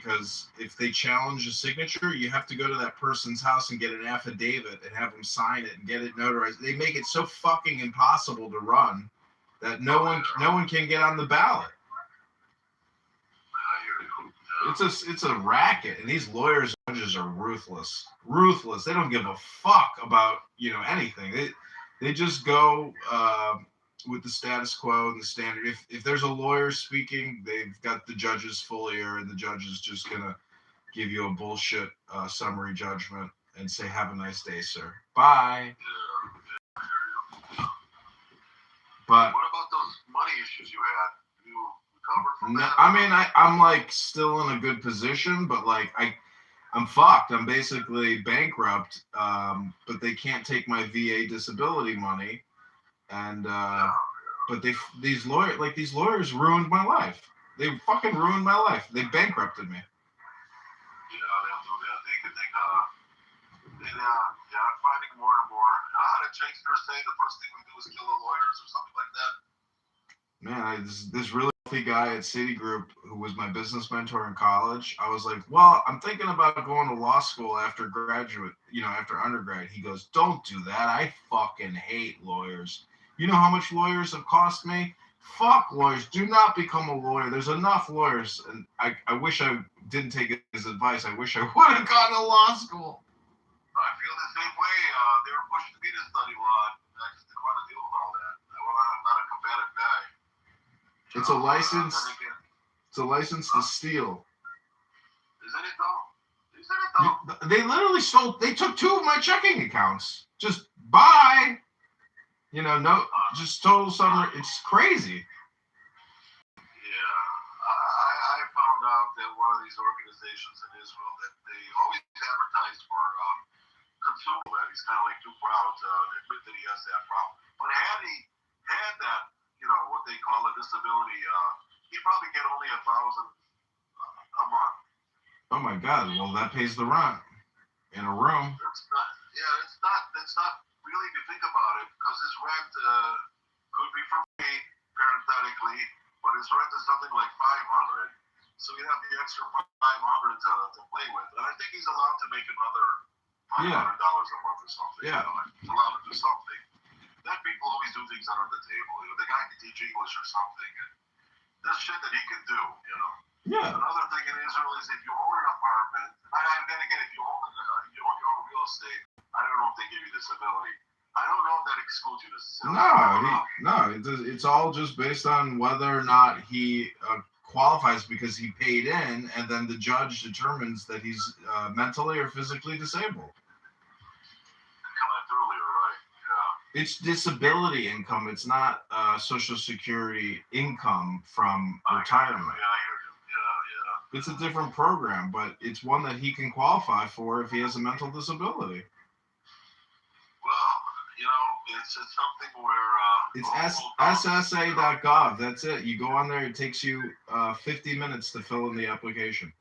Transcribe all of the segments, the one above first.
because if they challenge a signature, you have to go to that person's house and get an affidavit and have them sign it and get it notarized. They make it so fucking impossible to run that no one can get on the ballot. It's a racket, and these lawyers and judges are ruthless. Ruthless. They don't give a fuck about anything. They just go with the status quo and the standard. If there's a lawyer speaking, they've got the judge's full ear, and the judge is just gonna give you a bullshit summary judgment and say, "Have a nice day, sir. Bye." But what about those money issues you had? You recovered from that? I mean, I'm like still in a good position, but like I'm fucked. I'm basically bankrupt. But they can't take my VA disability money, and but these lawyers ruined my life. They fucking ruined my life. They bankrupted me. Yeah, they'll do that. I'm finding more and more. How did Shakespeare say the first thing we do is kill the lawyers or something like that? Man, this really healthy guy at Citigroup who was my business mentor in college, I was like, well, I'm thinking about going to law school after after undergrad. He goes, don't do that. I fucking hate lawyers. You know how much lawyers have cost me? Fuck lawyers. Do not become a lawyer. There's enough lawyers. And I wish I didn't take his advice. I wish I would have gone to law school. I feel the same way. They were pushing me to study law. I just didn't want to deal with all that. I'm not a combative guy. It's a license. It's a license to steal. Isn't it though? They literally stole. They took 2 of my checking accounts. Just bye. Just total summer. It's crazy. Yeah, I found out that one of these organizations in Israel that they always advertise for consumer. He's kind of like too proud to admit that he has that problem. But had he had that, what they call a disability, he'd probably get only $1,000 a month. Oh my God! Well, that pays the rent in a room. That's not really if you think about it, because his rent could be from me, parenthetically, but his rent is something like $500. So he'd have the extra $500 to play with, and I think he's allowed to make another $500 a month or something. Yeah. He's allowed to do something. Then people always do things under the table. The guy can teach English or something, and there's shit that he can do. Yeah. Another thing in Israel is if you own an apartment, and then again, if you own your own real estate, I don't know if they give you disability. I don't know if that excludes you disability. It's all just based on whether or not he qualifies because he paid in, and then the judge determines that he's mentally or physically disabled. Correct earlier, right? Yeah. It's disability income. It's not Social Security income from retirement. Yeah, I hear you. Yeah. It's a different program, but it's one that he can qualify for if he has a mental disability. Well, it's something where... it's ssa.gov. That's it. You go on there. It takes you 50 minutes to fill in the application.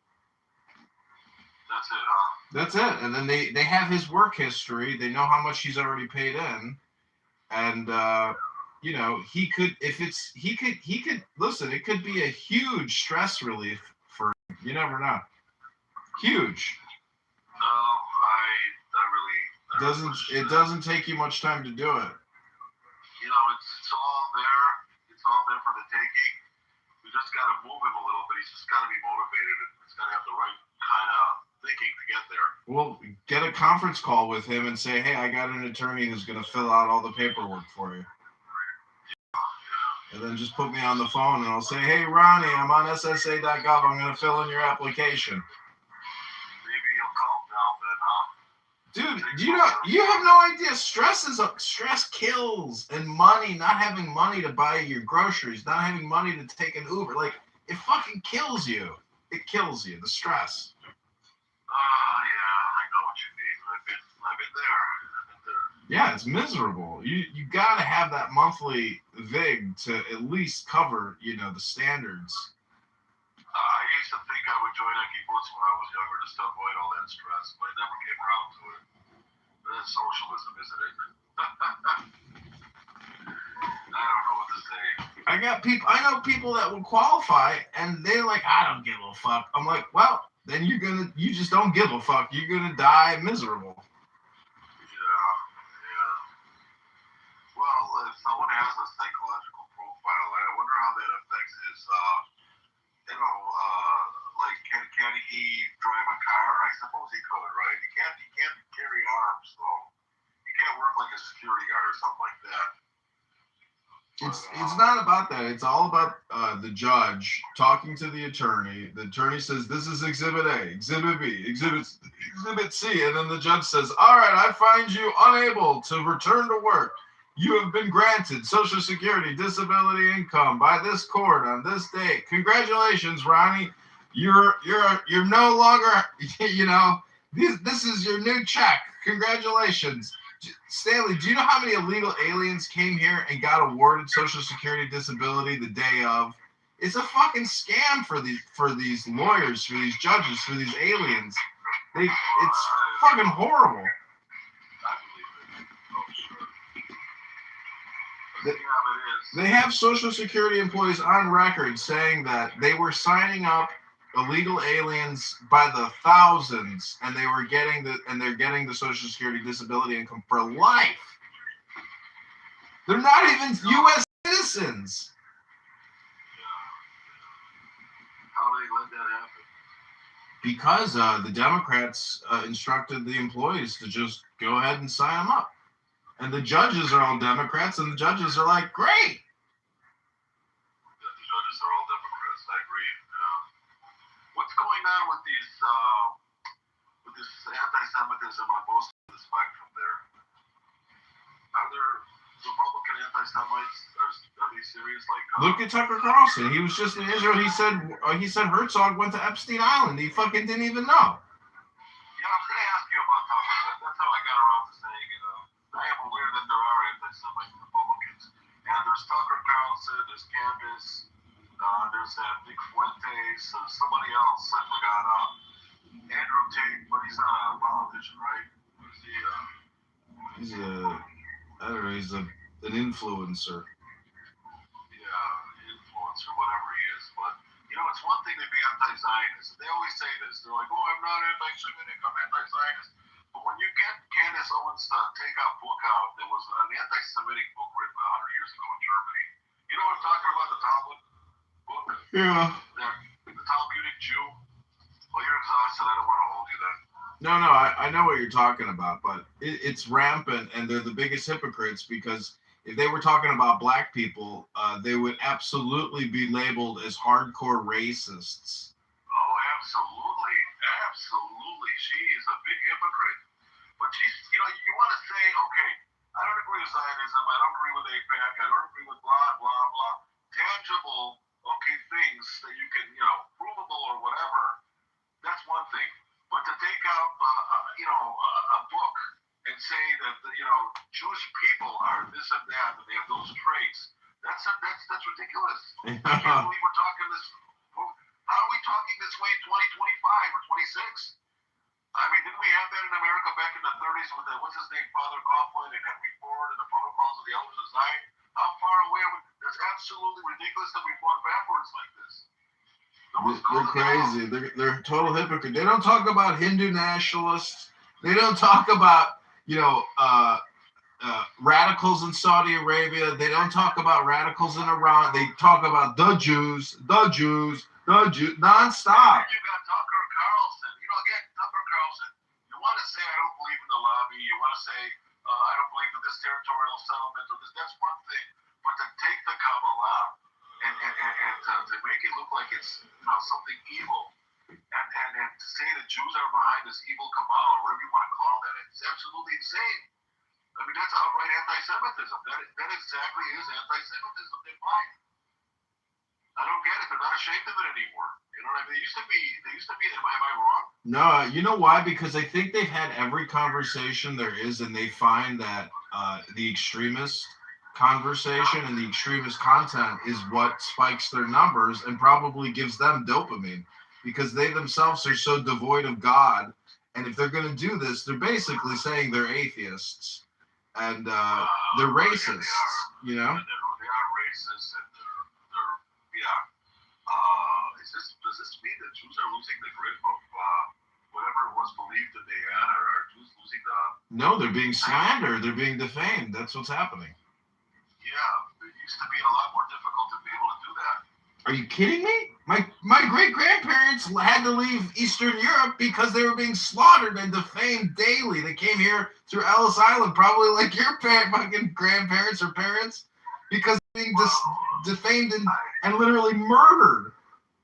That's it, huh? That's it. And then they have his work history. They know how much he's already paid in. And, he could listen, it could be a huge stress relief for him. You never know. Huge. No, It doesn't take you much time to do it. It's all there. It's all there for the taking. We just got to move him a little bit. He's just got to be motivated. He's got to have the right kind of thinking to get there. Well, get a conference call with him and say, hey, I got an attorney who's going to fill out all the paperwork for you. And then just put me on the phone and I'll say, hey, Ronnie, I'm on ssa.gov. I'm going to fill in your application. Maybe he'll calm down then, huh? Dude, you have no idea. Stress kills, and not having money to buy your groceries, not having money to take an Uber, like it fucking kills you. It kills you. The stress. Yeah, I know what you mean. I've been there. Yeah, it's miserable. You gotta have that monthly vig to at least cover, the standards. I used to think I would join a kibbutz when I was younger just to avoid all that stress, but I never came around to it. That's socialism, isn't it? I don't know what to say. I know people that will qualify, and they're like, I don't give a fuck. I'm like, well, then you just don't give a fuck. You're gonna die miserable. Yeah, yeah. Well, if someone has a psychological profile, I wonder how that affects his, like, can he drive a car? I suppose he could, right? He can't carry arms, though. He can't work like a security guard or something like that. It's not about that. It's all about the judge talking to the attorney. The attorney says, "This is Exhibit A, Exhibit B, Exhibit C," and then the judge says, "All right, I find you unable to return to work. You have been granted Social Security disability income by this court on this date. Congratulations, Ronnie. You're no longer, this is your new check. Congratulations." Stanley, do you know how many illegal aliens came here and got awarded Social Security disability the day of? It's a fucking scam for these lawyers, for these judges, for these aliens. It's fucking horrible. They have Social Security employees on record saying that they were signing up illegal aliens by the thousands, and they're getting the Social Security disability income for life. They're not even U.S. citizens. How do they let that happen? Because the Democrats instructed the employees to just go ahead and sign them up. And the judges are all Democrats, and the judges are like, great. Yeah, the judges are all Democrats. I agree. What's going on with this anti-Semitism on both sides of the spectrum there? Are there Republican anti-Semites? Are they serious? Look at Tucker Carlson. He was just in Israel. He said Herzog went to Epstein Island. He fucking didn't even know. Yeah, I was going to ask you about Tucker. That's how I got around to saying it. I am aware that there are anti-Semite Republicans. And there's Tucker Carlson, there's Candace, there's Nick Fuentes, somebody else, I forgot, Andrew Tate, but he's not a politician, right? Is he, he's an influencer. Yeah, influencer, whatever he is. But, it's one thing to be anti-Zionist. They always say this. They're like, oh, I'm not anti-Semitic, I'm anti-Zionist. But when you get Candace Owens' takeout book out, there was an anti-Semitic book written 100 years ago in Germany. You know what I'm talking about, the Talmud book? Yeah. The Talmudic Jew? Well, you're exhausted. I don't want to hold you then. No, I know what you're talking about, but it's rampant, and they're the biggest hypocrites because if they were talking about black people, they would absolutely be labeled as hardcore racists. Oh, absolutely. Absolutely. She is a big hypocrite. But she's, you want to say, okay, I don't agree with Zionism, I don't agree with AIPAC, I don't agree with blah, blah, blah. Tangible, okay, things that you can, provable or whatever, that's one thing. But to take out, a book and say that, Jewish people are this and that, and they have those traits, that's ridiculous. I can't believe we're talking this. How are we talking this way in 2025 or 26? I mean, didn't we have that in America back in the 30s with what's his name, Father Coughlin and Henry Ford and the Protocols of the Elders of Zion? How far away are we? That's absolutely ridiculous that we've gone backwards like this. They're crazy. They're total hypocrite. They don't talk about Hindu nationalists. They don't talk about, radicals in Saudi Arabia. They don't talk about radicals in Iran. They talk about the Jews, nonstop. You got Tucker Carlson. Again, Tucker Carlson, you want to say I don't believe in the lobby. You want to say I don't believe in this territorial settlement or this. That's one thing. But to take the Kabbalah and to make it look like it's something evil and to say that Jews are behind this evil cabal or whatever you want to call that, it's absolutely insane. I mean, that's outright anti-Semitism. That exactly is anti-Semitism defined. I don't get it. They're not ashamed of it anymore. You know what I mean? They used to be. Am I wrong? No, you know why? Because I think they've had every conversation there is, and they find that the extremist conversation and the extremist content is what spikes their numbers and probably gives them dopamine because they themselves are so devoid of God. And if they're going to do this, they're basically saying they're atheists and they're racists, They are racist and they're yeah. Does this mean that Jews are losing the grip of No, they're being slandered. They're being defamed. That's what's happening. Yeah, it used to be a lot more difficult to be able to do that. Are you kidding me? My great grandparents had to leave Eastern Europe because they were being slaughtered and defamed daily. They came here through Ellis Island, probably like your fucking grandparents or parents, because being defamed and literally murdered.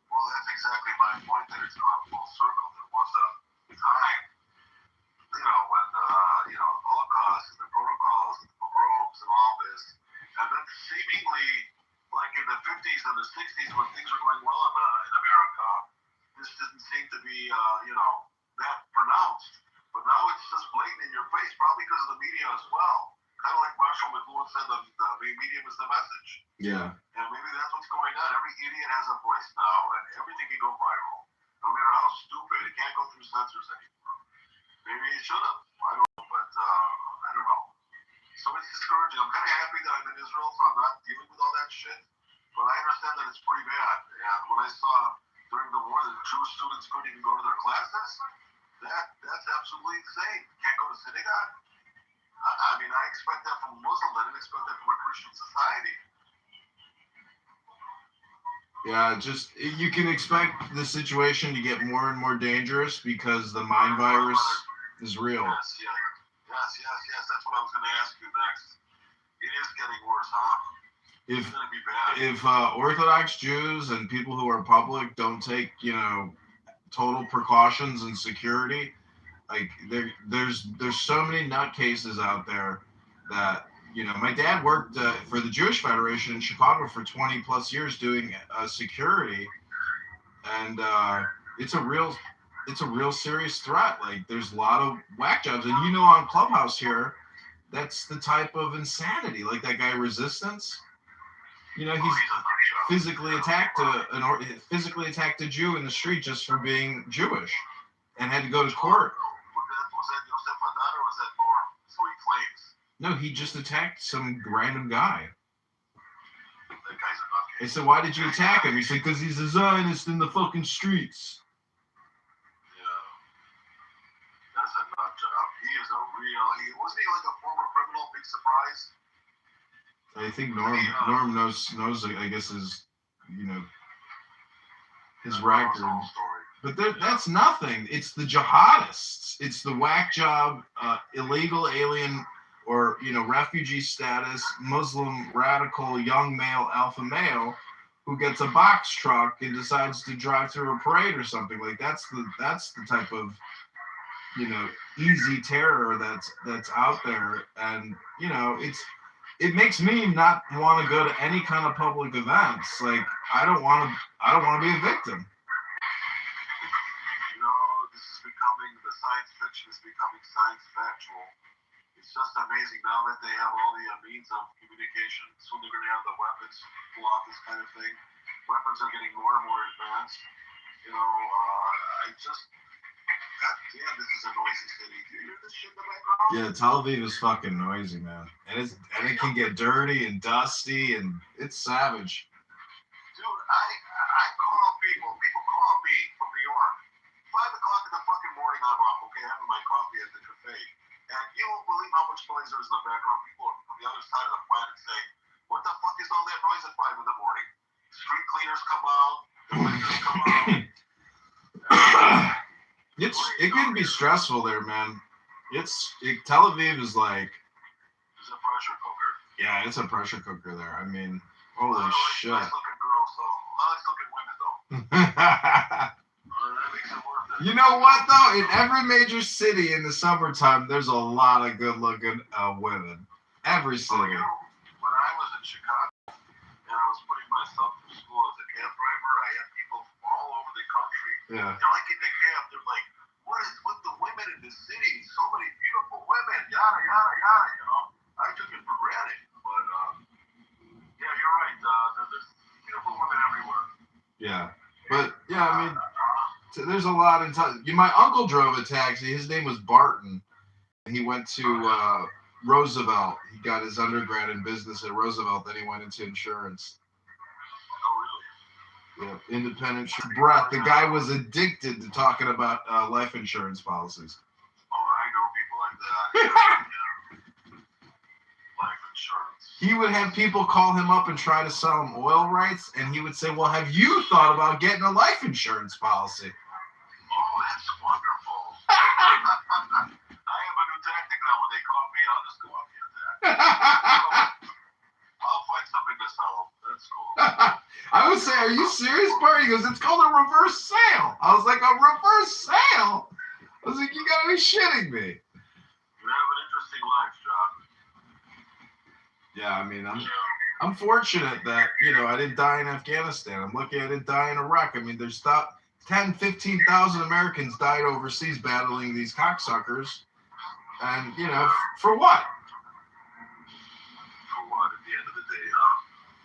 Well, that's exactly my point. That it's gone full circle. There was a time, when Holocaust and the protocols and the pogroms and all this, and then seemingly, like in the 50s and the 60s, when things were going well in America, this didn't seem to be, that pronounced. But now it's just blatant in your face, probably because of the media as well. Kind of like Marshall McLuhan said, the medium is the message. Yeah. And maybe that's what's going on. Every idiot has a voice now, and everything can go viral. No matter how stupid, it can't go through censors anymore. Maybe it should have. I don't know, but I don't know. So it's discouraging. I'm kind of happy that I'm in Israel, so I'm not dealing with all that shit. But I understand that it's pretty bad. And when I saw during the war that Jewish students couldn't even go to their classes, that's absolutely insane. Can't go to synagogue. I mean, I expect that from a Muslim. I didn't expect that from a Christian society. Yeah, just you can expect the situation to get more and more dangerous because the mind virus is real. Yes. That's what I was going to ask you next. It is getting worse, huh? It's going to be bad. If Orthodox Jews and people who are public don't take, total precautions and security, like there's so many nutcases out there that. My dad worked for the Jewish Federation in Chicago for 20 plus years doing security, and it's a real serious threat. Like there's a lot of whack jobs, and on Clubhouse here, that's the type of insanity. Like that guy Resistance, he's physically attacked a Jew in the street just for being Jewish, and had to go to court. Was that Yosef Haddad or was that Norm? So he claims. No, he just attacked some random guy. That guy's a nutcase. They said, why did you attack him? He said, because he's a Zionist in the fucking streets. Yeah. That's a nut job. He is a real... Wasn't he like a former criminal? Big surprise? I think Norm knows I guess, his record. But that's nothing. It's the jihadists. It's the whack job, illegal alien or, refugee status, Muslim, radical, young male, alpha male, who gets a box truck and decides to drive through a parade or something. Like that's the type of, easy terror that's out there. And, it makes me not want to go to any kind of public events. Like I don't want to be a victim. The science fiction is becoming science factual. It's just amazing now that they have all the means of communication. Soon they're going to have the weapons pull off this kind of thing. Weapons are getting more and more advanced. God damn, this is a noisy city. Do you hear this shit in the background? Yeah, Tel Aviv is fucking noisy, man. And it can get dirty and dusty and it's savage. Dude, I call people call me from New York. 5 o'clock in the fucking morning, I'm up, okay, having my coffee at the cafe. And you won't believe how much noise there is in the background. People from the other side of the planet saying, what the fuck is all that noise at 5 in the morning? Street cleaners come out, the vendors come out. It can be stressful there, man. Tel Aviv is like... It's a pressure cooker. Yeah, it's a pressure cooker there. I mean, holy shit. I like looking girls, though. I like looking women, though. You know what though? In every major city in the summertime, there's a lot of good-looking women. Every city. When I was in Chicago and I was putting myself through school as a cab driver, I had people from all over the country. Yeah. They're like in the cab. They're like, "What is with the women in this city? So many beautiful women. Yada yada yada." I took it for granted, but yeah, you're right. There's beautiful women everywhere. Yeah, but yeah, I mean. There's a lot in my uncle drove a taxi. His name was Barton. He went to Roosevelt. He got his undergrad in business at Roosevelt. Then he went into insurance. Oh, really? Yeah, independent breath. The guy was addicted to talking about life insurance policies. Oh, I know people like Life insurance. He would have people call him up and try to sell him oil rights, and he would say, well, have you thought about getting a life insurance policy? Oh, that's wonderful. I have a new tactic now. When they call me, I'll just go on the attack. I'll find something to sell them. That's cool. I would say, are you serious, Bart? He goes, it's called a reverse sale. I was like, a reverse sale? I was like, you gotta be shitting me. You have an interesting life, John. Yeah, I mean, I'm fortunate that, I didn't die in Afghanistan. I'm lucky I didn't die in Iraq. I mean, there's 15,000 Americans died overseas battling these cocksuckers. And, for what? For what, at the end of the day, huh?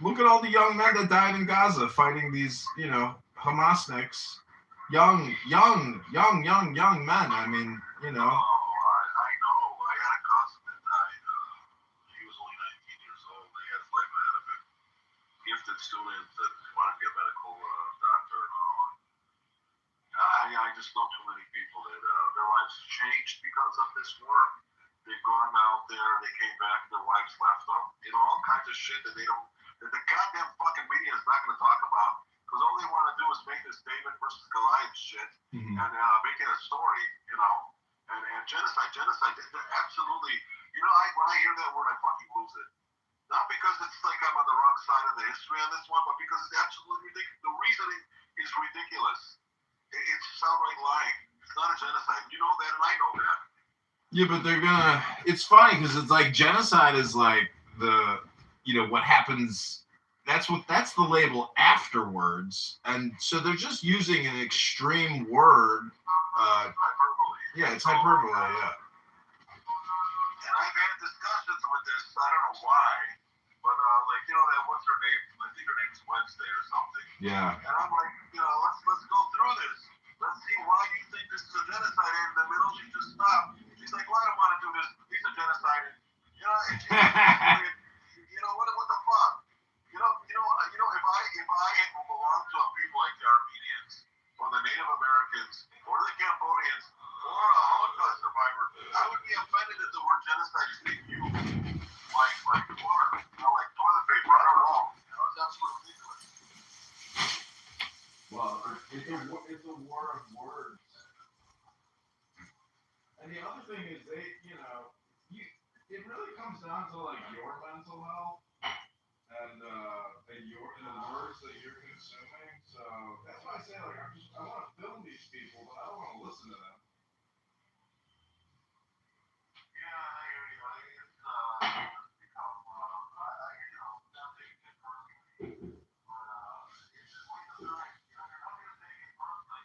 Look at all the young men that died in Gaza fighting these, Hamasniks. Young men. I mean, Oh, I know. I had a cousin that died. He was only 19 years old. He had his life ahead of him. Gifted student that wanted to be a medical doctor and all. I just know too many people that their lives changed because of this war. They've gone out there, they came back, their wives left them. All kinds of shit that that the goddamn fucking media is not going to talk about. Because all they want to do is make this David versus Goliath shit and make it a story, And genocide, absolutely. When I hear that word, I fucking lose it. Not because it's like I'm on the wrong side of the history on this one, but because it's absolutely ridiculous. The reasoning is ridiculous. It's outright lying. It's not a genocide. You know that, and I know that. Yeah, but it's funny because it's like genocide is like what happens. That's the label afterwards, and so they're just using an extreme word. Hyperbole. Yeah, it's hyperbole. Yeah. And I've had discussions with this. I don't know why, but that what's her name? I think her name's Wednesday or something. Yeah. And I'm like, let's go through this. Let's see why you think this is a genocide. And in the middle, she just stopped. She's like, well, I don't want to do this. It's a genocide. What the fuck? If I had belonged to a people like the Armenians or the Native Americans or the Cambodians or a Holocaust survivor, I would be offended if the word genocide is being used like water, like toilet paper. I don't know. It's absolutely ridiculous. Well, it's a war of words. And the other thing is it really comes down to like your mental health. And the words that you're consuming. So that's why I say I want to film these people, but I don't want to listen to them. Yeah, I hear you. It's become nothing different. It's just like the time. You're not going to take it personally.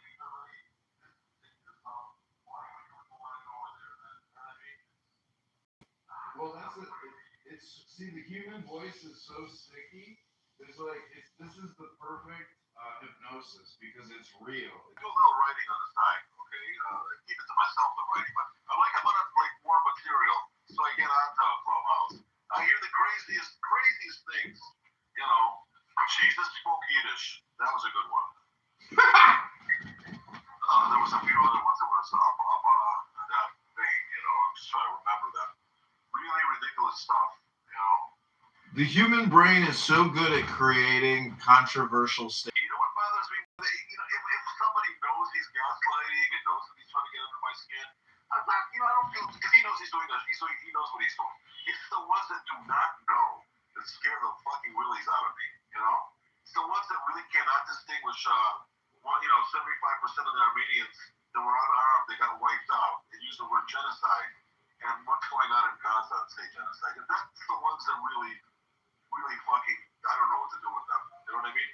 Why would people want to go in there? You know what I mean? Well, that's it. See, the human voice is so sticky. This is the perfect hypnosis because it's real. I do a little writing on the side, okay? I keep it to myself, the writing, but I want to more material, so I get onto Clubhouse. I hear the craziest things. Jesus spoke Yiddish. That was a good one. There was a few other ones that was up that vein. I'm just trying to remember them. Really ridiculous stuff. The human brain is so good at creating controversial statements. You know what bothers me? If somebody knows he's gaslighting and knows that he's trying to get under my skin, I'm not, I don't feel, because he knows he's doing this. He knows what he's doing. It's the ones that do not know that scare the fucking willies out of me, It's the ones that really cannot distinguish, 75% of the Armenians that were unarmed, they got wiped out. They use the word genocide and what's going on in Gaza and say genocide. And that's the ones that really fucking, I don't know what to do with them. You know what I mean?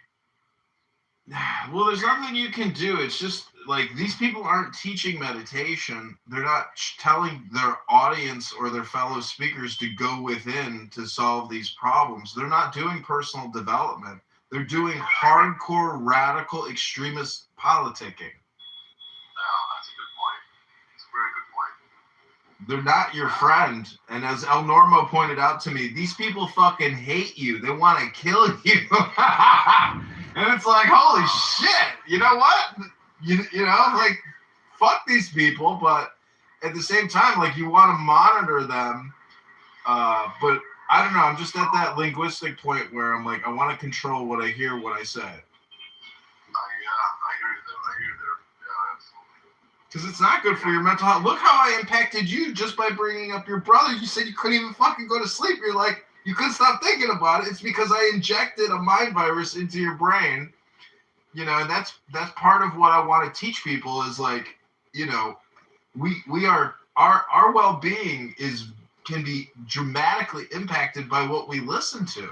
Well, there's nothing you can do. It's just like these people aren't teaching meditation. They're not telling their audience or their fellow speakers to go within to solve these problems. They're not doing personal development. They're doing hardcore, radical, extremist politicking. Yeah, that's a good point. It's a very good point. They're not your friend. And as El Normo pointed out to me, these people fucking hate you. They want to kill you. And it's like, holy shit. You know what? You know, like, fuck these people. But at the same time, like you want to monitor them, but I don't know. I'm just at that linguistic point where I'm like, I want to control what I hear, what I say. I hear you there. Yeah, absolutely. Because it's not good for your mental health. Look how I impacted you just by bringing up your brother. You said you couldn't even fucking go to sleep. You're like, you couldn't stop thinking about it. It's because I injected a mind virus into your brain. You know, and that's part of what I want to teach people is like, you know, we are our well-being can be dramatically impacted by what we listen to.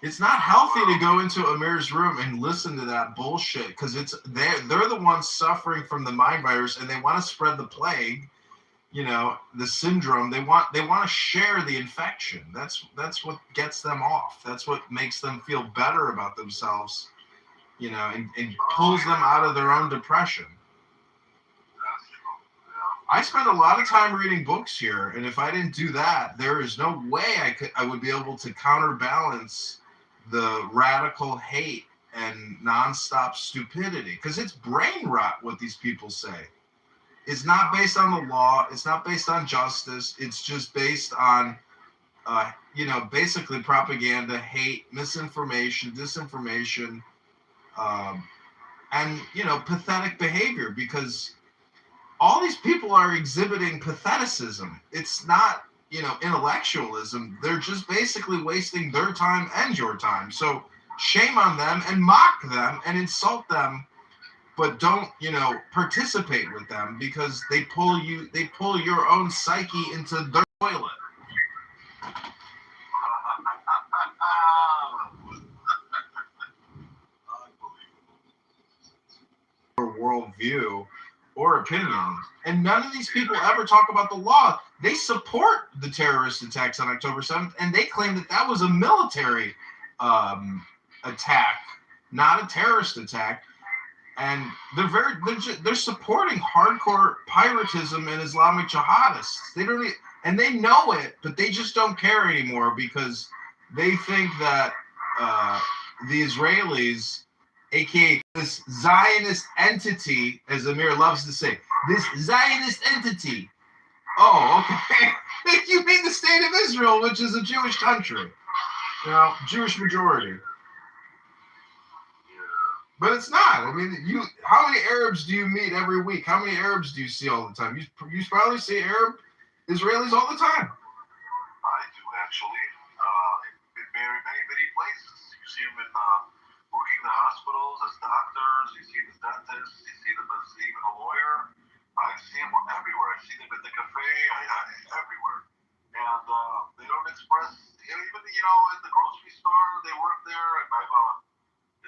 It's not healthy to go into Amir's room and listen to that bullshit because they're the ones suffering from the mind virus and they want to spread the plague, you know, the syndrome. They want to share the infection. That's what gets them off. That's what makes them feel better about themselves, you know, and pulls them out of their own depression. I spend a lot of time reading books here, and if I didn't do that, there is no way I would be able to counterbalance the radical hate and nonstop stupidity, because it's brain rot what these people say. It's not based on the law. It's not based on justice. It's just based on, you know, basically propaganda, hate, misinformation, disinformation, and, you know, pathetic behavior, because all these people are exhibiting patheticism. It's not, you know, intellectualism. They're just basically wasting their time and your time. So shame on them and mock them and insult them, but don't, you know, participate with them because they pull your own psyche into their toilet. Or worldview or opinion. And none of these people ever talk about the law. They support the terrorist attacks on October 7th, and they claim that that was a military attack, not a terrorist attack. And they're supporting hardcore piratism and Islamic jihadists. And they know it, but they just don't care anymore because they think that the Israelis, aka this Zionist entity, as Amir loves to say, this Zionist entity. Oh, okay. You mean the state of Israel, which is a Jewish country, you know, Jewish majority. But it's not. I mean, how many Arabs do you meet every week? How many Arabs do you see all the time? You probably see Arab Israelis all the time. I do actually. In many places. You see them working in the hospitals as doctors. You see them as dentists. You see them as even a lawyer. I see them everywhere. I see them at the cafe. Everywhere. And they don't express. Even in the grocery store, they work there. And I have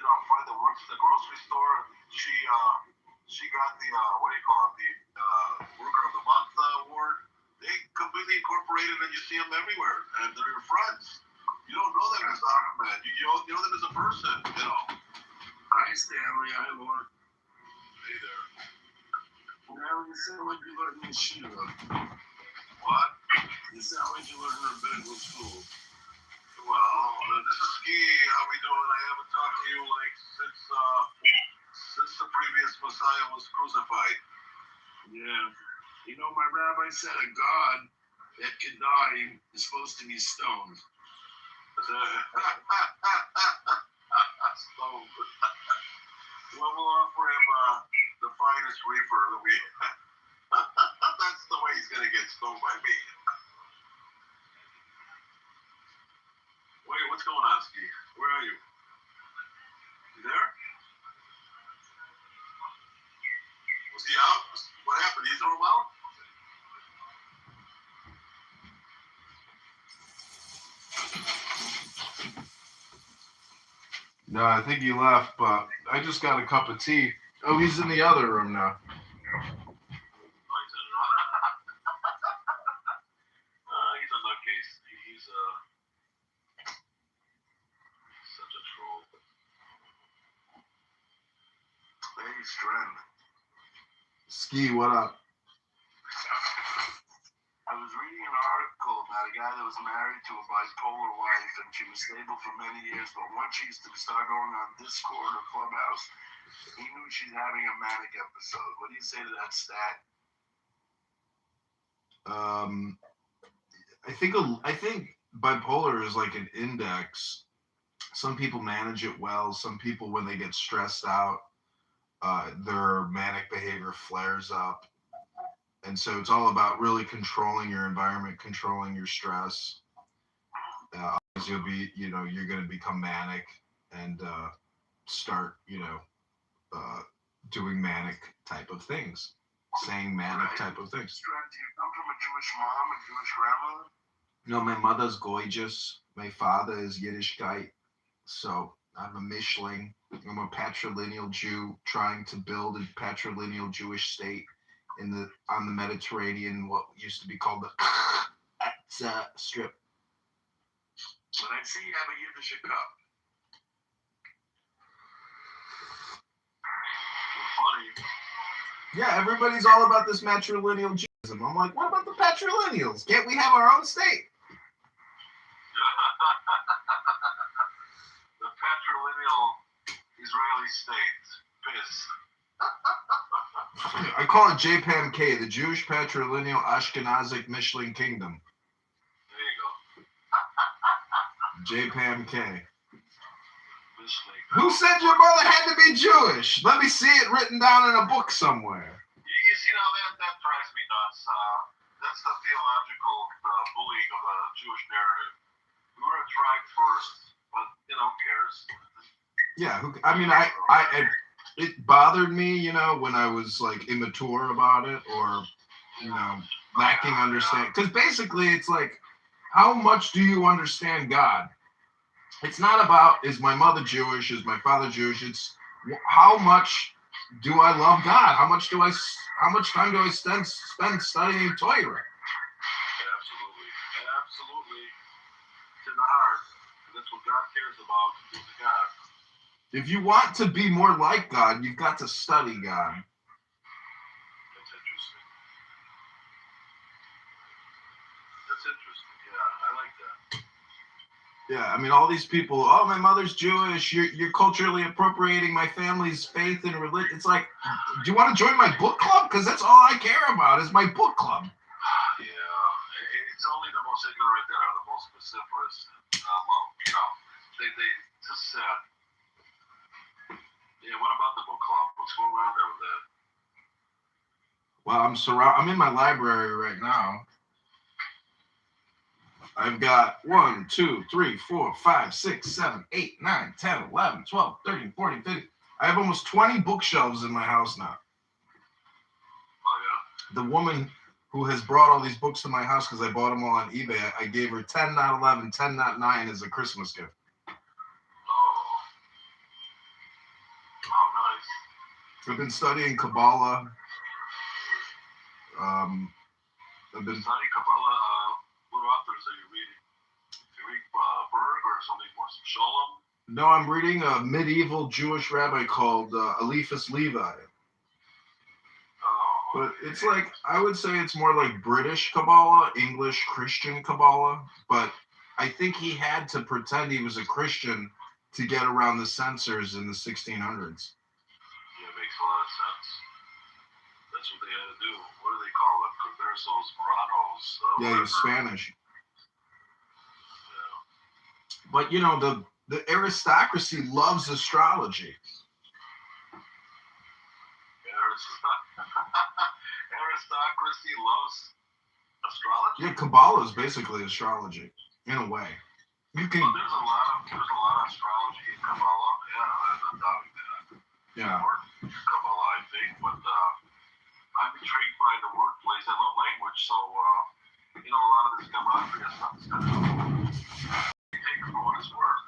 a friend that works at the grocery store. She got the the Worker of the Month award. They completely incorporated, and you see them everywhere, and they're your friends. You don't know them as Ahmed. You know them as a person. You know. Hi, Stanley. Hi, Lord. Hey there. Now you sound like you learned in Shiva. What? You sound like you learned in a biblical school. Well, this is Ski. How we doing? I haven't talked to you since the previous Messiah was crucified. Yeah. You know, my rabbi said a God that can die is supposed to be stoned. Stoned. Well, we'll offer him the finest reefer that we have. That's the way he's going to get stoned by me. Wait, what's going on, Ski? Where are you? You there? Was he out? What happened? You threw him out? No, I think he left, but I just got a cup of tea. Oh, he's in the other room now. He's a nutcase. He's such a troll. Hey, Strand. Ski, what up? I was reading an article about a guy that was married to a bipolar wife, and she was stable for many years, but once she used to start going on Discord or Clubhouse, He knew she's having a manic episode. What do you say to that stat? I think bipolar is like an index. Some people manage it well. Some people, when they get stressed out, their manic behavior flares up. And so it's all about really controlling your environment, controlling your stress. You'll be, you're going to become manic and start, doing manic type of things, saying manic type of things. Do you come from a Jewish mom and Jewish grandmother? No, my mother's gorgeous. My father is Yiddish guy. So I'm a Mischling. I'm a patrilineal Jew trying to build a patrilineal Jewish state on the Mediterranean, what used to be called the Strip. But I see you have a Yiddish cup. Funny. Yeah, everybody's all about this matrilineal Judaism. I'm like, what about the patrilineals? Can't we have our own state? The patrilineal Israeli state. Piss. I call it JPAMK, the Jewish Patrilineal Ashkenazic Mischling Kingdom. There you go. JPAMK. Who said your mother had to be Jewish? Let me see it written down in a book somewhere. You see, now that drives me nuts. That's the theological bullying of the Jewish narrative. We were a tribe first, but who cares? Yeah, it bothered me, when I was like immature about it or, lacking understanding. Because basically it's like, how much do you understand God? It's not about, is my mother Jewish? Is my father Jewish? It's how much do I love God? How much time do I spend studying Torah? Absolutely. It's in the heart. That's what God cares about. Is God. If you want to be more like God, you've got to study God. That's interesting. Yeah, I like that. Yeah, all these people, oh, my mother's Jewish, you're culturally appropriating my family's faith and religion. It's like, do you want to join my book club? Because that's all I care about is my book club. Yeah, it's only the most ignorant that are the most vociferous. They just sad. Yeah, what about the book club? What's going on there with that? Well, I'm in my library right now. I've got 1, 2, 3, 4, 5, 6, 7, 8, 9, 10, 11, 12, 13, 14, 15. I have almost 20 bookshelves in my house now. Oh, yeah? The woman who has brought all these books to my house, because I bought them all on eBay, I gave her 10.11, 10.9 as a Christmas gift. Oh, nice. I've been studying Kabbalah. Studying Kabbalah. What authors are you reading? You read Berg or something more Sholem? No, I'm reading a medieval Jewish rabbi called Eliphas Levi. Oh. But it's like, I would say it's more like British Kabbalah, English Christian Kabbalah. But I think he had to pretend he was a Christian to get around the censors in the 1600s. Yeah, it makes a lot of sense. That's what they had to do. What do they call it? Conversos, Moranos. Yeah, he was Spanish. Yeah. But the aristocracy loves astrology. Aristocracy loves astrology. Yeah, Kabbalah is basically astrology in a way. You can. Well, there's a lot of astrology in Kabbalah. Yeah, I'm not doubting that. Yeah. Kabbalah, I think, but I'm intrigued by the wordplays. I love language, so a lot of this gematria stuff is kind of take it for what it's worth.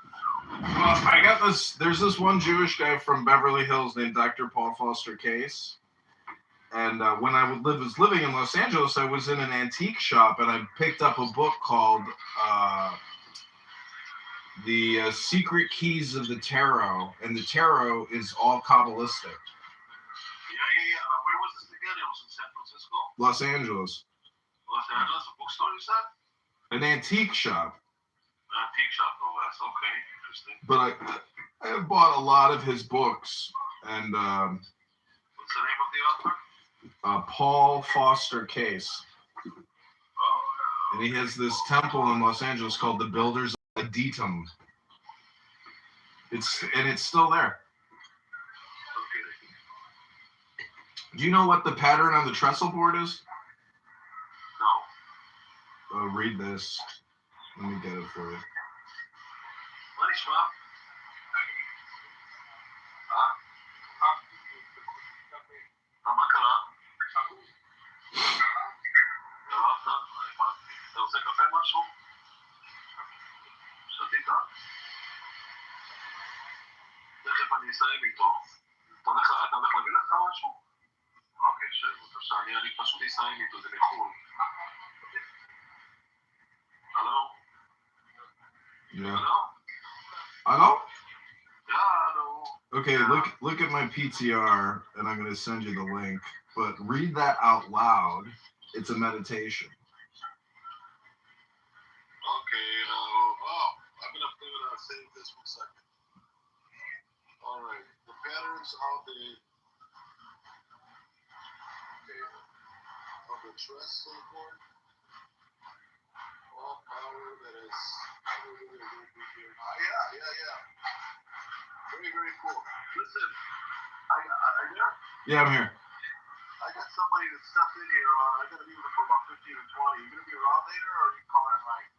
Well, I got this. There's this one Jewish guy from Beverly Hills named Dr. Paul Foster Case. And when I was living in Los Angeles, I was in an antique shop and I picked up a book called The Secret Keys of the Tarot. And the tarot is all Kabbalistic. Yeah. Where was this again? It was in San Francisco? Los Angeles. Los Angeles? A bookstore, you said? An antique shop. An antique shop, no less. Okay, interesting. But I have bought a lot of his books And What's the name of the author? Paul Foster Case. Oh, And he has this temple in Los Angeles called the Builders of Aditum. It's still there. okay. Do you know what the pattern on the trestle board is? No. Read this. Let me get it for you. What is wrong? אתה עושה קפה משהו? שתית? תכף אני אסיים איתו. אתה הולך להביא לך משהו? אוקיי, בבקשה, אני פשוט אסיים איתו, זה מחו"ל. הלו? Yeah. Hello? Hello? Yeah, hello. Okay, look at my PTR, and I'm going to send you the link. But read that out loud. It's a meditation. Okay, I'm gonna save this 1 second. All right, the patterns of the trestle board. All power that is. Yeah. Very, very cool. Listen, are you there? Yeah, I'm here. I got somebody that stepped in here. I gotta be with them for about 15 or 20. You gonna be around later, or are you calling right?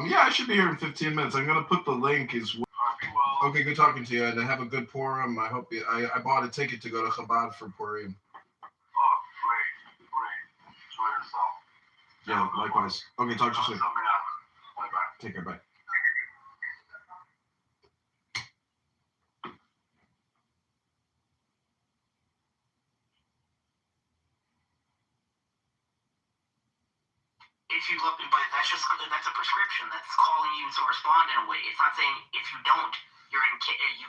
Yeah, I should be here in 15 minutes. I'm going to put the link as well. Well. Okay, good talking to you, and have a good Purim. I hope I bought a ticket to go to Chabad for Purim. Oh, great. Enjoy yourself. Yeah, likewise. Okay, talk to you soon. Bye-bye. Take care, bye. If you look, but that's a prescription. That's calling you to respond in a way. It's not saying if you don't, you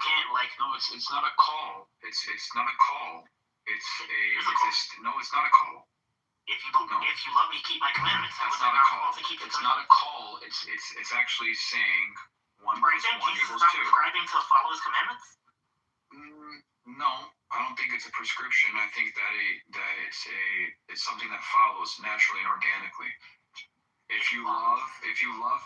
can't like. No, it's not a call. It's not a call. It's not a call. If you love me, keep my commandments. It's not a call. It's not a call. It's actually saying 1 Are you plus saying 1 Jesus is equals not 2. prescribing to follow his commandments? No, I don't think it's a prescription. I think that it's something that follows naturally and organically. If you love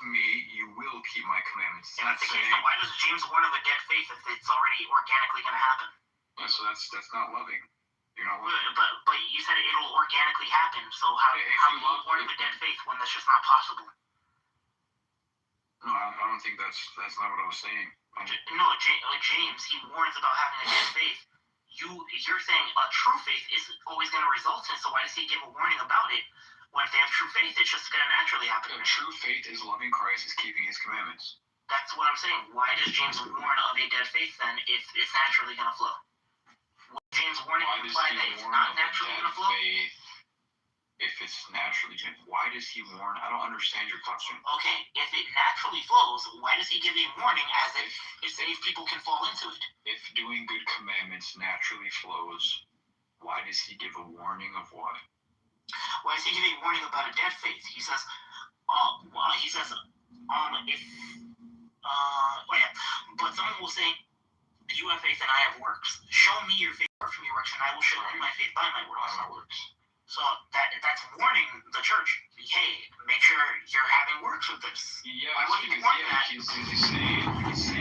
me, you will keep my commandments. If that's the case, then why does James warn of a dead faith if it's already organically going to happen? So that's not loving. You're not loving. But you said it'll organically happen. So how do you warn of a dead faith when that's just not possible? No, I don't think that's not what I was saying. No, like James, he warns about having a dead faith. You're saying a true faith is always going to result in. So why does he give a warning about it? When if they have true faith, it's just going to naturally happen. True faith is loving Christ, is keeping his commandments. That's what I'm saying. Why does James warn of a dead faith then if it's naturally going to flow? Would James warning imply that it's not naturally going to flow? Faith, if it's naturally going to, why does he warn? I don't understand your question. Okay, if it naturally flows, why does he give a warning as if people can fall into it? If doing good commandments naturally flows, why does he give a warning of what? Why is he giving a warning about a dead faith? He says, but someone will say, you have faith and I have works. Show me your faith apart from your works, and I will show you my faith by my works. So that's warning the church. Hey, make sure you're having works with this. Yeah, why would he warn that? He's saying. He's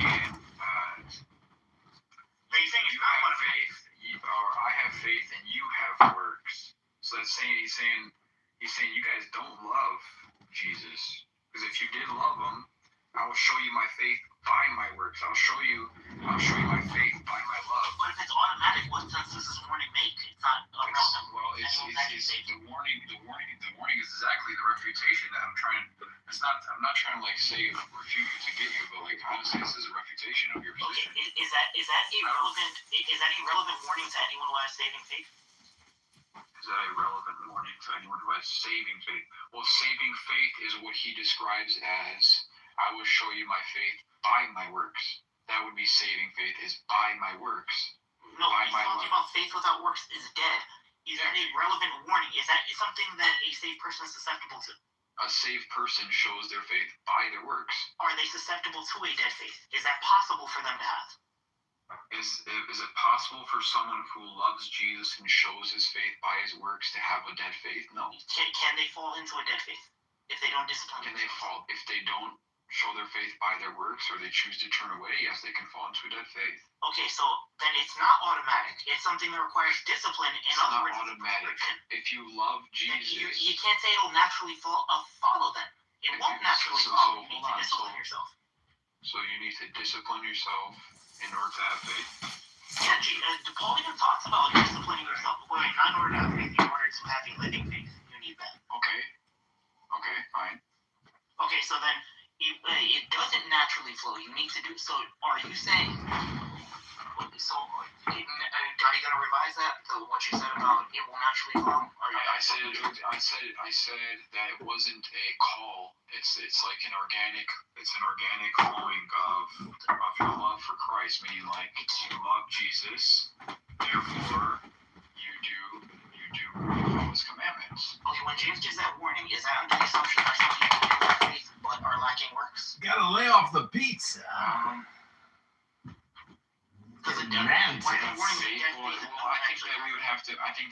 saying you have faith, or I have faith, and you have works. So that's saying he's saying you guys don't love Jesus, because if you did love him, I will show you my faith by my works. I'll show you my faith by my love. But if it's automatic, what sense does this warning make? It's not relevant. Well, the warning is exactly the refutation that I'm trying. I'm not trying to like refute you to get you, but like honestly, this is a refutation of your position. Is that a relevant warning to anyone who has saving faith? Is that a relevant warning to anyone who has saving faith? Well, saving faith is what he describes as, I will show you my faith by my works. That would be saving faith, is by my works. No, he's talking about faith without works is dead. Is that a relevant warning? Is that something that a saved person is susceptible to? A saved person shows their faith by their works. Are they susceptible to a dead faith? Is that possible for them to have? Is it possible for someone who loves Jesus and shows his faith by his works to have a dead faith? No. Can they fall into a dead faith if they don't discipline Can they fall if they don't show their faith by their works, or they choose to turn away? Yes, they can fall into a dead faith. Okay, so then it's not automatic. It's something that requires discipline. In It's other not words, automatic. If you love then Jesus, you can't say it'll naturally follow them. It won't naturally follow. You need to discipline yourself. So you need to discipline yourself in order to have faith. Yeah, Paul even talks about disciplining yourself. Well, not in order to have faith, in order to have a living faith, you need that. Okay, fine. Okay, so then it doesn't naturally flow. You need to do. So, are you saying? So, are you gonna revise that? What you said about it will naturally flow? I said that it wasn't a call. It's like an organic flowing of your love for Christ, meaning like you love Jesus, therefore you do follow his commandments. Okay, when James gives that warning, is that under the assumption that some people do have faith but are lacking works? You gotta lay off the pizza. Because it doesn't. Nonsense. I think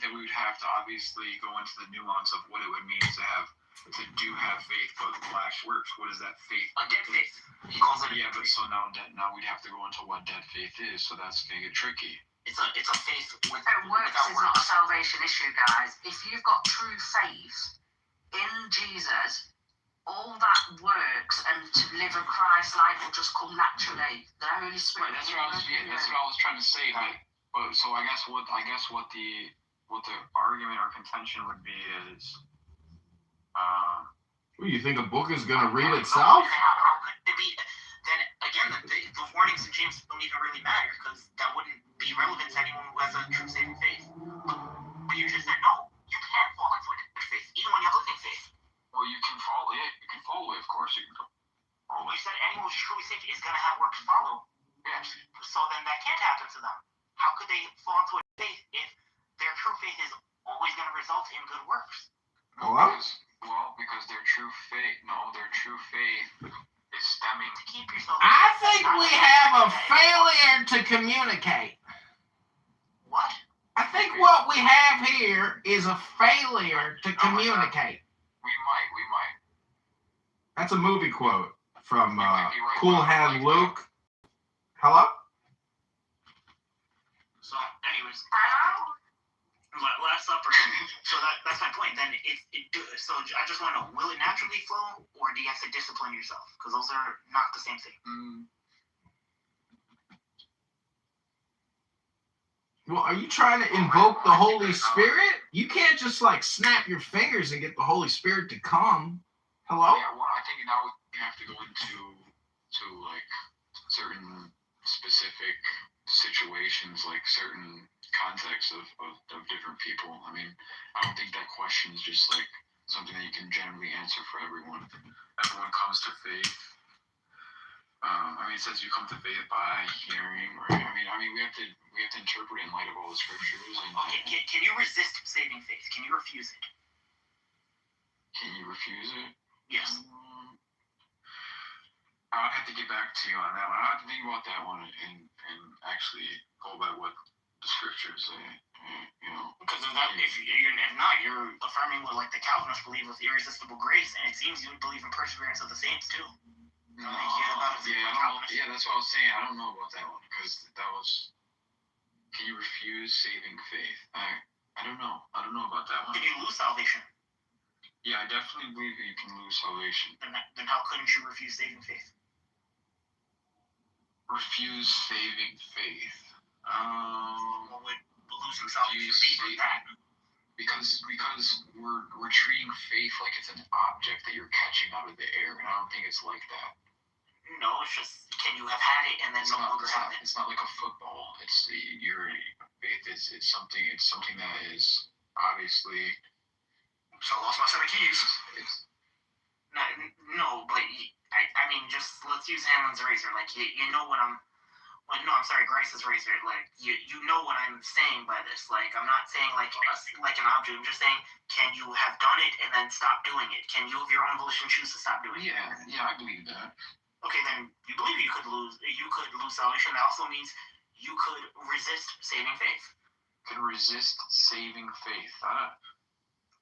that we would have to obviously go into the nuance of what it would mean to do have faith but lack works. What is that faith? A dead faith. He calls it. Yeah, but so now we'd have to go into what dead faith is. So that's gonna get tricky. It's a faith with works is not a salvation issue, guys. If you've got true faith in Jesus, all that works and to live a Christ life will just come naturally. The Holy Spirit. That's what I was trying to say. But so I guess what the argument or contention would be is, Well, you think a book is gonna read itself? How could it be? Then again, the warnings in James don't even really matter because that wouldn't be relevant to anyone who has a true saving faith. But you just said no. You can fall into a dead faith even when you have living faith. well, you can follow it. You can follow it, of course. You can follow You it. said anyone who's truly saved is going to have works follow. Yes. So then that can't happen to them. How could they fall into a faith if their true faith is always going to result in good works? Because their true faith is stemming. To keep yourself. I think we have a failure to communicate. What? I think what we have here is a failure to communicate. We might. That's a movie quote from You might be right. Cool Hand Luke. Hello? So, anyways, Hello? Last Supper. So that's my point. Then so I just want to know: will it naturally flow, or do you have to discipline yourself? Because those are not the same thing. Well, are you trying to invoke the Holy Spirit? You can't just like snap your fingers and get the Holy Spirit to come. Hello? Yeah, well, I think now we have to go into like certain specific situations, like certain contexts of different people. I mean, I don't think that question is just like something that you can generally answer for everyone. Everyone comes to faith. It says you come to faith by hearing, right? I mean, we have to interpret in light of all the scriptures. Okay, can you resist saving faith? Can you refuse it? Can you refuse it? Yes. I'll have to get back to you on that one. I'll have to think about that one and actually go by what the scriptures say. Because if not, you're affirming what like the Calvinists believe with irresistible grace, and it seems you would believe in perseverance of the saints too. Yeah, that's what I was saying. I don't know about that one because that was. Can you refuse saving faith? I don't know. I don't know about that one. Did you lose salvation? Yeah, I definitely believe that you can lose salvation. Then how couldn't you refuse saving faith? Refuse saving faith. What would losing salvation be for that? Because we're treating faith like it's an object that you're catching out of the air, and I don't think it's like that. No, it's just can you have had it and then no longer have it? It's not like a football. It's your faith is something that is obviously. So I lost my set of keys. No, but I mean, just let's use Hammond's razor. Like you know what I'm. Like, no, I'm sorry, Grace's razor. Like you know what I'm saying by this. Like I'm not saying like an object. I'm just saying, can you have done it and then stop doing it? Can you of your own volition choose to stop doing it? Yeah, I believe that. Okay, then you believe you could lose salvation. That also means you could resist saving faith. Could resist saving faith.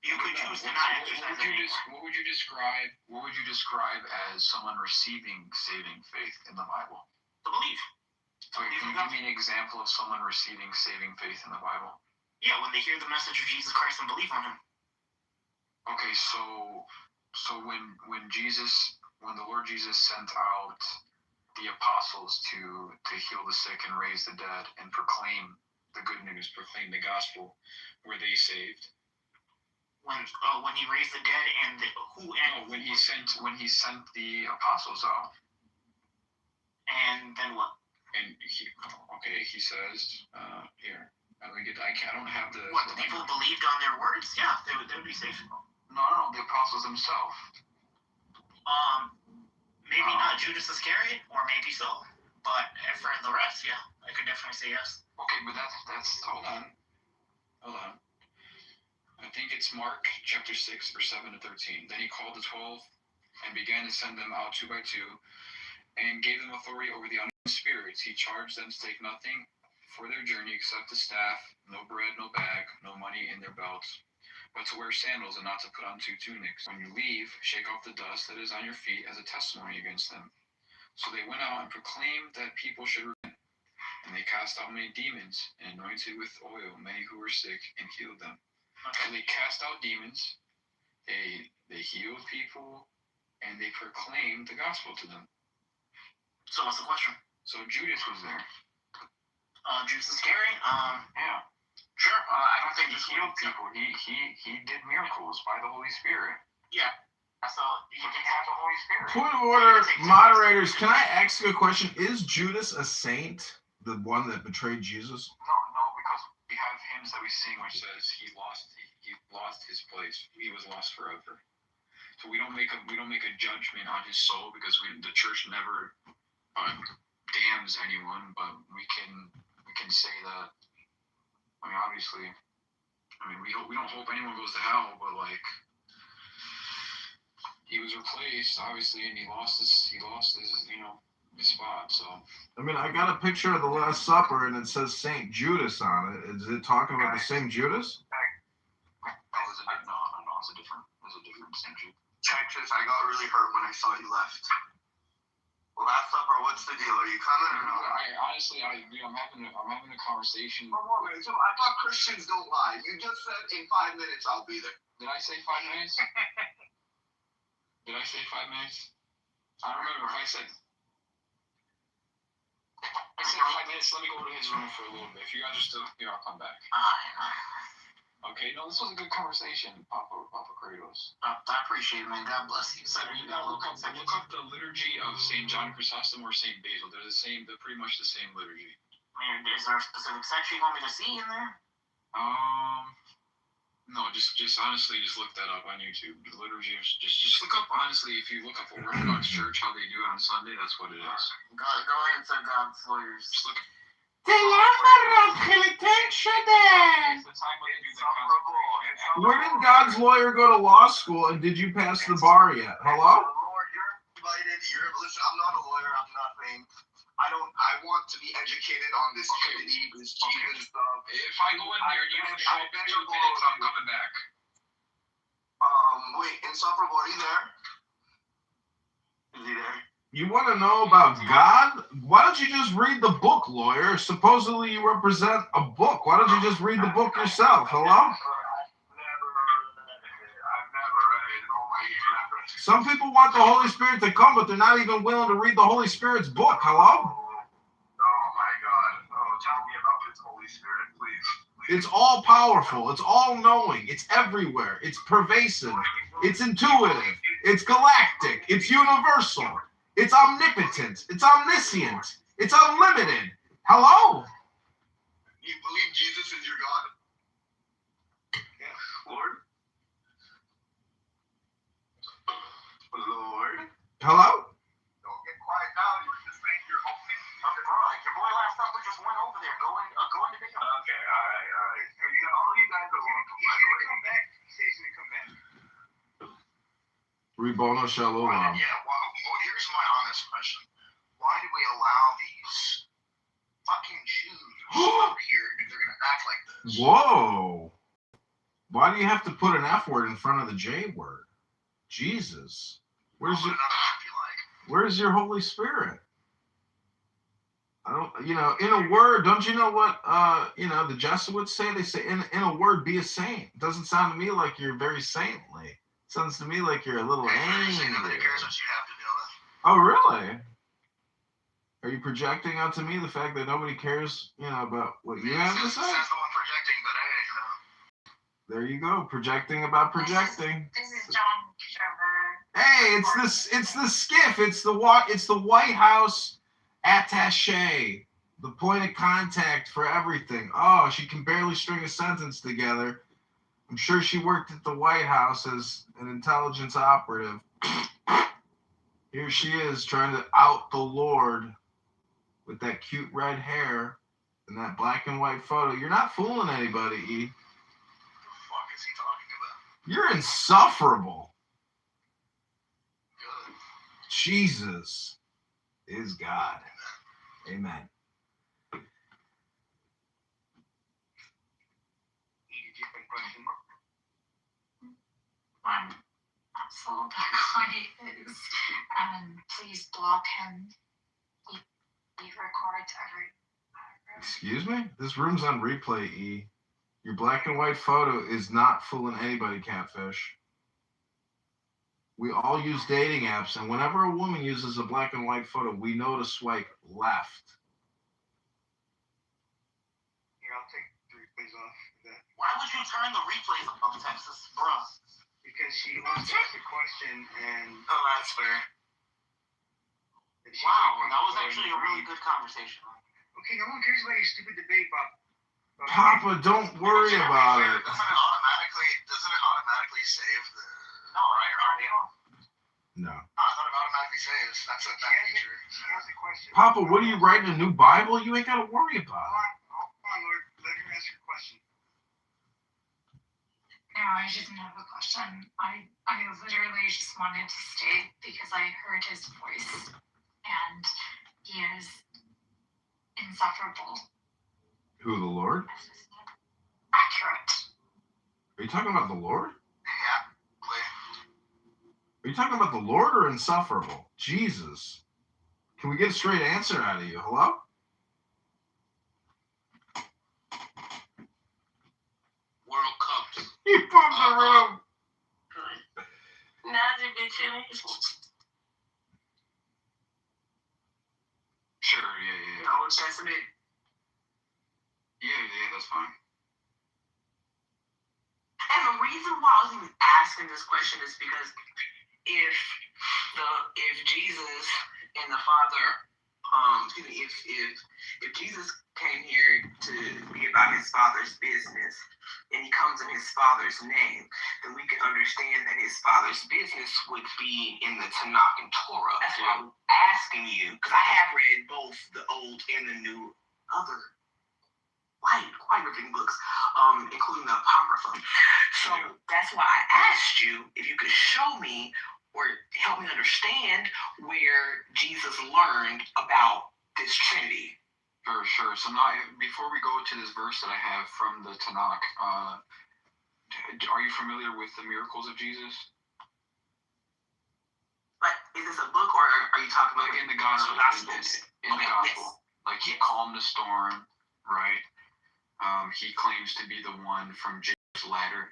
You could choose to not exercise it anymore. What would you describe as someone receiving saving faith in the Bible? To believe. So can you give me an example of someone receiving saving faith in the Bible? Yeah, when they hear the message of Jesus Christ and believe on him. Okay, so when the Lord Jesus sent out the apostles to heal the sick and raise the dead and proclaim the good news, proclaim the gospel, were they saved? When he raised the dead when he sent the apostles out. And then what? And he says here. I don't have the. What, the people believed on their words? Yeah, they would be saved. No, the apostles themselves. Maybe not Judas Iscariot, or maybe so. But for the rest, yeah, I could definitely say yes. Okay, but that's hold on. I think it's Mark chapter 6, verse 7 to 13. Then he called the 12 and began to send them out 2 by 2 and gave them authority over the unclean spirits. He charged them to take nothing for their journey except a staff, no bread, no bag, no money in their belts, but to wear sandals and not to put on 2 tunics. When you leave, shake off the dust that is on your feet as a testimony against them. So they went out and proclaimed that people should repent. And they cast out many demons and anointed with oil many who were sick and healed them. So they cast out demons, they healed people, and they proclaimed the gospel to them. So what's the question? So Judas was there. Judas Iscariot? Yeah. Sure. I don't think he healed people. He did miracles by the Holy Spirit. Yeah. So he did have the Holy Spirit. Point of order, moderators, can I ask you a question? Is Judas a saint? The one that betrayed Jesus? No, because we have hymns that we sing which says he lost his place. He was lost forever. So we don't make a judgment on his soul because the church never damns anyone, but we can say that. I mean, obviously, we don't hope anyone goes to hell, but like he was replaced obviously, and he lost his spot. So I got a picture of the Last Supper and it says Saint Judas on it. Is it talking about the same Judas? It's a different Saint Judas. Texas, I got really hurt when I saw you left. Last Supper, what's the deal? Are you coming or not? I'm having a conversation. One more minute. I thought Christians don't lie. You just said in 5 minutes I'll be there. Did I say 5 minutes? Did I say 5 minutes? I don't remember if I said 5 minutes. Let me go to his room for a little bit. If you guys are still here, I'll come back. Okay, no, this was a good conversation, Papa Kratos. I appreciate it, man. God bless you. So you gotta look up the liturgy of St. John Chrysostom or St. Basil. They're pretty much the same liturgy. Is there a specific section you want me to see in there? No, just honestly, just look that up on YouTube. The liturgy of just look up, honestly, if you look up Orthodox Church, how they do it on Sunday, that's what it is. Go ahead and say God's lawyers. Just look. Where did God's lawyer go to law school, and did you pass the bar yet? Hello? Lord, you're invited. Listen, I'm not a lawyer. I'm nothing. I want to be educated on this Trinity, this Jesus stuff. If I go in there and you don't show up in 2 minutes, I'm coming back. Wait, insufferable, are you there? Is he there? You want to know about God? Why don't you just read the book, lawyer? Supposedly you represent a book. Why don't you just read the book yourself? Hello? I've never read it in all my years. Some people want the Holy Spirit to come, but they're not even willing to read the Holy Spirit's book. Hello? Oh my God. Oh, tell me about this Holy Spirit, please. It's all powerful. It's all knowing. It's everywhere. It's pervasive. It's intuitive. It's galactic. It's universal. It's omnipotent. It's omniscient. It's unlimited. Hello? You believe Jesus is your God? Yeah. Lord? Hello? Don't get quiet now. You were just saying you're opening. Okay, bro. Your boy Last Supper just went over there. Go into video. Okay, all right. All you guys are welcome. He's going to come back. He says he's going to come back. Ribono Shalom. Yeah, well, here's my honest question. Why do we allow these fucking Jews Whoa. Why do you have to put an F word in front of the J word? Jesus. Where's your Holy Spirit? I don't, in a word, don't you know what, the Jesuits say? They say, in a word, be a saint. It doesn't sound to me like you're very saintly. It sounds to me like you're a little angry. Nobody cares what you have to deal with. Oh, really? Are you projecting onto me the fact that nobody cares, about what you have to say? That's the one projecting, but hey, There you go, projecting about projecting. This is John Kitover. Hey, it's the skiff. It's the White House attaché, the point of contact for everything. Oh, she can barely string a sentence together. I'm sure she worked at the White House as an intelligence operative. Here she is trying to out the Lord with that cute red hair and that black and white photo. You're not fooling anybody, E. what the fuck is he talking about? You're insufferable. Good. Jesus is God. Amen. Absolute guy is, please block him. He records every. Excuse me? This room's on replay, E. Your black and white photo is not fooling anybody, Catfish. We all use dating apps, and whenever a woman uses a black and white photo, we know to swipe left. Here, I'll take the replays off that Why would you turn the replays off, Texas, bro? because she wants to ask a question and Oh, that's fair. she Wow, can't that was go actually and a really read. good conversation. Okay, no one cares about your stupid debate, Bob. Papa, don't worry about it. Doesn't it automatically save the No, prior audio? No. Oh, I thought it automatically saves. That's a that feature. She has a question. Papa, what are you writing, a new Bible? You ain't got to worry about it. Hold on, Lord. Let her ask her question. No, I didn't have a question. I literally just wanted to stay because I heard his voice and he is insufferable. Who, the Lord? Accurate. Are you talking about the Lord? Yeah. Are you talking about the Lord or insufferable? Jesus. Can we get a straight answer out of you? Hello? World Cups. You booked the room. Nazi bitch. Sure, yeah. Old Testament. Yeah, that's fine. And the reason why I was even asking this question is because if Jesus and the Father, if Jesus came here to be about his Father's business, and he comes in his Father's name, then we can understand that his Father's business would be in the Tanakh and Torah. That's why I'm asking you, because I have read both the Old and the New, other quite ripping books, including the Apocrypha. So that's why I asked you if you could show me or help me understand where Jesus learned about this Trinity. Sure. So now, before we go to this verse that I have from the Tanakh, are you familiar with the miracles of Jesus? Like, is this a book or are you talking about Like in the gospel? Gospels? In the gospel. Like he calmed the storm, right? He claims to be the one from Jacob's ladder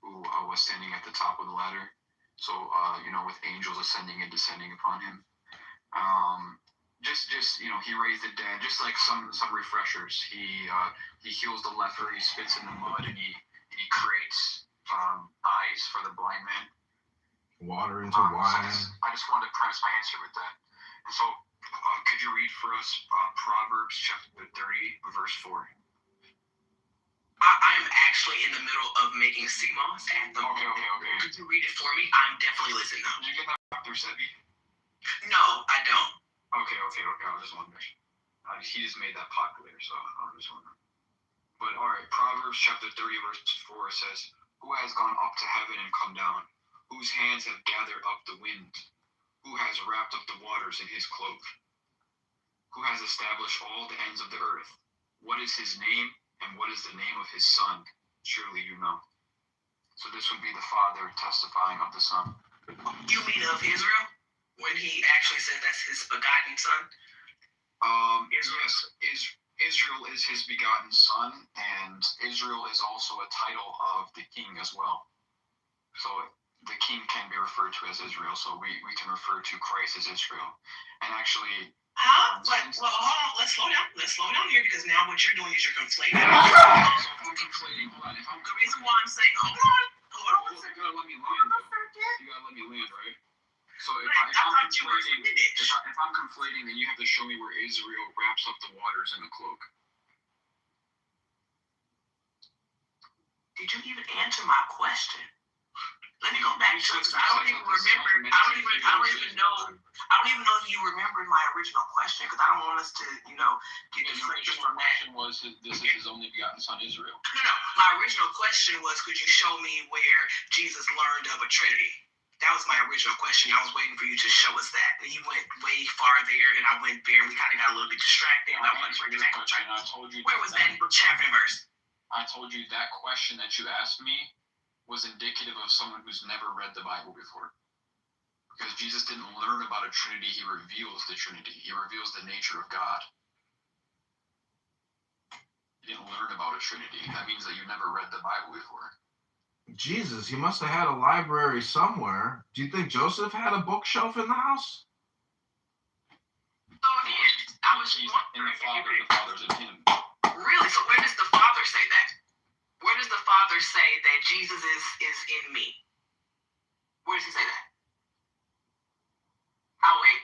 who was standing at the top of the ladder. So, with angels ascending and descending upon him. Just he raised the dead. Just like some refreshers. He heals the leper. He spits in the mud and he creates eyes for the blind man. Water into wine. I just wanted to premise my answer with that. And so, could you read for us Proverbs chapter 30, verse 4? I'm actually in the middle of making CMOS at the moment. Okay. Could you read it for me? I'm definitely listening now. Did you get that Dr. Sebi? No, I don't. Okay. I was just wondering. He just made that popular, so I was just wondering. But alright, Proverbs chapter 30, verse 4 says, "Who has gone up to heaven and come down? Whose hands have gathered up the wind? Who has wrapped up the waters in his cloak? Who has established all the ends of the earth? What is his name, And what is the name of his son? Surely you know. So this would be the Father testifying of the Son. You mean of Israel? When he actually says that's his begotten son? Yes, Israel is his begotten son, and Israel is also a title of the king as well. So the king can be referred to as Israel, so we can refer to Christ as Israel. And actually... Huh? But, well, hold on. Let's slow down. Let's slow down here, because now what you're doing is you're conflating. So if I'm conflating, hold on. The reason why I'm saying, hold on. You gotta let me land, though. You gotta let me land, right? So if I'm conflating, then you have to show me where Israel wraps up the waters in a cloak. Did you even answer my question? Let me go back to it, because I don't even remember. I don't even know if you remembered my original question, because I don't want us to, get distracted from that. The question was, this is his only begotten son, Israel. No. My original question was, could you show me where Jesus learned of a Trinity? That was my original question. I was waiting for you to show us that. And you went way far there, and I went there, and we kind of got a little bit distracted. And I wanted to bring it back. I told you. Where was that book, chapter, and verse? I told you that question that you asked me was indicative of someone who's never read the Bible before. Because Jesus didn't learn about a Trinity, he reveals the Trinity. He reveals the nature of God. You didn't learn about a Trinity. That means that you never read the Bible before. Jesus, he must have had a library somewhere. Do you think Joseph had a bookshelf in the house? So again, I was He's in the Father's in him. Really? So where does the Father say that? Where does the Father say that Jesus is in me? Where does he say that? I'll wait.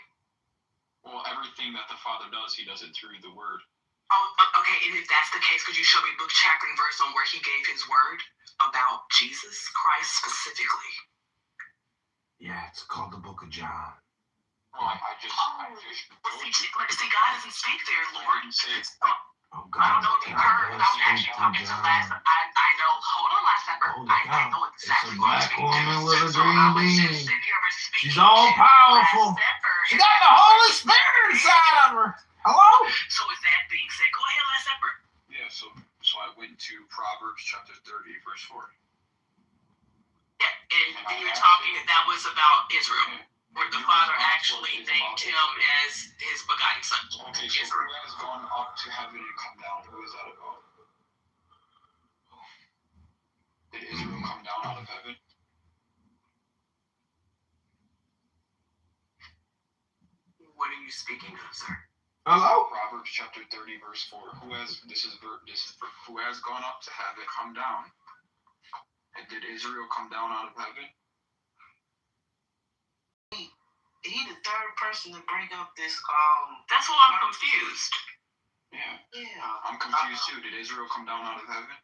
Well, everything that the Father does, he does it through the Word. Oh, okay. And if that's the case, could you show me book, chapter, and verse on where he gave his word about Jesus Christ specifically? Yeah, it's called the Book of John. Well, I just See, God doesn't speak there, Lord. Oh, I God. don't know if you heard. I was actually talking to last. I know. Hold on, last supper. I know exactly what It's a black you're woman with a so green I was bean. just sitting here speaking She's all to powerful. Last Supper. She got the Holy Spirit inside of her. Hello? So with that being said, go ahead, Last Supper. Yeah, so I went to Proverbs chapter 30, verse 4. Yeah, and you're talking that was about Israel, where the Father actually named him as his begotten son. Okay, so who has gone up to heaven and come down? Who is that about? Did Israel come down out of heaven? What are you speaking of, sir? Hello? Proverbs chapter 30, verse 4. Who has gone up to heaven, come down? And did Israel come down out of heaven? He the third person to bring up this. That's why I'm confused. Yeah. Yeah. I'm confused too. Did Israel come down out of heaven?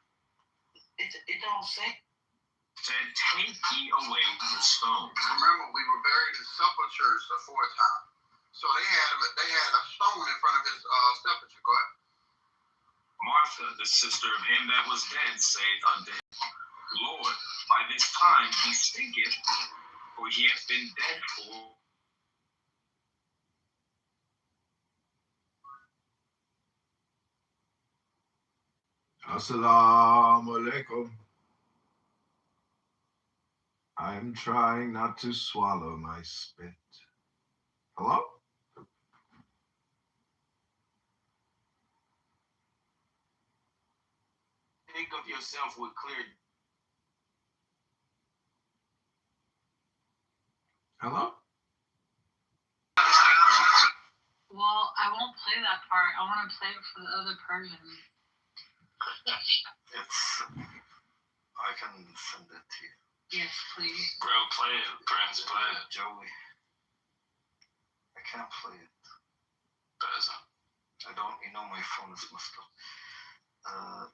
It don't say. Said, take ye away the stones. Remember, we were buried in sepulchres the fourth time. So they had a stone in front of his sepulchre. Go ahead. Martha, the sister of him that was dead, saith unto him, Lord, by this time he stinketh, for he hath been dead 4. Assalamu alaikum. I'm trying not to swallow my spit. Hello? Think of yourself with clear. Hello? Well, I won't play that part. I want to play it for the other person. I can send it to you. Yes, please. Bro, play it. Prince, play it. Joey. I can't play it. Doesn't. I don't, my phone is messed up.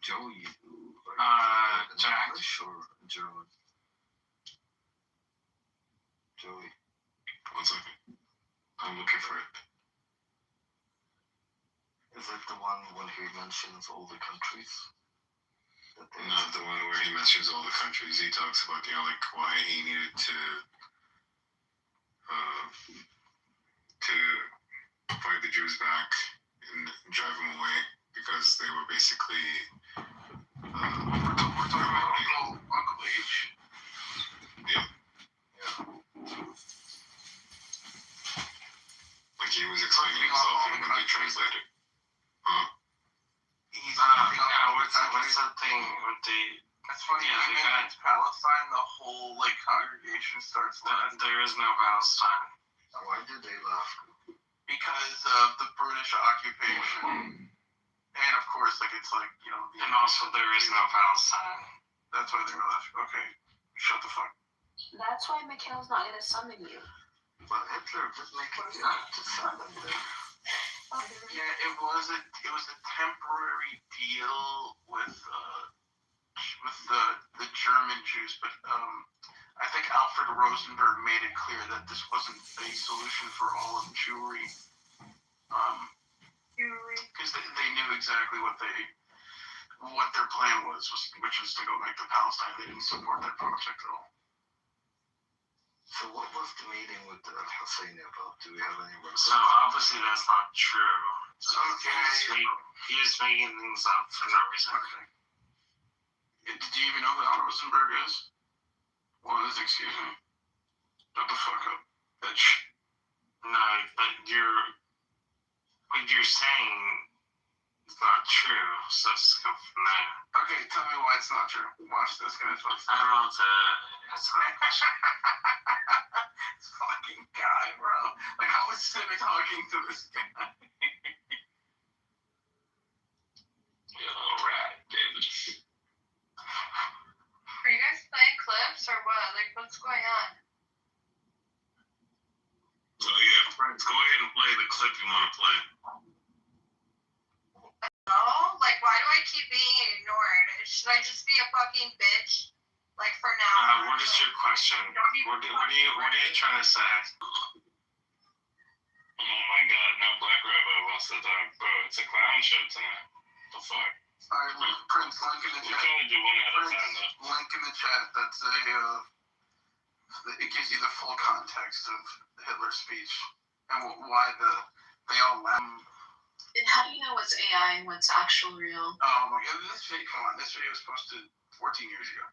Joey. Jack. Sure, German. Joey. 1 second. I'm looking for it. Is it the one when he mentions all the countries? Not the one where he mentions all the countries. He talks about, why he needed to fight the Jews back and drive them away because they were basically We're talking about Uncle H. Yeah. Like he was explaining himself and they translated. He's what's that thing with the? That's funny. Yeah, When they he got- mentions Palestine, the whole congregation starts laughing There is no Palestine. Why did they laugh? because of the British occupation, and of course, it's And also, there is no Palestine. that's why they were laughing. Okay, shut the fuck. That's why Mikhail's not gonna summon you. But Hitler did make it to send them there. Yeah, it was a temporary deal with the German Jews, but I think Alfred Rosenberg made it clear that this wasn't a solution for all of Jewry. Because they knew exactly what their plan was, which was to go back to Palestine. They didn't support that project at all. So what was the meeting with Al-Husseini about? Do we have any records? So obviously, that's not true. Okay. He was making things up for no reason. Okay. Did you even know who Al Rosenberg is? Excuse me. Shut the fuck up, bitch. No, but what you're saying is not true. So let's go from there. Okay, tell me why it's not true. Watch this, guys. Watch I don't know what to. That's not. This fucking guy, bro. How is Simmy talking to this guy? Alright, David. Are you guys playing clips or what? What's going on? So yeah, friends, go ahead and play the clip you want to play. No? Why do I keep being ignored? Should I just be a fucking bitch? For now? What is your question? What are you trying to say? Oh my god, no black rabbi wants to talk, bro. It's a clown show tonight. The fuck? Alright, Prince, link in the We chat. can only do one at a Prince, time though. link in the chat. That's it gives you the full context of Hitler's speech and why they all laugh. And how do you know what's AI and what's actual real? Oh my god, this video was posted 14 years ago.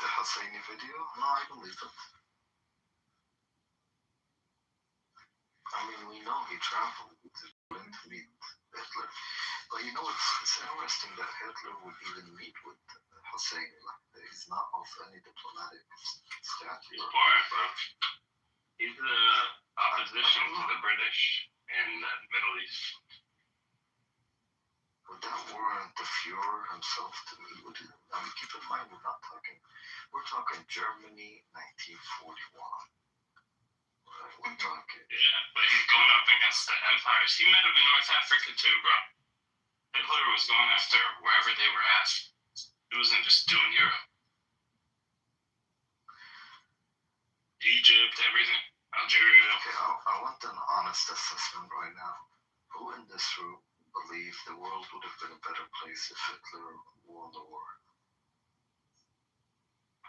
The Husseini video? No, I believe it. I mean, we know he traveled to meet Hitler. But it's interesting that Hitler would even meet with Husseini. He's not of any diplomatic stature. He's part, bro. He's the opposition to the British in the Middle East. Would that warrant the Fuhrer himself to meet with him? I mean, keep in mind, we're talking Germany, 1941. Right, we're talking. Yeah, but he's going up against the empires. He met him in North Africa too, bro. Hitler was going after wherever they were at. He wasn't just doing Europe. Egypt, everything. Algeria. Okay, I want an honest assessment right now. Who in this room believe the world would have been a better place if Hitler won the war?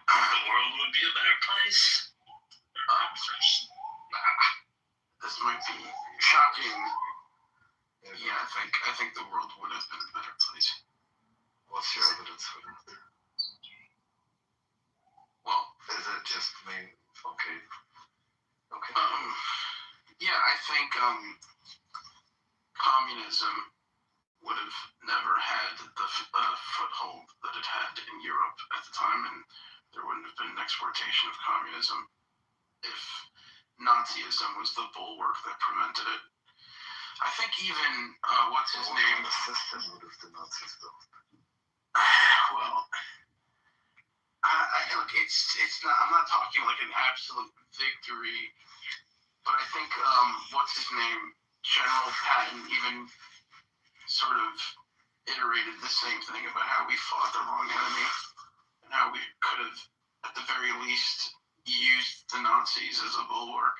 The world would be a better place. This might be shocking. Yeah, I think the world would have been a better place. What's your evidence for that? Well, Is it just me? Okay. yeah, I think communism would have never had the foothold that it had in Europe at the time, and there wouldn't have been an exportation of communism if Nazism was the bulwark that prevented it. I think even what's his name? The system would have the Nazis built. Well, look, it's not. I'm not talking an absolute victory, but I think what's his name? General Patton even sort of iterated the same thing about how we fought the wrong enemy and how we could have, at the very least, used the Nazis as a bulwark.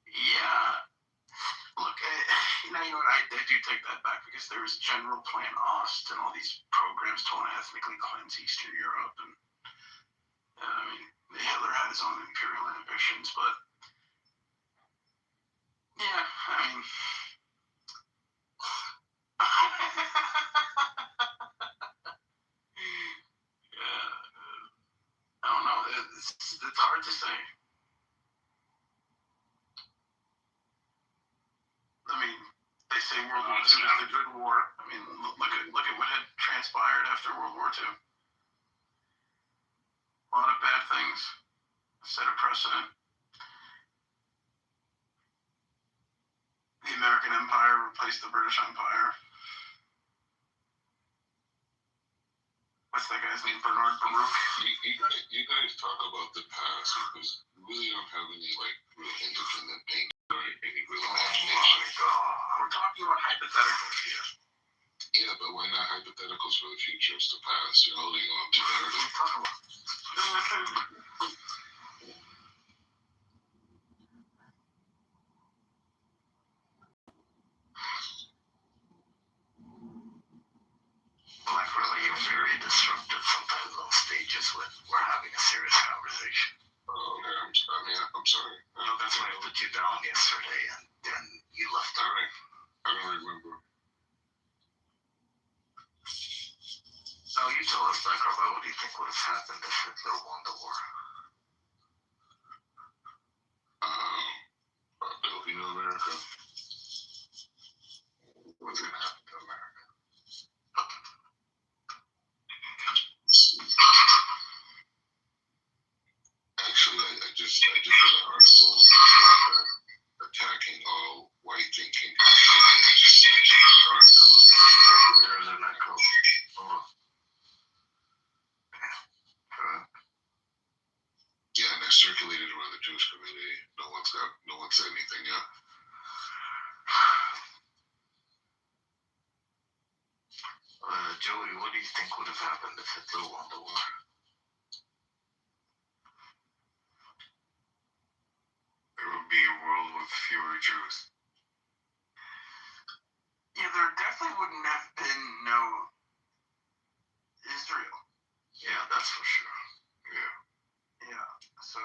Yeah. Look, you know what? I do take that back because there was General Plan Ost and all these programs to want to ethnically cleanse Eastern Europe, and Hitler had his own imperial ambitions, but Yeah, I mean. Yeah, I don't know. It's hard to say. I mean, they say World War II is the good war. I mean, look at what had transpired after World War II. A lot of bad things. Set a precedent. The American Empire replaced the British Empire. What's that guy's name? Bernard Baruch. You guys talk about the past because we really don't have any real independent paint or any real imagination. We're talking about hypotheticals here. Yeah, but why not hypotheticals for the future? It's the past. You're holding on to narrative. Like really, you're very disruptive sometimes on stages when we're having a serious conversation. Oh, okay. I'm sorry. No, that's why I put you down yesterday and then you left. All right. I don't remember. So you tell us, Dr. What do you think would have happened if Hitler won the war? There'll be no America. What's going to happen to America? Actually, I just read an article that attacking all white thinking. There's an echo. Yeah, and I circulated around the Jewish community. No one said anything yet. Joey, what do you think would have happened if Hitler won the war? There would be a world with fewer Jews. Yeah, there definitely wouldn't have been no Israel. Yeah, that's for sure. Yeah. So.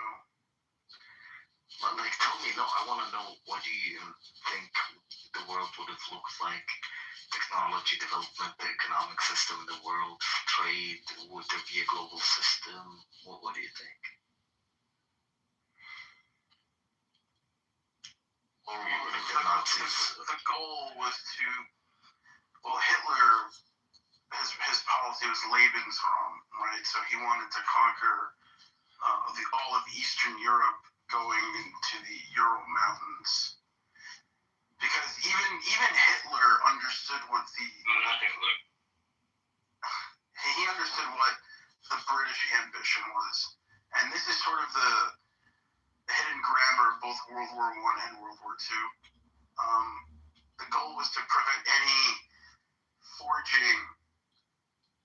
But tell me, I want to know, what do you think the world would have looked like? Technology development, the economic system in the world, trade, would there be a global system? What do you think? Or would it be Nazis? The goal was to, Hitler, his policy was Lebensraum, right? So he wanted to conquer all of Eastern Europe going into the Ural Mountains. Because even Hitler understood what he understood what the British ambition was. And this is sort of the hidden grammar of both World War I and World War II. The goal was to prevent any forging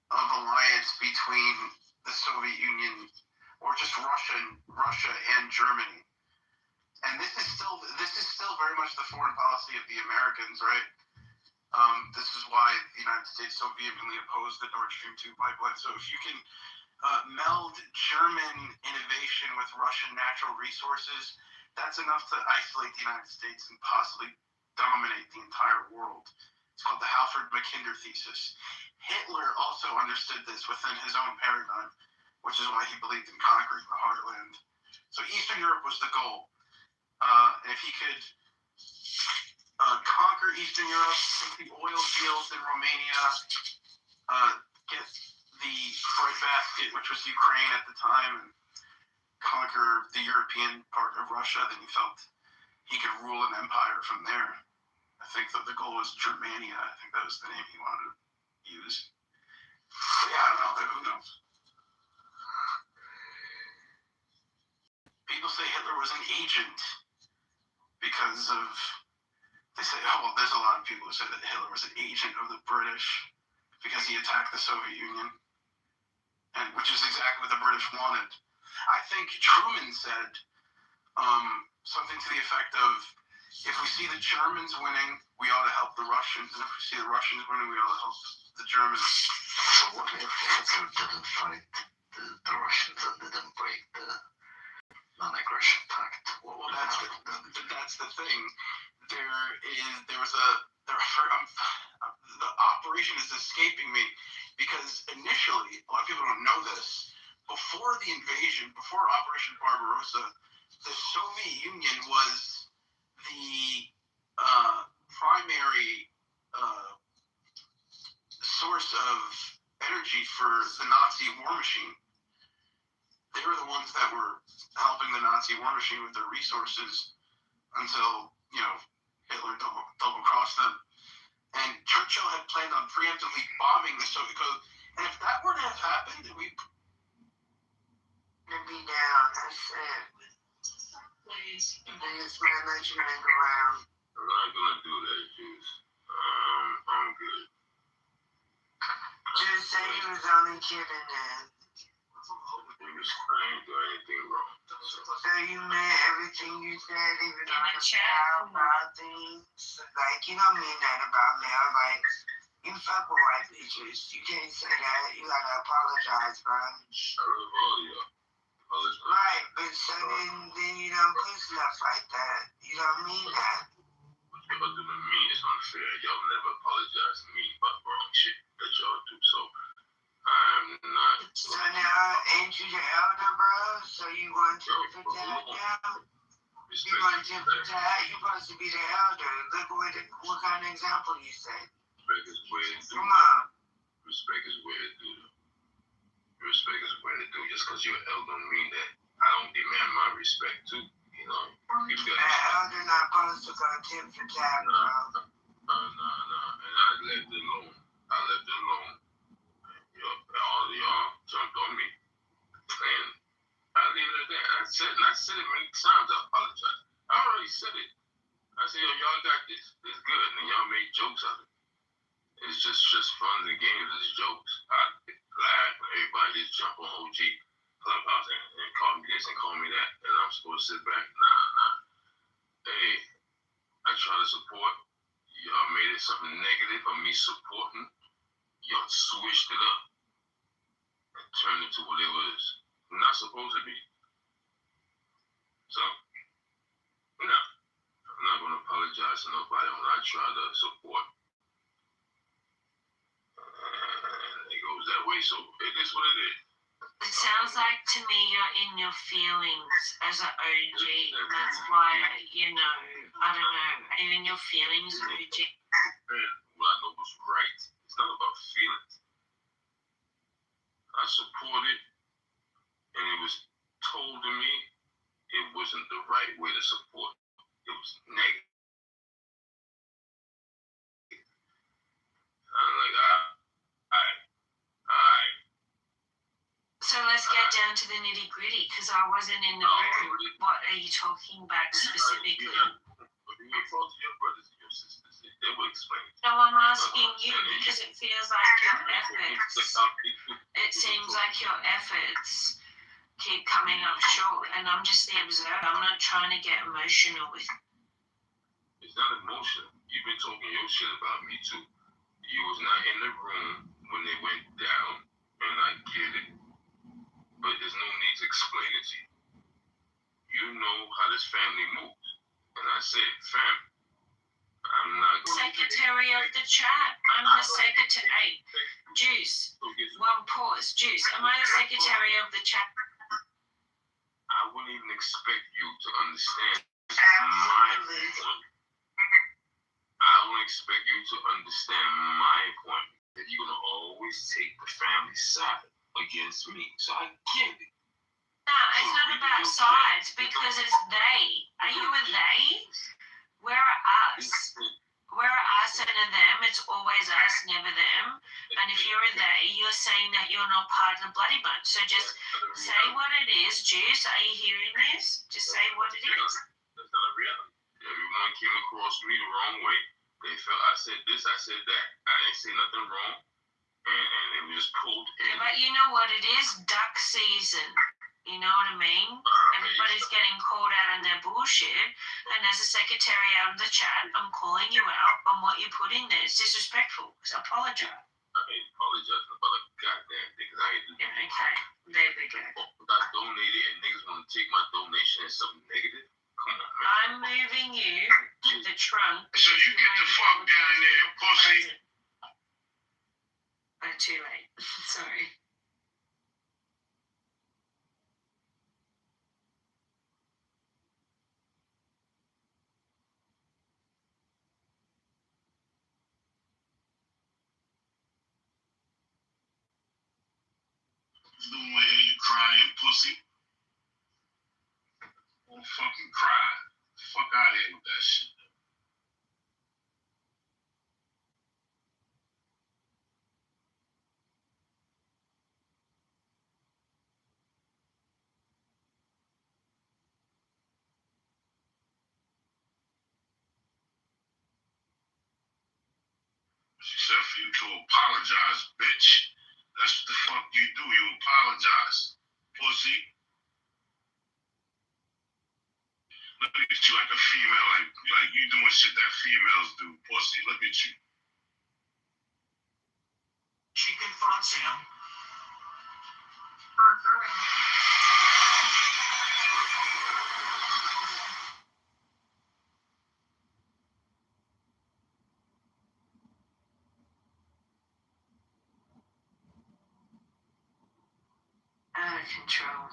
of alliance between the Soviet Union or just Russia and Germany. And this is still very much the foreign policy of the Americans, right? This is why the United States so vehemently opposed the Nord Stream 2 pipeline. So if you can meld German innovation with Russian natural resources, that's enough to isolate the United States and possibly dominate the entire world. It's called the Halford-Mackinder thesis. Hitler also understood this within his own paradigm, which is why he believed in conquering the heartland. So Eastern Europe was the goal. And if he could conquer Eastern Europe, the oil fields in Romania, get the breadbasket, which was Ukraine at the time, and conquer the European part of Russia, then he felt he could rule an empire from there. I think that the goal was Germania. I think that was the name he wanted to use. But yeah, I don't know. Who knows? People say Hitler was an agent because of, they say, there's a lot of people who say that Hitler was an agent of the British because he attacked the Soviet Union, and which is exactly what the British wanted. I think Truman said something to the effect of, if we see the Germans winning, we ought to help the Russians, and if we see the Russians winning, we ought to help the Germans. So what if Hitler didn't fight the Russians and didn't break the non-aggression pact? Well, that's the thing. the operation is escaping me because initially, a lot of people don't know this. Before the invasion, before Operation Barbarossa, the Soviet Union was the primary source of energy for the Nazi war machine. They were the ones that were helping the Nazi war machine with their resources until, Hitler double-crossed them. And Churchill had planned on preemptively bombing the Soviet Coast. And if that were to have happened, we'd be down. That's it. Please. Biggest man that you hang around. I'm not gonna do that, Juice. I'm good. Just say he was only kidding, man. I ain't do anything wrong. So you meant everything you said, even In on the the chat. about things. Like, you don't mean that about me. I was like, you fuck with white bitches. You can't say that. You gotta apologize, bro. I love all y'all. Right, but so then you don't put stuff like that. You don't mean that. What y'all do to me is unfair. Y'all never apologize to me about wrong shit that y'all do. So I'm not. So now, ain't you the elder, bro? So you want to for that now? You want to for that? You're supposed to be the elder. Look what kind of example you set. Respect is where it do. Come on. Respect is where it do. Respect is where it do. Just because you're an elder don't mean that I don't demand my respect too. You know, you got That elder not supposed to go tip for tat, bro. No. And I left it alone. All of y'all jumped on me. And I leave it at that. I said it many times. I apologize. I already said it. I said, y'all got this. It's good. And y'all made jokes of it. It's just fun and games. It's jokes. I laugh and everybody just jump on OG Clubhouse and call me this and call me that. And I'm supposed to sit back. Nah. Hey, I try to support. Y'all made it something negative of me supporting. Y'all switched it up and turned it to what it was not supposed to be. So, no, I'm not going to apologize to nobody when I try to support. It goes that way, so it is what it is. It sounds like to me you're in your feelings as an OG, and that's why, I don't know, are you in your feelings, OG? Man, what I know was right. It's not about feelings. I supported, and it was told to me it wasn't the right way to support. It was negative. I'm like, So let's get down to the nitty gritty, because I wasn't in the room. What are you talking about specifically? If you talk to your brothers and your sisters, they will explain. No, I'm asking you because it feels like your efforts. It seems like your efforts keep coming up short, and I'm just the observer. I'm not trying to get emotional with you. It's not emotional. You've been talking your shit about me too. You was not in the room when they went down, and I get it. But there's no need to explain it to you. You know how this family moves. And I said, fam, I'm not Secretary of the chat. I'm the secretary. Juice. One pause. Juice. Am I the secretary of the chat? I wouldn't even expect you to understand my point. I wouldn't expect you to understand my point. That you're gonna always take the family side against me. So I get it. No, it's not about sides because it's they. Are you a they? We're us. We're a us and a them. It's always us, never them. And if you're a they, you're saying that you're not part of the bloody bunch. So just say what it is. Juice, are you hearing this? Just say what it is. That's not a reality. Everyone came across me the wrong way. They felt I said this, I said that. I didn't say nothing wrong. And it was just pulled in. Yeah, but you know what it is? Duck season. You know what I mean? Everybody's getting called out on their bullshit. And as a secretary out of the chat, I'm calling you out on what you put in there. It's disrespectful. So apologize. I ain't apologizing about a goddamn thing because I ain't do Yeah, okay. There we go. I donated and niggas want to take my donation as something negative. Come on, man. I'm moving you to the trunk. So you get the fuck down there, pussy. Too late. Sorry. You don't want to hear you crying, pussy. Don't fucking cry. Fuck out of here with that shit. She said for you to apologize, bitch. That's what the fuck you do. You apologize, pussy. Look at you like a female, like you doing shit that females do, pussy. Look at you. She confronts him. Out of control.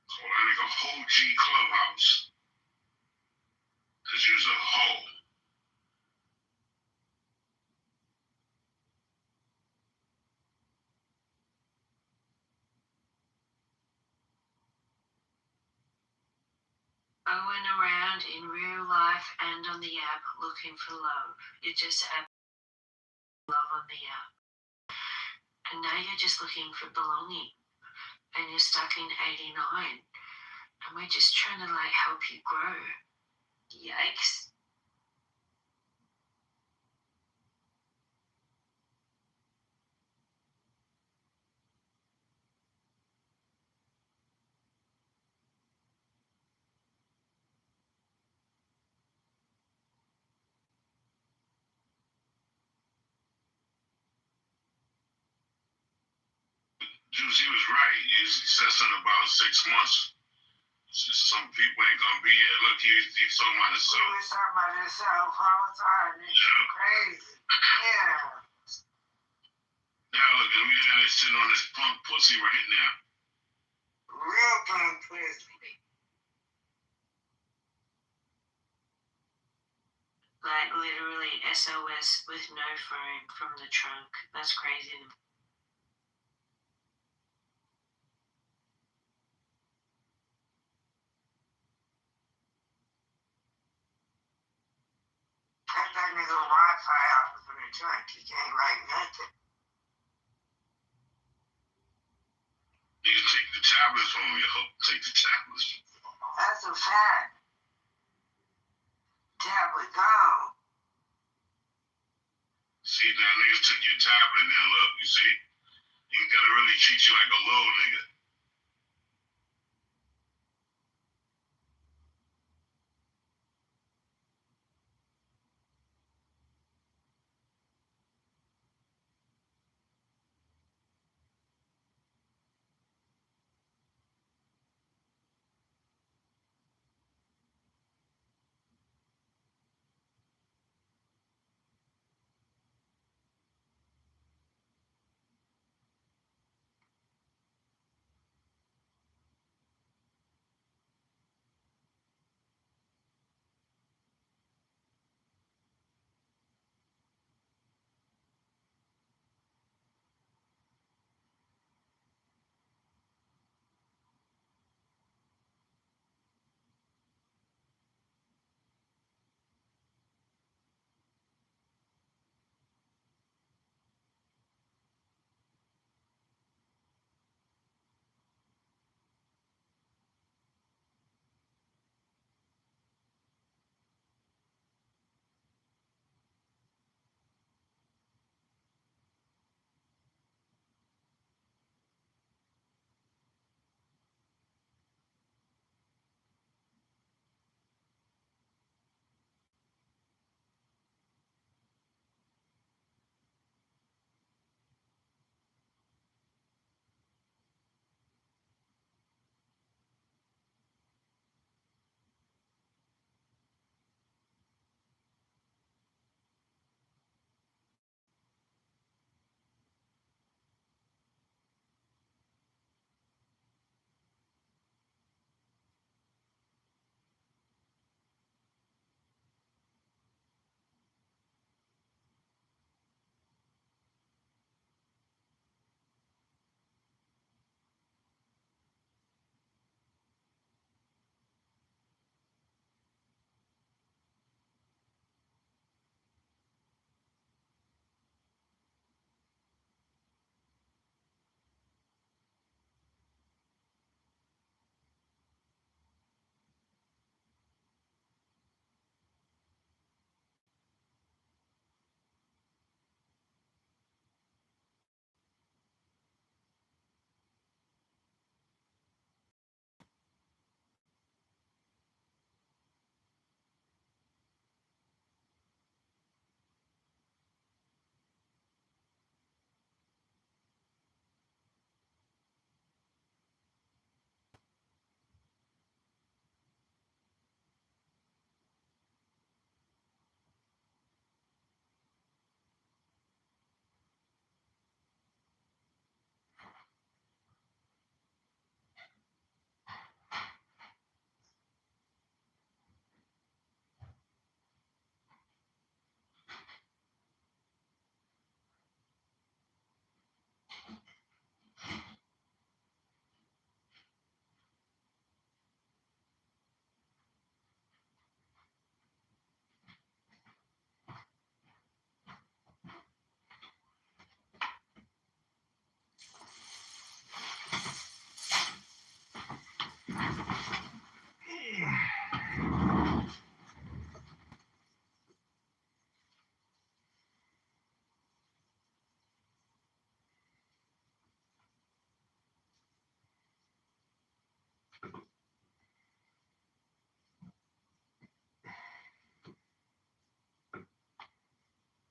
So that nigga whole G Clubhouse. Cause you's a hoe. Going around in real life and on the app looking for love. You're just love on the app. And now you're just looking for belonging. And you're stuck in 89. And we're just trying to help you grow. Yikes. Juicy was right. He said something about 6 months. Some people ain't gonna be here. Look, he's talking about himself. He's talking about himself all the time. It's crazy. Yeah. Now look, we had this sitting on this punk pussy right now. Real punk pussy. Literally SOS with no phone from the trunk. That's crazy. Cut that nigga Wi-Fi out from the trunk. He can't write nothing. You can take the tablets from him, yo. Take the tablets. That's a fact. Tablet gone. See, now niggas took your tablet now, look, you see? You gotta really treat you like a little nigga.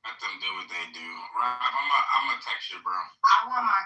Let them do what they do. Rob, I'm gonna text you, bro. I want my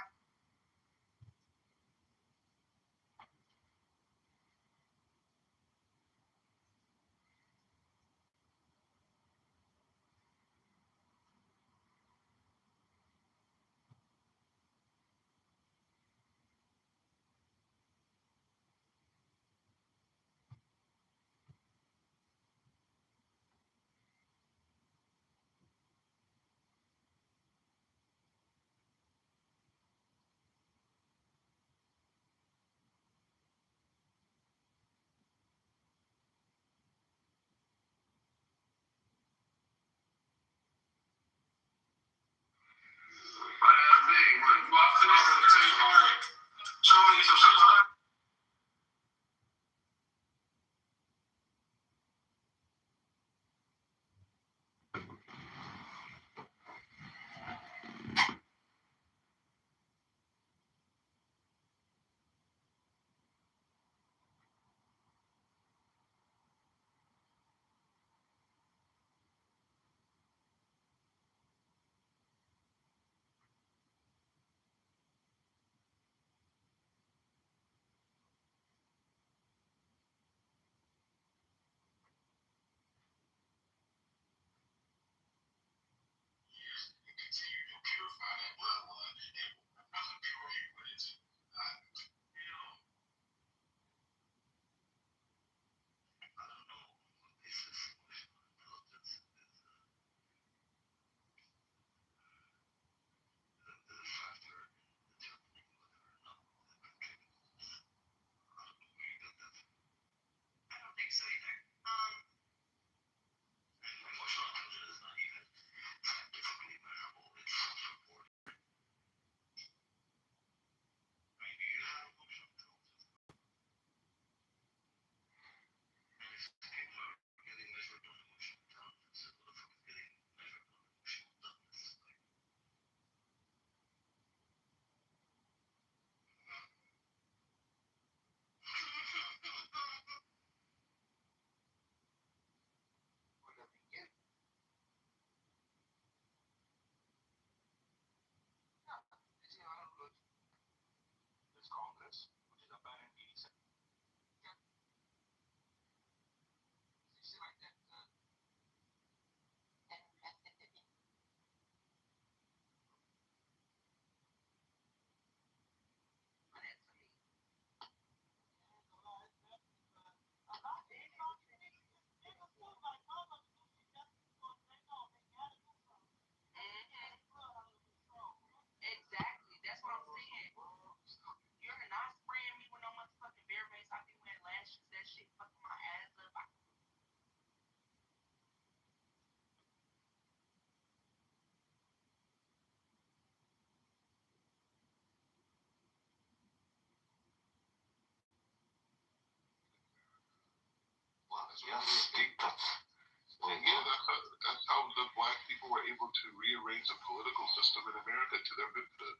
That's how the black people were able to rearrange the political system in America to their benefit.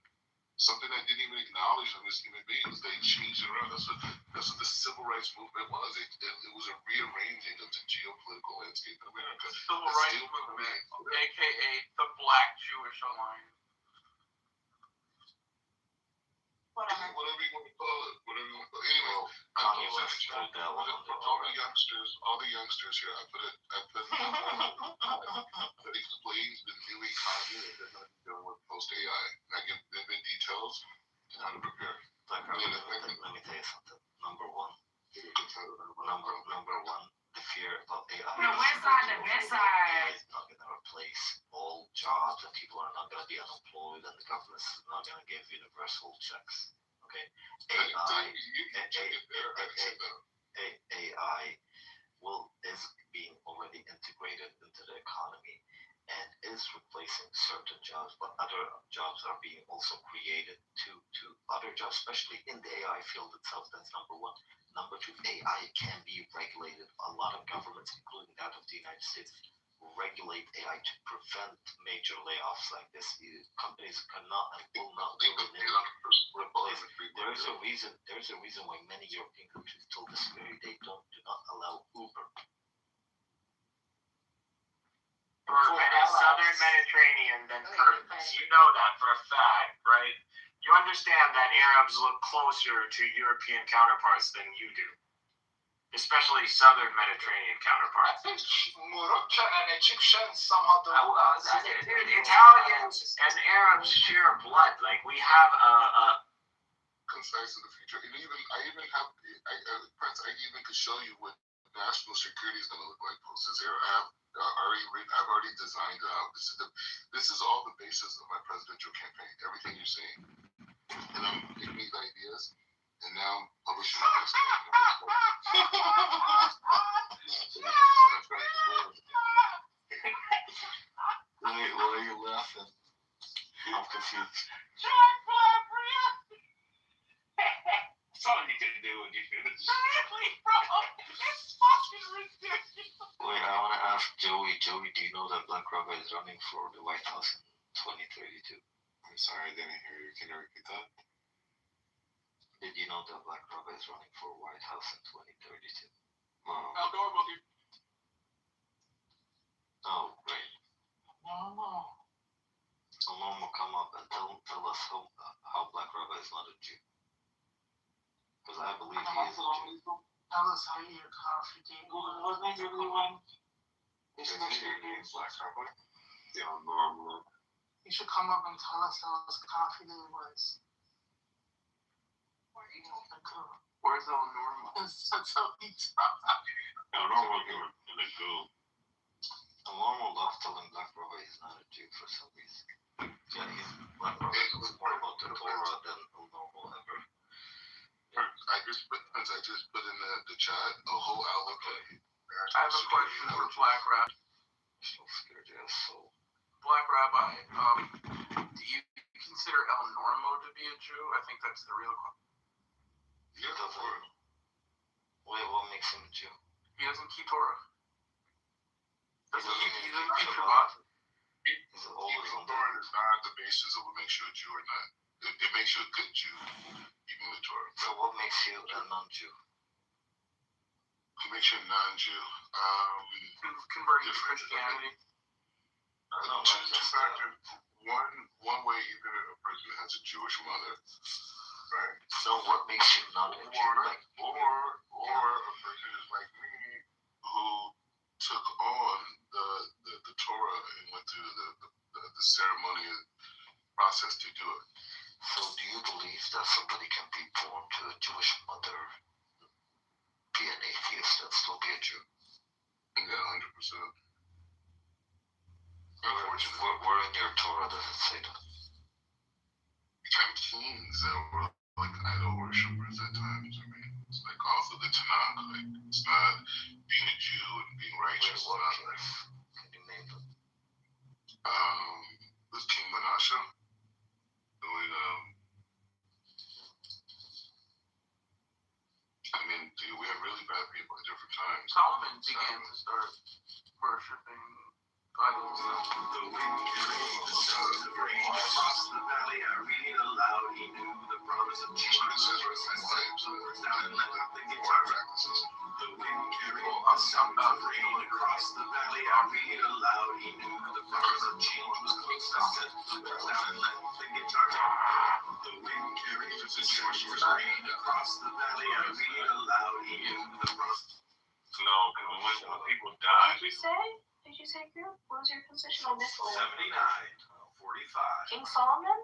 Something I didn't even acknowledge them as human beings. They changed it around. That's what the civil rights movement was. It was a rearranging of the geopolitical landscape in America. Civil rights movement, aka the Black Jewish Alliance. Whatever you want to call it. Anyway, Kanye West threw that one on the all the youngsters here. I put that explains the new economy that they're going to be doing with post AI. I give vivid details on how to prepare. Let me tell you something. Number one, the fear of AI. The west side, the best side. It's not going to replace all jobs, and people are not going to be unemployed, and the government is not going to give universal checks. Okay, AI is being already integrated into the economy and is replacing certain jobs, but other jobs are being also created to other jobs, especially in the AI field itself. That's number one. Number two, AI can be regulated. A lot of governments, including that of the United States, regulate AI to prevent major layoffs like this. Companies cannot and will not willy-nilly replace. There's a reason why many European countries till this very day do not allow Uber. Southern Mediterranean than Kurds. You know that for a fact, right? You understand that Arabs look closer to European counterparts than you do, especially Southern Mediterranean counterparts. I think Moroccan and Egyptian somehow Italians and Arabs share blood. Like we have a concise in the future. And I even have Prince. I even could show you what national security is going to look like post this era. I've already designed out. This is all the basis of my presidential campaign. Everything you're saying, and I'm giving these ideas, and now I'm publishing my next Wait, why are you laughing? I'm confused. That's all you can do when you do this. Exactly, bro. It's fucking ridiculous. Wait, I want to ask Joey. Joey, do you know that Black Rabbi is running for the White House in 2032? I'm sorry, I didn't hear you. Can you repeat that? Did you know that Black Rabbi is running for White House in 2032? How normal you? Oh, great. Someone will come up and tell us how Black Rabbi is not a Jew. Because I believe he is a Jew. Tell us how your coffee date was. Everyone. Is your name Black Rabbi? Yeah, normal. You should come up and tell us how his coffee day was. Where's all normal? That's how he talks. No, normal in the goo. Normal loves telling Black Rabbi he's not a Jew for some reason. Yeah, Black Rabbi knows more about the Torah than normal ever. I just put in the chat a whole outlook. I have a question for Black Rabbi. So scared to his soul. Black Rabbi, do you consider El Normo to be a Jew? I think that's the real question. He doesn't. Wait, what makes him a Jew? He doesn't keep Torah. He doesn't keep Shabbat. Shabbat. He's always on Torah is not the basis of what makes you a Jew or not. It makes you a good Jew, even with Torah. So what makes you a non-Jew? What makes you a non-Jew? Converting to Christianity. Two factors. One way, either a person has a Jewish mother, right? So what makes you not a Jew? Or a person is like me who took on the Torah and went through the ceremonial process to do it. So do you believe that somebody can be born to a Jewish mother, be an atheist, and still be a Jew? Yeah, 100%. Unfortunately. Where in your Torah does it say that? I've seen that were like idol worshippers at times. I mean, it's like also the Tanakh. Like, it's not being a Jew and being righteous. Wait, what kings? Can you name them? Was King Manasseh doing I mean, dude, we have really bad people at different times. Solomon began to start worshiping idols. The wind carried the sound of rain across the valley. I read aloud. He knew the promise of Jesus. Down and let the guitar practices. The wind carried the sound of rain across the valley. I read aloud. He knew the promise of change was close. I said, down and let the guitar. The wind carried the sound of rain across the valley. I read aloud. He knew the promise. No, because when people die, What did you say? Did you say, group? What was your position on this one? 79, 45. King Solomon?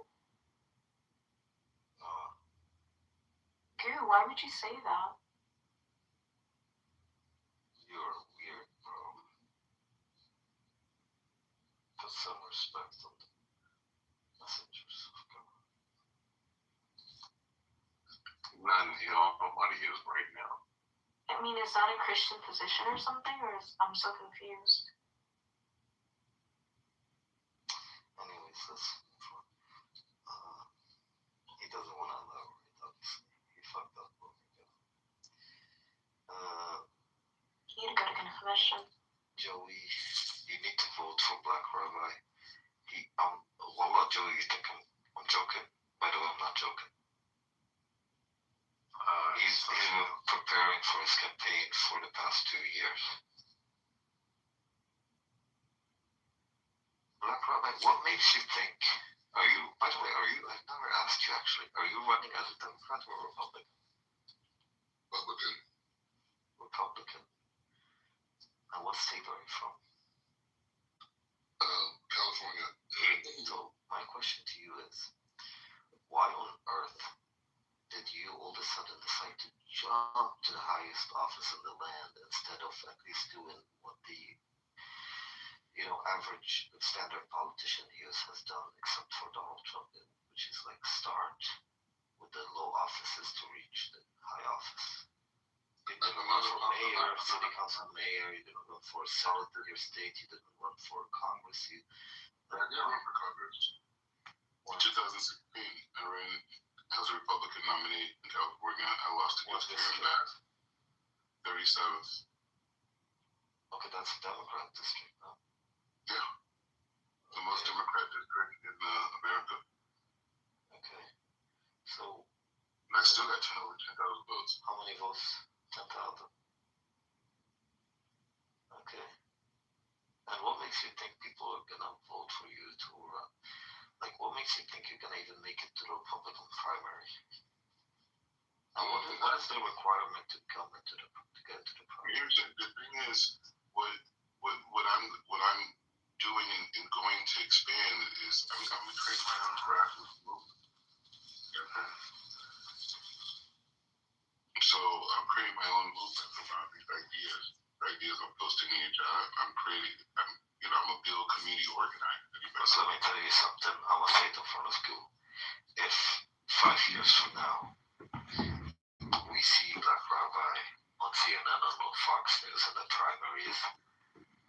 Goo, why would you say that? You're weird, bro. Put some respect on the messengers of God. none, nobody is right now. I mean, is that a Christian position or something, or I'm so confused? Anyways, let's move on. He doesn't want to elaborate, obviously. He fucked up what we did. You need to go to confession. Joey, you need to vote for Black Rabbi. Wallah, Joe, you think I'm joking? By the way, I'm not joking. He's been preparing for his campaign for the past 2 years. Black Rabbi, what makes you think? By the way, I've never asked you actually, are you running as a Democrat or Republican? Republican. And what state are you from? California. So my question to you is, why on earth did you all of a sudden decide to jump to the highest office in the land instead of at least doing what the average standard politician US has done, except for Donald Trump, which is like start with the low offices to reach the high office? You didn't run for mayor, city council mayor, you didn't run for Senate in your state, you didn't run for Congress. I did run for Congress. In 2016, I ran as a Republican nominee in California. I lost against Karen Bass. 37th. Okay, that's a Democrat district now. Yeah. The most Democrat district in America. Okay. So. And I still got over 10,000 votes. How many votes? 10,000. Okay. And what makes you think people are gonna vote for you to run? Like, what makes you think you're gonna even make it to the Republican primary? And what is the requirement to get into the primary? The thing is, what I'm doing and going to expand is I'm gonna create my own grassroots movement. So I'm creating my own movement around these ideas I'm posting in each other. I'm a build community organizer. So let me tell you something. I'm gonna say it in front of school. If 5 years from now we see Black Rabbi on CNN or on Fox News in the primaries,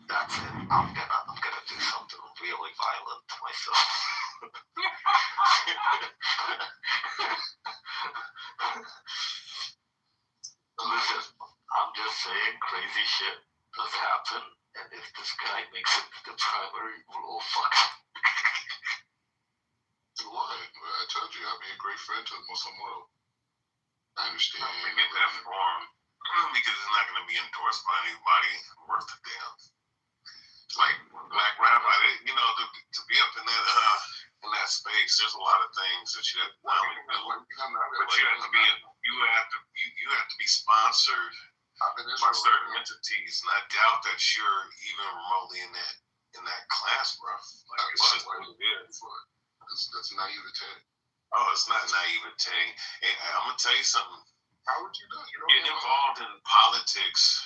that's it. I'm gonna do something really violent to myself. Listen, I'm just saying crazy shit does happen, and if this guy makes it to the primary, we're all fucked. Why? I told you I'd be a great friend to the Muslim world. I understand. We get that form because it's not going to be endorsed by anybody worth a damn. Like Black Rabbi, to be up in that space, there's a lot of things that you have to know. But you have to be sponsored by certain entities, and I doubt that you're even remotely in that class, bro. Like it's just what it is. That's naivete. Oh, it's not naivete. Hey, I'm gonna tell you something. How would you do it? Getting involved in politics,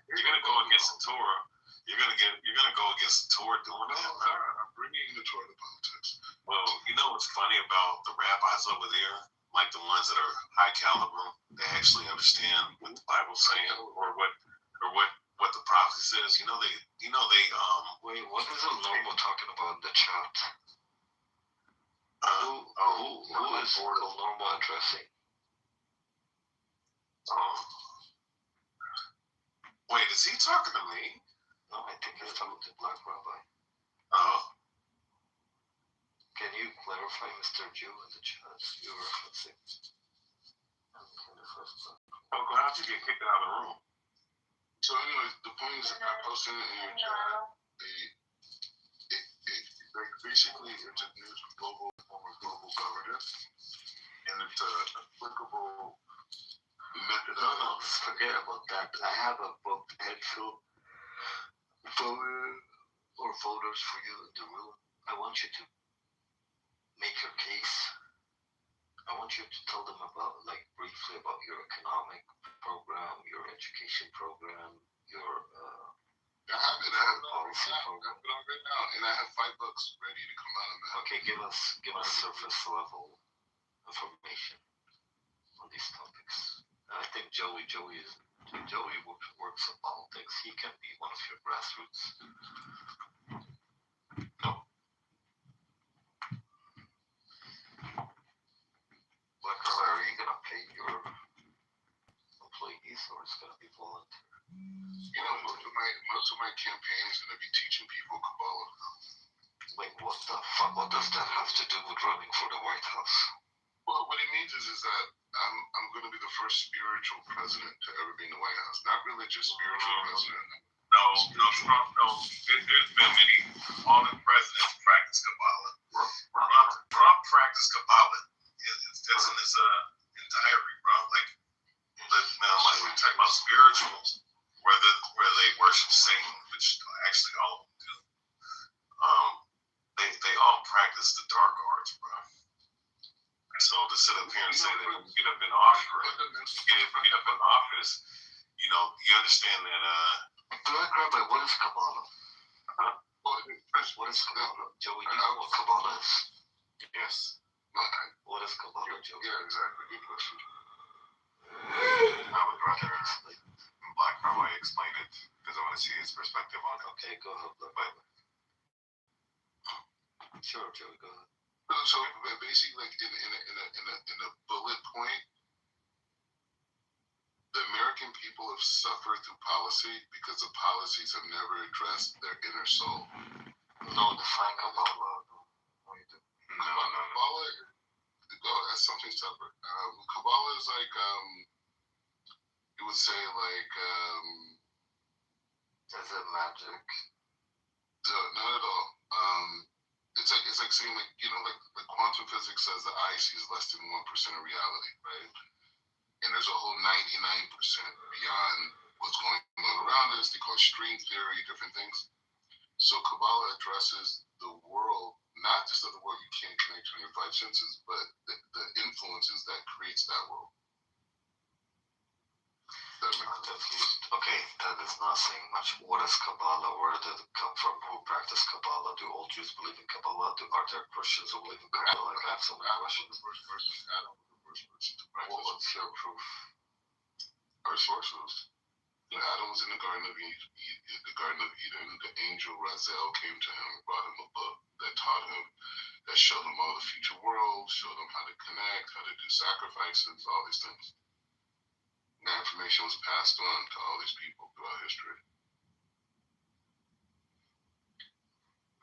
you're gonna go against the Torah. You're gonna go against the Torah doing that. I'm bringing the Torah to politics. Well, you know what's funny about the rabbis over there, like the ones that are high caliber, they actually understand what the Bible's saying or what the prophecy says. Wait, what is the normal talking about in the chat? Who is the normal addressing? Wait, is he talking to me? No, I think he's talking to Black Rabbi. Oh. Can you clarify, Mr. Jew, in the chat you're referencing? Uncle, how'd you get kicked out of the room? So anyways, the point is I posted it in your chat. Basically it's a new global form of global governance, and it's a applicable method. No, forget about that. I have a potential voters for you in the room. I want you to make your case. I want you to tell them briefly about your economic program, your education program, your I have it policy program. I have it right now, and I have 5 books ready to come out of that. Okay, give us surface level information on these topics. And I think Joey works on politics. He can be one of your grassroots. No. Black Rabbi, are you gonna pay your employees, or it's gonna be voluntary? You know, most of my campaign is going to be teaching people Kabbalah. Wait, what the fuck? What does that have to do with running for the White House? Well, what it means is that I'm going to be the first spiritual president to ever be in the White House. Not religious, spiritual president. No, Trump, no. There's been many. All the presidents practice Kabbalah. Trump practiced Kabbalah. That's in his diary, bro. Like we're talking about spirituals, where they worship Satan, which actually all of them do. They all practice the dark arts, bro. So to sit up here and say that you get up in office, you know, you understand that. Black Rabbi, what is Kabbalah? What is Kabbalah? Joey, you know what Kabbalah is? Yes. What is Kabbalah, Joey? Yeah, exactly. Good question. I would rather Black Rabbi explain it because I want to see his perspective on it. Okay, go ahead, Black Rabbi. Sure, Joey, go ahead. So basically, like in a bullet point, the American people have suffered through policy because the policies have never addressed their inner soul. No, define Kabbalah. No. Kabbalah, that's something separate. Kabbalah is like, you would say like, is it magic? Not at all. It's like saying like, you know, like quantum physics says that I see is less than 1% of reality, right? And there's a whole 99% beyond what's going on around us. They call it string theory, different things. So Kabbalah addresses the world, not just of the world you can't connect to your five senses, but the influences that creates that world. Okay, that is not saying much. What is Kabbalah? Where did it come from? Who practice Kabbalah? Do all Jews believe in Kabbalah? Are there Christians who believe in Kabbalah? I have some questions. What's your proof? Our sources. Adam was in the Garden of Eden. The angel Raziel came to him and brought him a book that taught him, that showed him all the future worlds, showed him how to connect, how to do sacrifices, all these things. That information was passed on to all these people throughout history.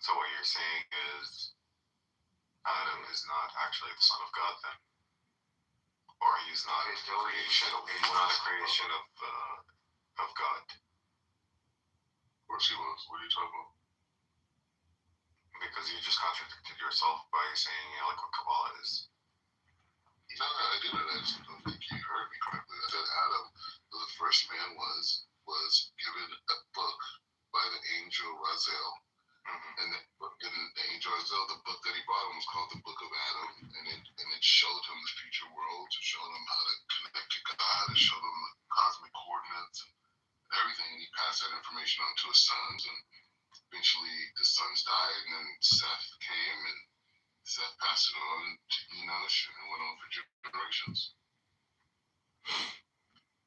So what you're saying is Adam is not actually the son of God then? Or he's not a creation of God? Of course he was. What are you talking about? Because you just contradicted yourself by saying, you know, like what Kabbalah is. No, I didn't. I just don't think you heard me correctly. I said Adam, the first man, was given a book by the angel Raziel. Mm-hmm. And the angel Raziel, the book that he brought him was called the Book of Adam. And it showed him the future world, it showed him how to connect to God, it showed him the cosmic coordinates and everything. And he passed that information on to his sons. And eventually the sons died, and then Seth came, and Seth passed it on to Enosh, and it went on for generations.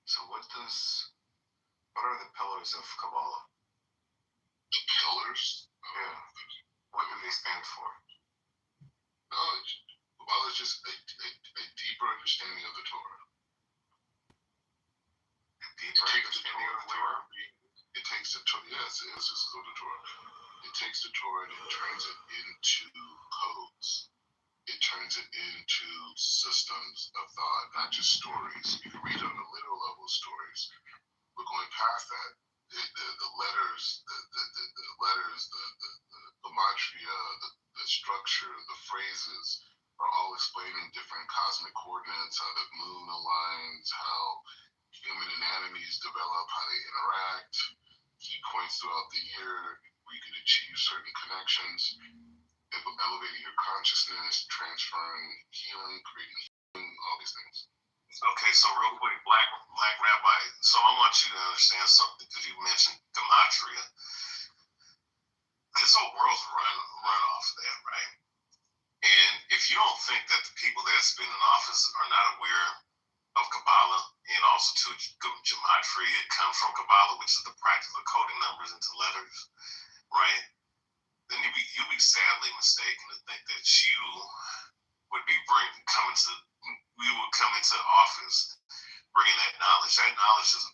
So what are the pillars of Kabbalah? The pillars? Yeah. What do they stand for? No, Kabbalah is just a deeper understanding of the Torah. A deeper understanding of the Torah? It takes the Torah, yes, this is the Torah. It takes the Torah and it turns it into codes. It turns it into systems of thought, not just stories. You can read on the literal level stories. But going past that, the letters, the gematria, the structure, the phrases are all explaining different cosmic coordinates, how the moon aligns, how human anatomies develop, how they interact, key points throughout the year where you can achieve certain connections, elevating your consciousness, transferring healing, creating healing, all these things. Okay, so real quick, Black Rabbi, so I want you to understand something, because you mentioned gematria. This whole world's run off of that, right? And if you don't think that the people that's been in office are not aware of Kabbalah, and also to gematria, it comes from Kabbalah, which is the practice of coding numbers into letters, right? Then you'd be sadly mistaken to think that you would be we would come into office bringing that knowledge. That knowledge is,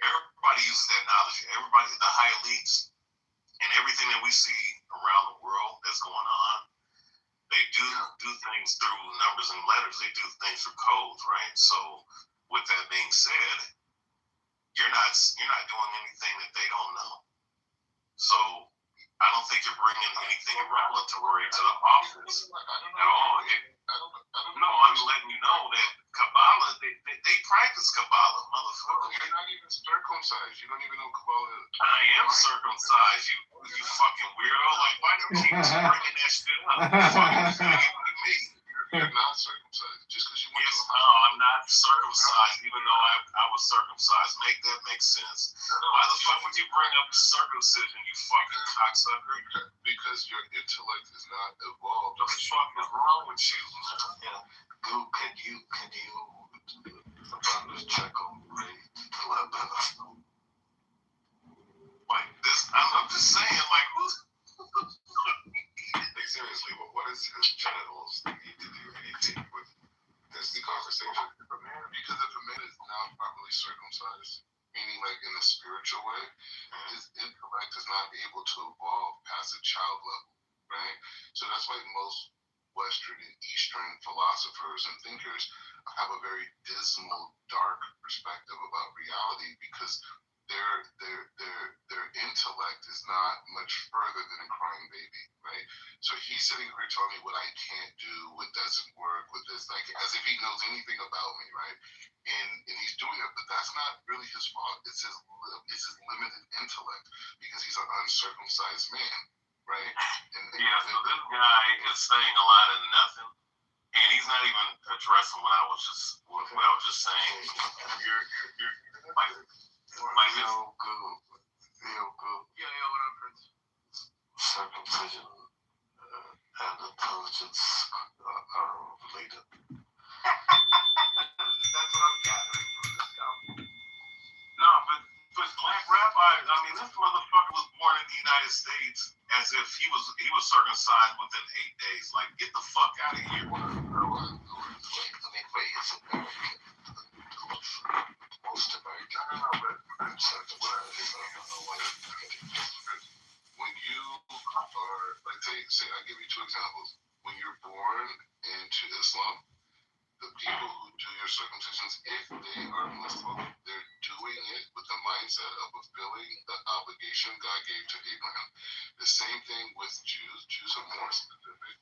Everybody uses that knowledge. Everybody, the high elites, and everything that we see around the world that's going on, they do things through numbers and letters. They do things through codes, right? So, with that being said, you're not doing anything that they don't know. So, I don't think you're bringing anything revelatory to the office at all. No, I'm letting you know that Kabbalah, they practice Kabbalah, motherfucker. You're not even circumcised. You don't even know Kabbalah. I am circumcised, you fucking weirdo. Like, why do you keep bringing that shit up? You're not circumcised. Just because you went Yes, to no, I'm not circumcised, even though I was circumcised. Make that make sense. Why the fuck would you bring up circumcision, you fucking cocksucker? Because your intellect is not evolved. What the fuck is wrong with you? Yeah. Goop, can you run this check on Ray to let us know? Like this, I'm just saying, like, who's... Like, seriously, what is his genitals need to do anything with this conversation? Because if a man is not properly circumcised, meaning like in the spiritual way, his intellect is not able to evolve past a child level, right? So that's why most Western and Eastern philosophers and thinkers have a very dismal, dark perspective about reality because their intellect is not much further than a crying baby, right? So he's sitting here telling me what I can't do, what doesn't work, with this, like as if he knows anything about me, right? And he's doing it, but that's not really his fault. It's his limited intellect because he's an uncircumcised man, right? So this guy is saying a lot of nothing, and he's not even addressing what I was just saying. You're like Yo, good. Yeah, what up, Prince? Circumcision and intelligence are related. That's what I'm gathering from this stuff. No, but Black Rabbi, I mean, this motherfucker was born in the United States as if he was circumcised within 8 days. Like, get the fuck out of here. Ray is American. Most American. When you are, like, say, I'll give you two examples. When you're born into Islam, the people who do your circumcisions, if they are Muslim, they're doing it with the mindset of fulfilling the obligation God gave to Abraham. The same thing with Jews. Jews are more specific.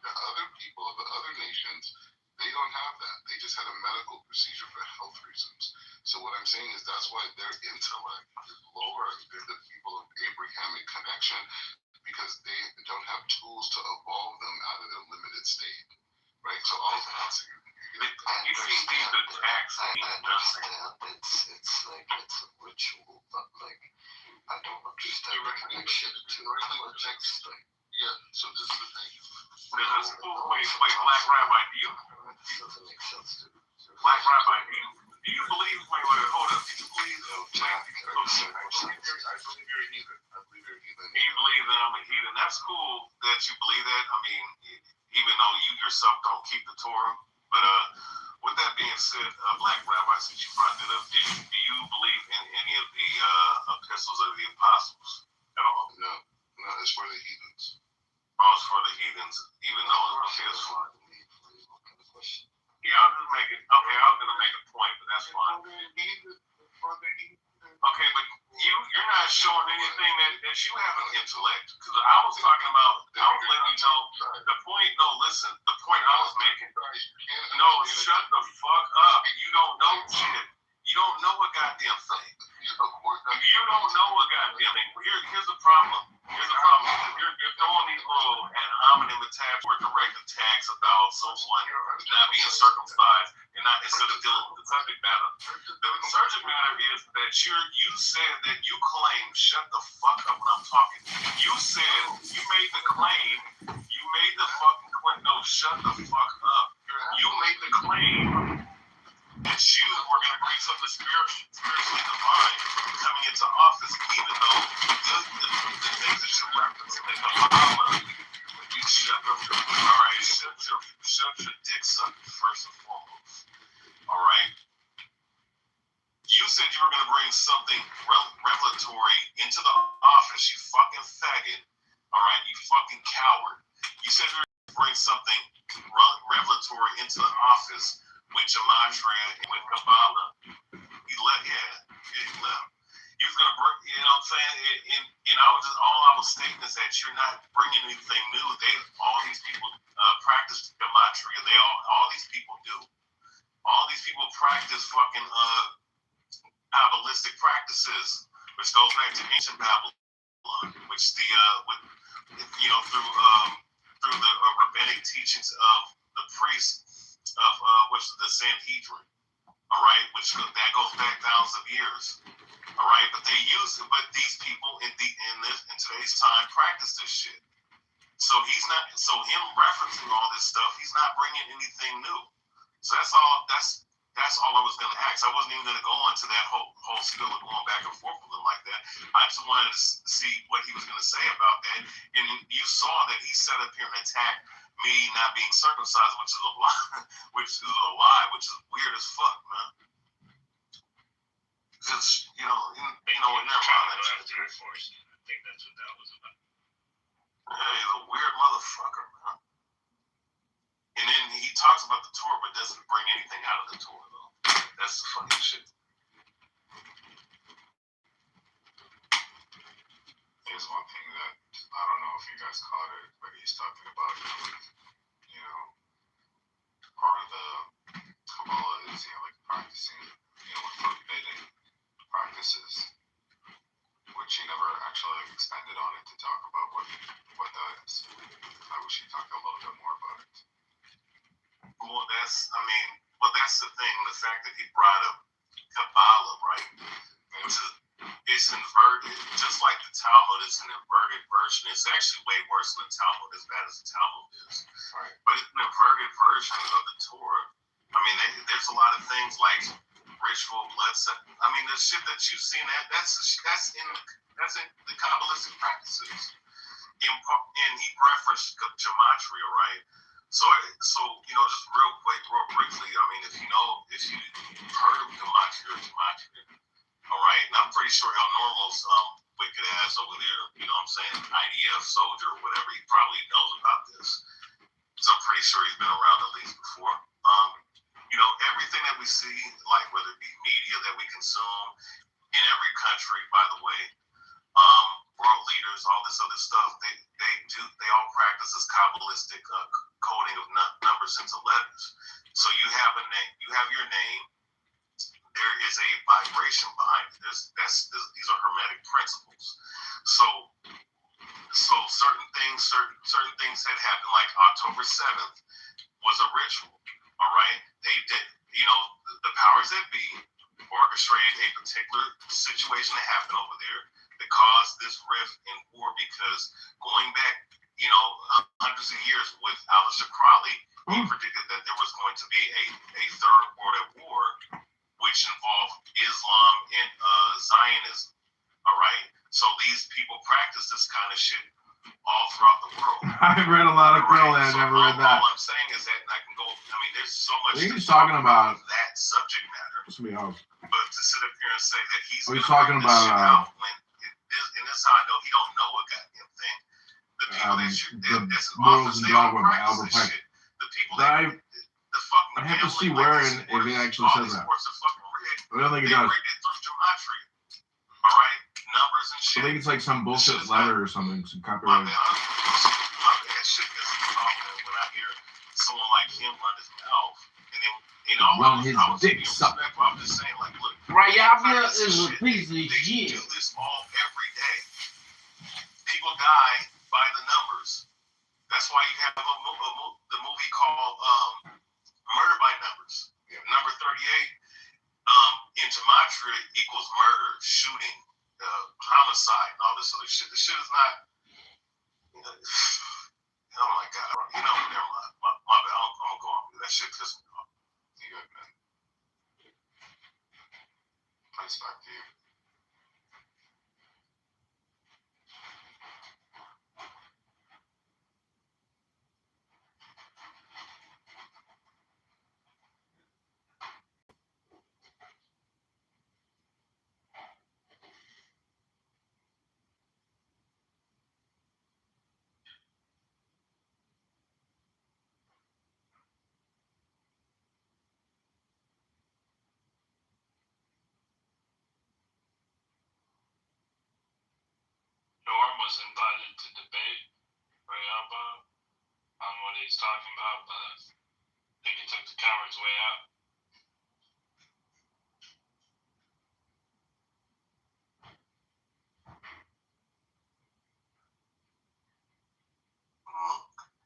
The other people of the other nations, they don't have that. They just had a medical procedure for health reasons. So what I'm saying is that's why their intellect is lower than the people of Abrahamic connection because they don't have tools to evolve them out of their limited state. Right? So all of that. You see these attacks. I understand it's like it's a ritual, but like I don't understand the connection to intelligence. Like, yeah, so this is the thing. Wait, Black Rabbi, doesn't make sense to me. Black Rabbi, do you believe? Wait, hold up. Do you believe? No, Jack. I believe you're a heathen. You believe that I'm a heathen. That's cool that you believe that. I mean, even though you yourself don't keep the Torah. But with that being said, Black Rabbi, since you brought that up, do you believe in any of the epistles of the apostles at all? No, it's for the heathens. Oh, it's for the heathens, even though it's for... Yeah, I was just making... Okay, I was going to make a point, but that's fine. Okay, but you're not showing anything that you have an intellect. Because I was talking about... I was letting you know... The point... No, listen. The point I was making... No, shut the fuck up. You don't know shit. You don't know a goddamn thing. You don't know a goddamn thing. Here's the problem. You're throwing these little ad hominem attacks or direct attacks about someone not being circumcised and not instead of dealing with the subject matter. The subject matter is that you said that you claim. Shut the fuck up when I'm talking. You said you made the claim. You made the fucking claim. No, shut the fuck up. You made the claim that you were going to bring something spiritually divine coming into office, even though the things that you reference in the Kabbalah, you shut your dick sucking first and foremost. All right? You said you were going to bring faggot. All right, you fucking coward. You said you were going to bring something revelatory into the office with gematria and with Kabbalah. He left. He left. You was gonna bring, you know what I'm saying? And all I was stating is that you're not bringing anything new. All these people practice gematria. All these people do. All these people practice fucking Kabbalistic practices, which goes back to ancient Babylon, which through the rabbinic teachings of the priests of which is the Sanhedrin. All right, which that goes back thousands of years. All right, but these people in today's time practice this shit. So him referencing all this stuff, he's not bringing anything new. So that's all I was gonna ask. I wasn't even gonna go into that whole spiel of going back and forth with him like that. I just wanted to see what he was gonna say about that. And you saw that he sat up here and attacked me not being circumcised, which is a lie, which is weird as fuck, man. Just never mind. That's I think that's what that was about. Yeah, he's a weird motherfucker, man. And then he talks about the tour, but doesn't bring anything out of the tour, though. That's the funny shit. There's one thing that I don't know if you guys caught it, but he's talking about, part of the Kabbalah is, like practicing, forbidden practices, which he never actually expanded on it to talk about what that is. I wish he talked a little bit more about it. Well, that's the thing. The fact that he brought up Kabbalah, right? It's inverted, just like the Talmud is an inverted version. It's actually way worse than the Talmud, as bad as the Talmud is. Right. But it's an inverted version of the Torah. I mean, there's a lot of things like ritual blood. The shit that you've seen that's in the Kabbalistic practices. And he referenced gematria, right? So just real briefly. I mean, if you've heard of gematria. All right, and I'm pretty sure El Normal's wicked ass over there, you know what I'm saying, IDF soldier or whatever, he probably knows about this. So I'm pretty sure he's been around at least before. Everything that we see, like whether it be media that we consume in every country, by the way, world leaders, all this other stuff, they all practice this Kabbalistic coding of numbers into letters. So you have a name, you have your name. There is a vibration behind it. These are hermetic principles. So certain things that happened, like October 7th, was a ritual. All right, they did. The powers that be orchestrated a particular situation that happened over there that caused this rift and war, because going back, hundreds of years with Aleister Crowley, he predicted that there was going to be a third world war, which involved Islam and Zionism. All right, so these people practice this kind of shit all throughout the world. I've read a lot of Crowley. I've never read that. All I'm saying is that I can go. There's so much. He's talking about that subject matter. But to sit up here and say that he's talking about and this how I know he don't know a goddamn thing. The people that's Morals and Dogma by practice Albert this Peck. shit. The people that the fucking I have to see gambling, where these and if it actually all says these that. sports are fucking rigged. I don't think it They does. rigged it through gematria. All right, numbers and I shit. think it's like some bullshit letter or something, some My copyright. bad. That shit pisses me off, man, when I hear someone like him run his mouth and then Run his dick suck. I'm just saying, like, look, Rayabia this is a shit, piece of they shit. do this all every day. People die by the numbers. That's why you have the movie called Murder by Numbers. Number 38 in gematria equals murder, shooting, homicide, and all this other shit. This shit is not. Oh my God! Never mind. My bad. I'm gonna go on. That shit pisses me off. You good, man? Place back to you. was invited to debate Ray Alba on what he's talking about, but I think he took the coward's way out.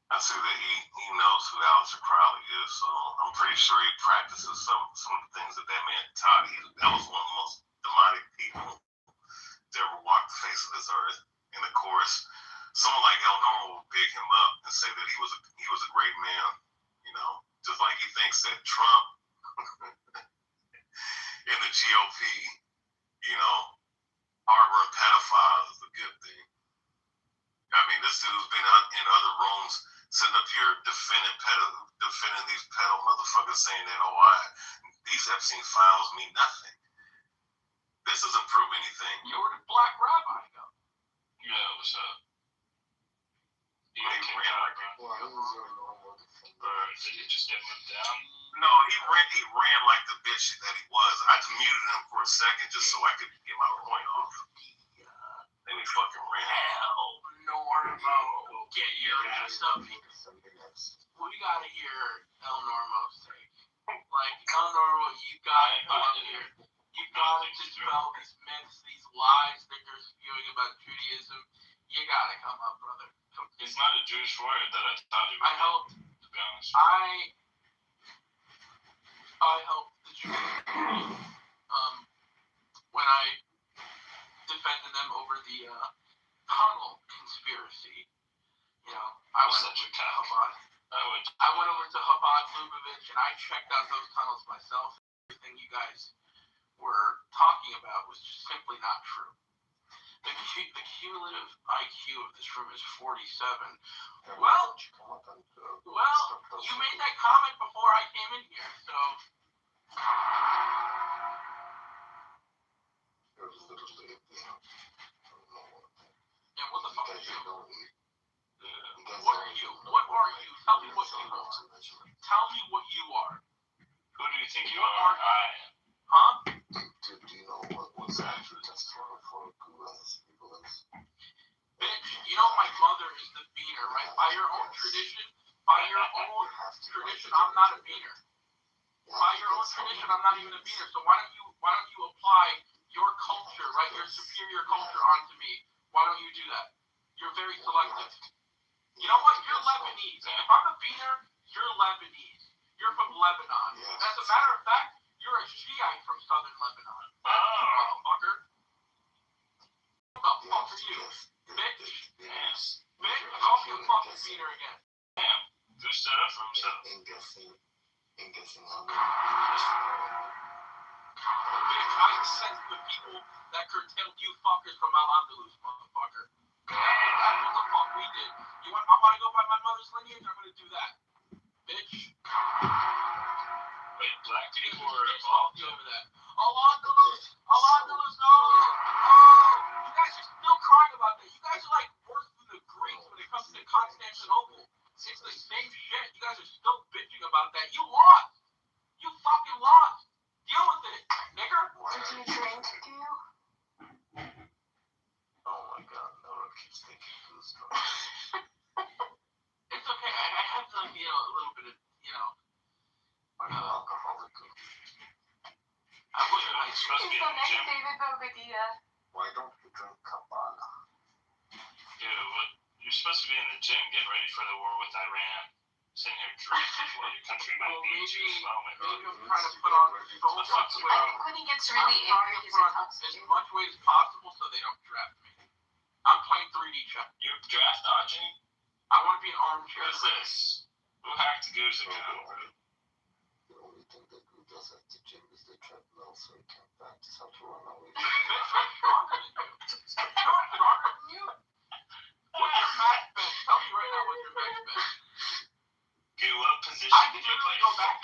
I see that he knows who Aleister Crowley is, so I'm pretty sure he practices some of the things that man taught. That was one of the most demonic people to ever walk the face of this earth. And of course, someone like El Normo will big him up and say that he was a great man, just like he thinks that Trump and the GOP, harboring pedophiles is a good thing. I mean, this dude's been in other rooms sitting up here defending these pedo motherfuckers, saying that, these Epstein files mean nothing. This doesn't prove anything. Where did Black Rabbi go? Yeah, what's up? He ran like a... Or did he just get moved down? No, he ran like the bitch that he was. I just muted him for a second just so I could get my point off. Then he fucking ran. Hell, Normo, get your ass up here. We gotta hear El Normo say. Like, El Normo, you gotta come up here. You gotta dispel these myths, these lies that you're spewing about Judaism. You gotta come up, brother. He's not a Jewish warrior that I thought he was. I helped. To be honest. I helped the Jewish community when I defended them over the tunnel conspiracy. I went over to Chabad. I went over to Chabad Lubavitch and I checked out those tunnels myself. Everything you guys were talking about was just simply not true. The cumulative IQ of this room is 47. Well, you made that comment before I came in here, so. Yeah, what the fuck are you? What are you? What are you? Tell me what you are. Tell me what you are. Who do you think you are? Huh? Do you know what's actually just for Bitch, my mother is the beaner, right? By your own tradition, I'm not a beaner. By your own tradition, I'm not even a beaner. So why don't you apply your culture, right? Your superior culture onto me. Why don't you do that? You're very selective. You know what? You're Lebanese. If I'm a beaner, you're Lebanese. You're from Lebanon. As a matter of fact, you're a Shiite from southern Lebanon. Motherfucker. What the fuck are you? Bitch. Bitch, call me a fucking beaner again. Damn. Who stood up for himself? Bitch, I sense the people that curtailed you fuckers from Al-Andalus, motherfucker. That's what the fuck we did. I want to go by my mother's lineage, I'm going to do that. Bitch. Wait, black people were involved over that. Al-Andalus, no! Oh, you guys are still crying about that. You guys are like worse than the Greeks when it comes to Constantinople. It's the same shit. You guys are still bitching about that. You lost. You fucking lost. Deal with it, nigger. Did you drink too? Oh my god, Nora keeps thinking this stuff. It's okay. I have some, a little bit of, I'm an alcoholic. I wish I was supposed to be in the gym. David Bobadilla. Why don't you drink Kabbalah? Dude, you're supposed to be in the gym getting ready for the war with Iran. Sitting here drinking while your country might beat you. Oh my god. Maybe I'm trying to put on so much weight. I think when he gets really angry, he talks as to much weight as possible so they don't draft me. I'm playing 3D check. You draft dodging? I want to be an armchair. What is this? Who hacked the Goose account? The only thing that Goo does at the gym is the treadmill, so he can't practice how to run away. Bitch, I'm stronger than you. I'm stronger than you? What's your max bench? Tell me right now what's your max bench. Goo, what position I did can you play literally go back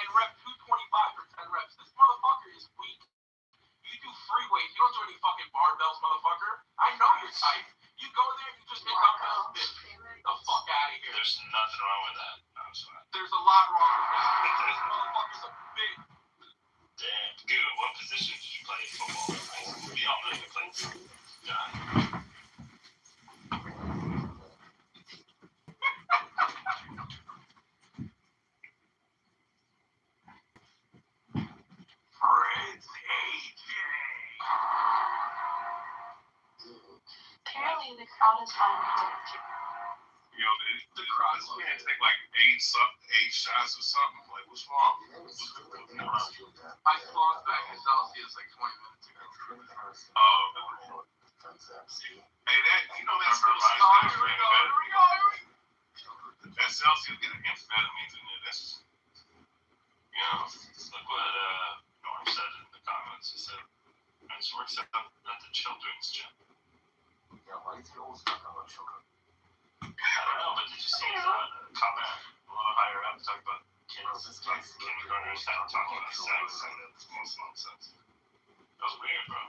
and rep 225 for 10 reps. This motherfucker is weak. You do free weights. You don't do any fucking barbells, motherfucker. I know you're tight. You go there and you just hit dumbbells, bitch. Get the fuck out of here. There's nothing wrong with that. I'm sorry. There's a lot wrong with that. This motherfucker's a big. Damn. Goo, what position did you play in football? We all know you played. John. crowd is fine. You know, the crowd can't take like 8 shots or something. Like, what's wrong? I lost back to Celsius like 20 minutes ago. Oh, hey, that still reminds me of that Celsius getting amphetamines in there. That's, look what Norm said in the comments. He said, "This works out at the children's gym." Yeah, why is he always talking about children? I don't know, but did you see his comment a little higher up talking about kids, like kindergartners talking about sex, and it's most nonsense. That was weird, bro.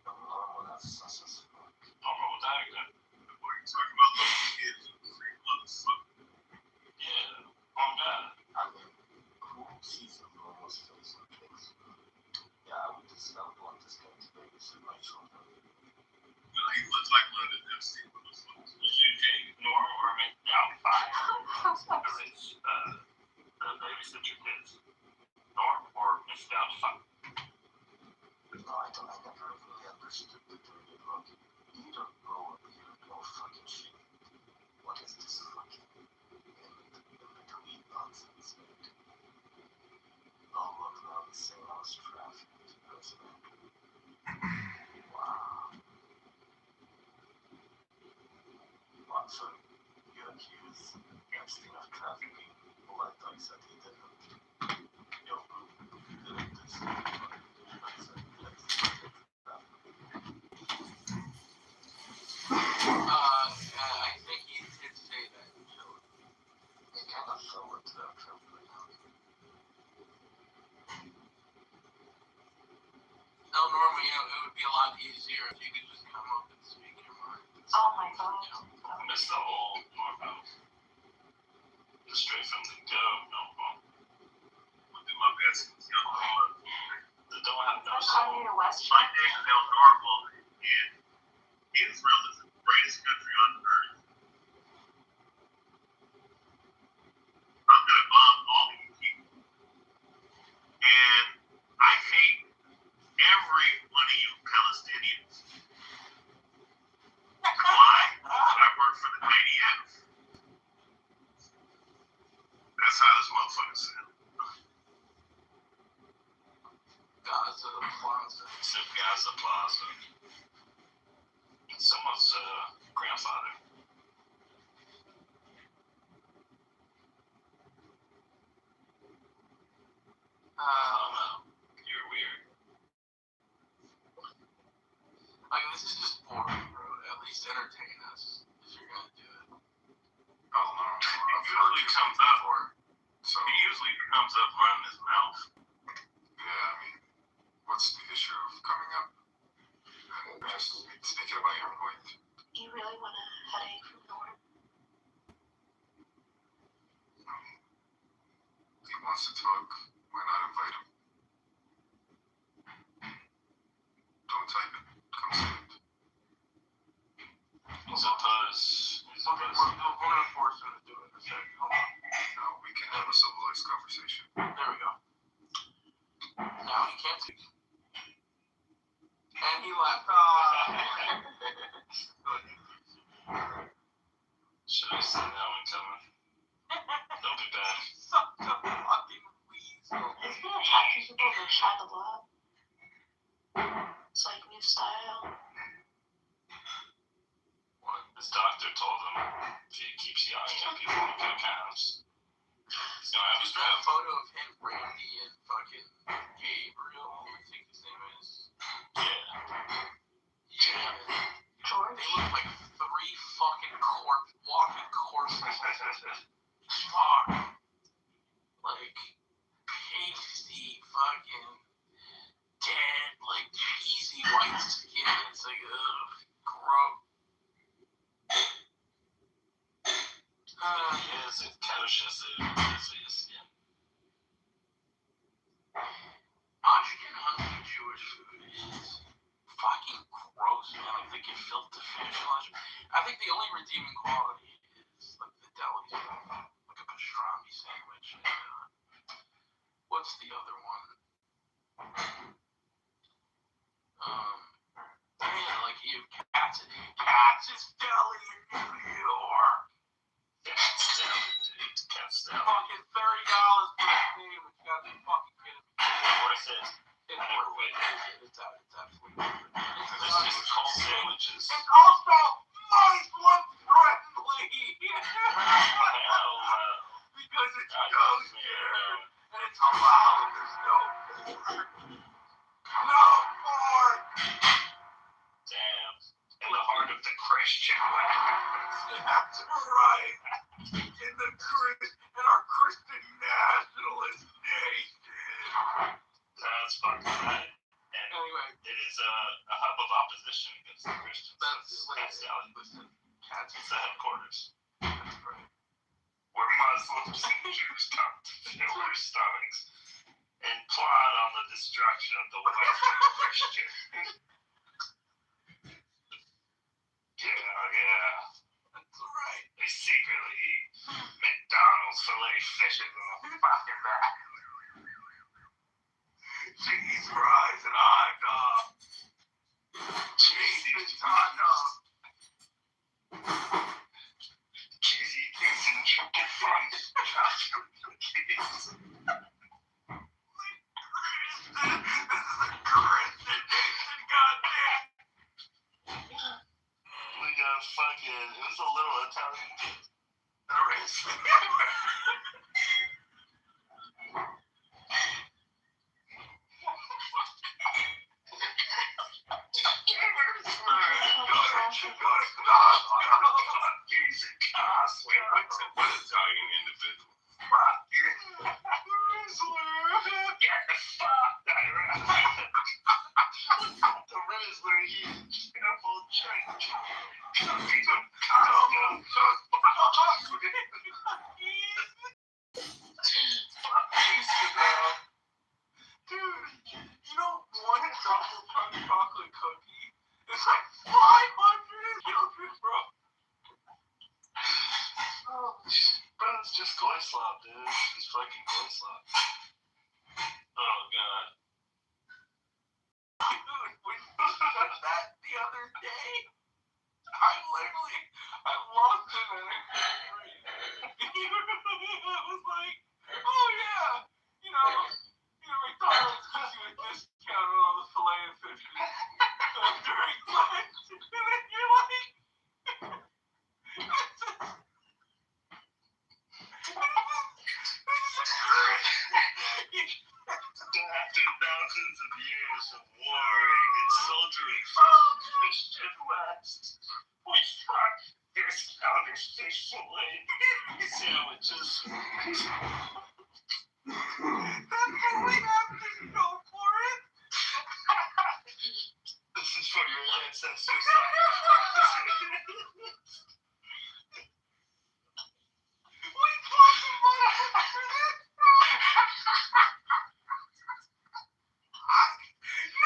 Oh, that's sus as fuck. Normal with that, good. what are you talking about? Little kids and 3 months. Yeah. Oh, God. I mean, who sees the normal face on kids? Yeah, I would just not want this guy to babysit my children. No, he looks like one of the Epstein brothers. Norm or McDowell 5. The babysit your kids. Norm or McDowell 5. No, I never really understood the dirty look. You don't know fucking shit. What is this fucking in-between nonsense, mate? All walking around the same house traffic. Wow. Well, so you accuse Epstein of trafficking. Well, I thought you said he didn't. Yo, you didn't this. I think he did say that. It kind of fell into that trap right now. No, normally, it would be a lot easier if you could just come up and speak your mind. Oh my god. I missed the whole Norm out. Straight from the go, no bone. Look at my best. They don't have no From soul. Kanye to West. My name is El Normal, and Israel is the greatest country on earth. I'm going to bomb all you people. And I hate every one of you Palestinians. Why? Because I work for the KDF. That's how this motherfucker sounds. Gaza Plaza. Except Gaza Plaza. It's someone's grandfather. You're weird. This is just boring, bro. At least entertain us if you're gonna do it. Oh, no. He comes up running his mouth. Yeah, I mean, what's the issue of coming up and just speaking about your point? You really want a headache from Norm? He wants to talk. Why not invite him? Don't type it. Come say it. We're gonna force him to do it in a second. Hold on. No, we can have a civilized conversation. There we go. Now he can't speak. And he left. Should have seen that one coming. Don't be bad. Such a fucking weasel. He's gonna attack people to Shia LaBeouf. It's like new style. His doctor told him if he keeps yelling at people on their accounts, he's gonna have a Just that stroke. photo of him, Randy, and fucking Gabriel, I think his name is. Yeah. George. They look like 3 fucking walking corpses. Fuck. Like, pasty, fucking, dead, like, cheesy white skin. It's like, ugh, gross. Yes, it couches his skin. Ashkenazi Jewish food is fucking gross, man. Like, they can filter fish. I think the only redeeming quality is, like, the deli stuff. Like a pastrami sandwich. And, what's the other one? Yeah, like you have Cats in Cat's Deli in New York. Cat's Deli. Fucking $30 for a name. You gotta be fucking kidding me. Worth it. It's worth it. It's absolutely worth it. It's just cold sandwiches. It's also Muslim friendly. Because it's kosher and it's halal. There's no pork. No pork. Damn. In the heart of the Christian West. That's right. In our Christian nationalist nation. That's fucking right. And Anyway, it is a hub of opposition against the Christians. That's Deli. Cats. It's the headquarters. That's right. Where Muslims and Jews come to fill their stomachs and plot on the destruction of the Western Christian. Yeah. That's right. They secretly eat McDonald's filet fish in the fucking back. Cheese fries and hot dogs. Cheese hot dogs. Cheesy things and chicken fries. This is a Christian nation, goddamn. We got fucking, it was a little Italian kid. What Italian individual? Get the fuck out of here. The Rizzler, he's careful church. Dude, you know one chocolate cookie is like 500 calories, bro. Oh, bro, it's just goy slop, dude. It's fucking goy slop. Oh, God. Dude, when you said that the other day, I lost it in a degree. I was like, oh yeah, you know, McDonald's gives you a discount on all the filet and fish during lunch. And then you're like, After thousands of years of warring and soldiering for the Christian West, we fought discounters fish fillet sandwiches. that's what we have to go for it. This is for your ancestors. We fucking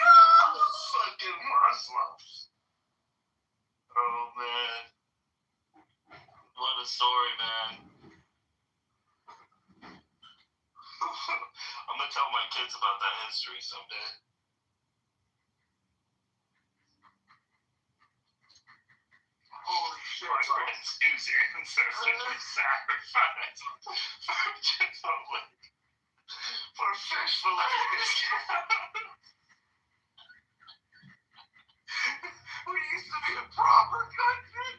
Fucking Muslims. Oh, man. What a story, man. I'm gonna tell my kids about that history someday. Holy shit, My bro. friends use your ancestors for sacrifice. For Chipotle. For fish fillets. We used to be a proper country.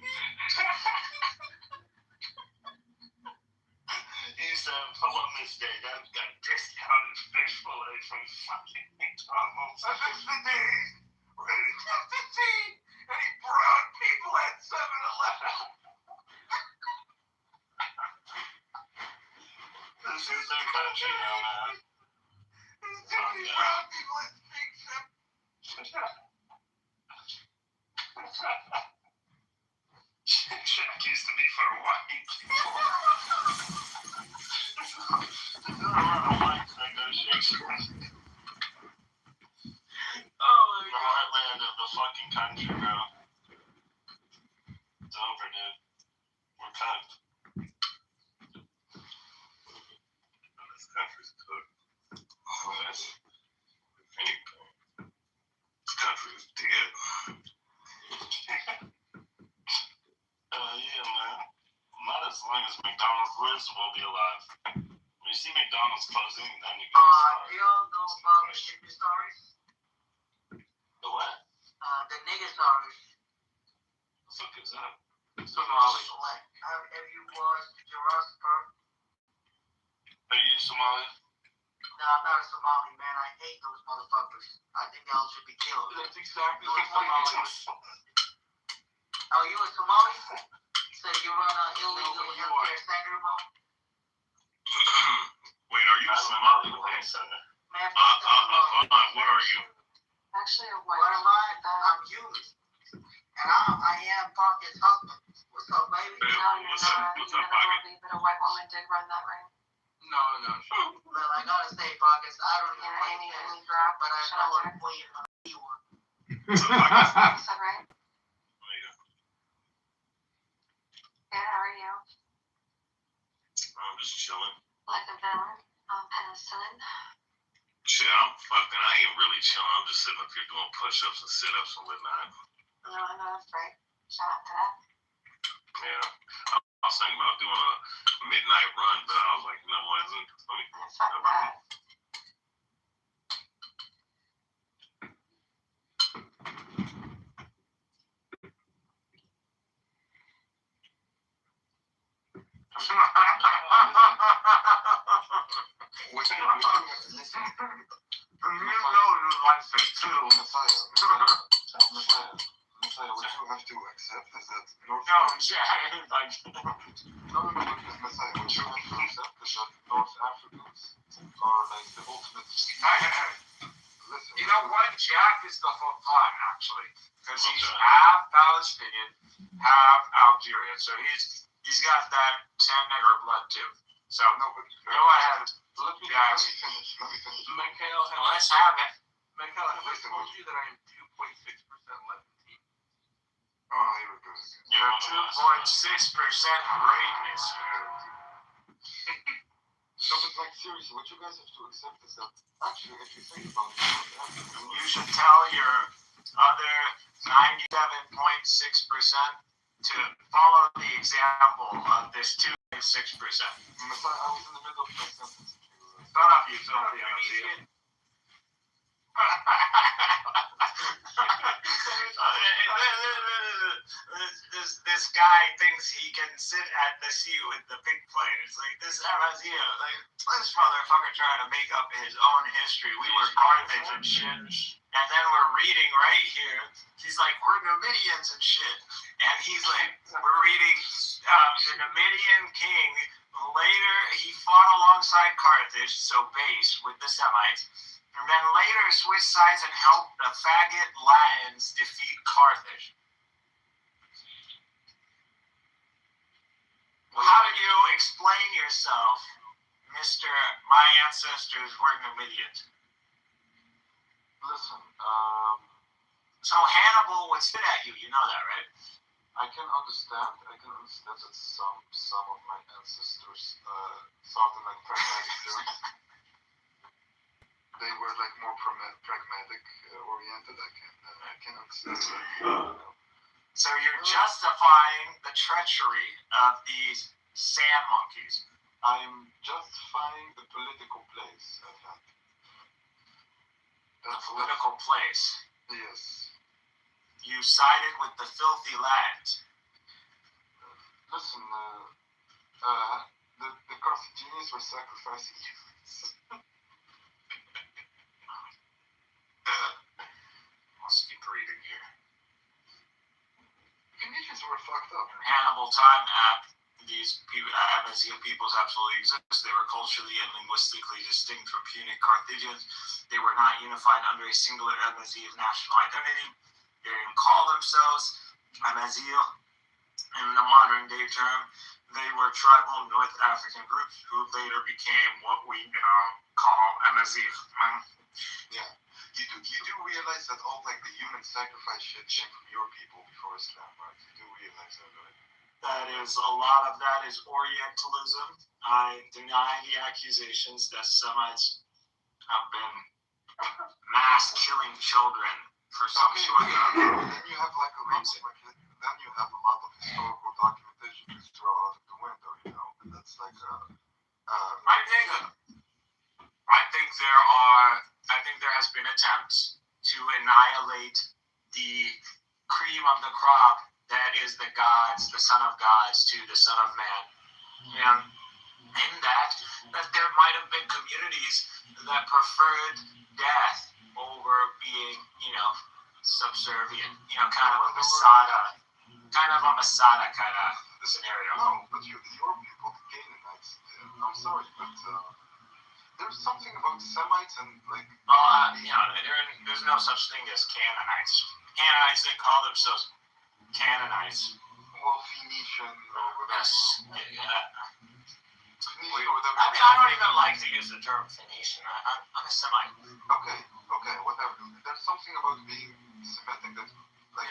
He used to have Columbus Day. That got discounted fish fillet from fucking McDonald's. I miss the days where he kept the tea and he brought people at 7-Eleven. This is their country now, man. He's doing brown people at Big Ship. Shaq used to be for white people. There's a lot of white negotiations. Oh my The god. heartland of the fucking country, bro. It's over, dude. We're cooked. This country's cooked. Oh, that's anything. country is dead. Yeah, man. Not as long as McDonald's lives, we'll be alive. When you see McDonald's closing, then you get Do y'all know about the nigga stories? The what? The nigga stories. What the fuck is that? Somali. Have you watched Jurassic Park? Are you Somali? No, I'm not a Somali, man. I hate those motherfuckers. I think y'all should be killed. That's exactly what Somali is. Oh, you a Somali? So you run an illegal healthcare center, bro? Wait, are you a Somali? Man, fuck the Somali. What are you? Actually, a What white am I? I'm Jewish. And I am Parker's husband. What's up, baby? No, you're What's up? not. What's You're up, not Pocket? a but a white woman did run that ring. No. Well, I gotta say, Parker's, I don't even Yeah, play Amy tennis, Grab. but I Shout know out I'm there. playing when I see one. You said right? Good, how are you? I'm just chilling. Like a villain. Penicillin. Shit, I ain't really chilling. I'm just sitting up here doing push-ups and sit-ups and whatnot. No, I know that's right. Shout out to that. Yeah. I was thinking about doing a midnight run, but I was like, you know what? Let me Fuck that. Messiah, what you have to accept is that North No, Messiah, what you have to accept is that North Africans are like the ultimate. Listen, you know what? Jack is the whole fun, actually, because he's half Palestinian, half Algerian, so he's got that San Negro blood too. So no, but go ahead. let me Jack. finish. Mikhail, Let's have it. Mikhail, have I told you that I am 2.6% Levantine? Oh, here it goes. You're 2.6% greatness. No, but like seriously, what you guys have to accept is that actually, if you think about it, You should tell your other 97.6% to follow the example of this 2.6%. Messiah, I was in the middle of my sentence. Shut up, you filthy idiot. This guy thinks he can sit at the seat with the big players. Like this Amazia, like this motherfucker trying to make up his own history. We were Carthage and shit. And then we're reading right here. He's like, we're Numidians and shit. And he's like, we're reading the Numidian king. Later, he fought alongside Carthage, so base with the Semites. And then later switched sides and helped the faggot Latins defeat Carthage. How do you explain yourself, Mr. My ancestors were Numidians? Listen, So Hannibal would spit at you, you know that, right? I can understand that some of my ancestors thought in like pragmatic terms. They were like more pragmatic oriented. I can understand that. So you're justifying the treachery of these sand monkeys. I'm justifying the political place at hand. The political place. Yes. You sided with the filthy lads. Listen, the Carthaginians were sacrificing humans. Must keep reading here. Conditions were fucked up. In Hannibal time, these Amazigh peoples absolutely exist. They were culturally and linguistically distinct from Punic Carthaginians. They were not unified under a singular Amazigh national identity. They didn't call themselves Amazigh in the modern day term. They were tribal North African groups who later became what we now call Amazigh. Yeah. You do realize that all like the human sacrifice shit came from your people before Islam, right? You do realize that, right? A lot of that is Orientalism. I deny the accusations that Semites have been mass killing children for some sort of Then you have like a lot of, reason. then you have a lot of historical documentation to throw out of the window, you know, and that's like I think there has been attempts to annihilate the cream of the crop that is the gods, the son of gods to the son of man. And in that there might have been communities that preferred death over being, subservient, kind of a Masada kind of scenario. no, but your people, the Canaanites, I'm sorry, but there's something about Semites and like. There's no such thing as Canaanites. Canaanites didn't call themselves Canaanites. Well, Phoenician or whatever. Yes. Phoenician or whatever. I don't even like to use the term Phoenician. I'm a Semite. Okay, whatever. There's something about being Semitic that, like,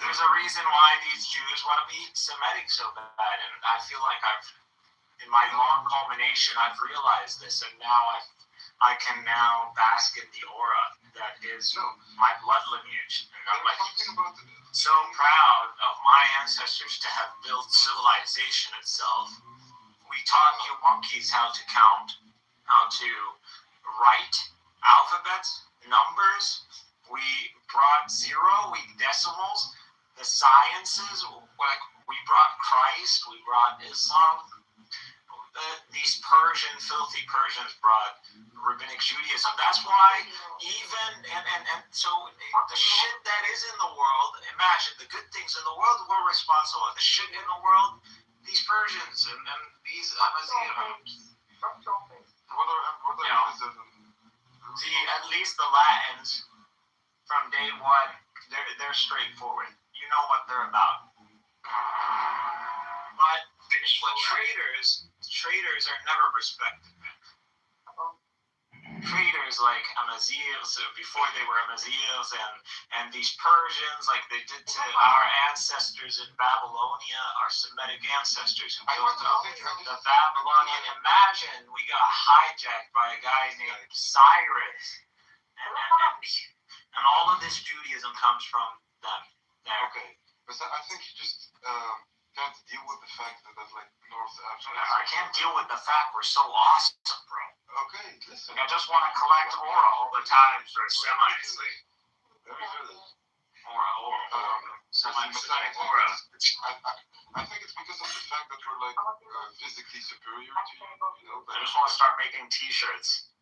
there's a reason why these Jews want to be Semitic so bad, and I feel like in my long culmination, I've realized this, and now I can now bask in the aura that is my blood lineage. And I'm like so proud of my ancestors to have built civilization itself. We taught you monkeys how to count, how to write alphabets, numbers. We brought zero, decimals, the sciences. Like we brought Christ, we brought Islam. These filthy Persians brought rabbinic Judaism. That's why and so the shit that is in the world, imagine the good things in the world, we're responsible. The shit in the world, these Persians and these Amazians. See, at least the Latins, from day one, they're straightforward. You know what they're about. But traders are never respected. Traders like Amazirs, before they were Amazirs, and these Persians, like they did to our ancestors in Babylonia, our Semitic ancestors who built up the Babylonian. Imagine we got hijacked by a guy named Cyrus, and all of this Judaism comes from them. Okay, but I think you just can't deal with the fact that like North Africa. I can't deal with the fact we're so awesome, bro. Okay, listen. I just want to collect aura all the time for Semites. Very good. Aura. Semitic aura. I think it's because of the fact that we're like physically superior to you. I just want to start making T-shirts.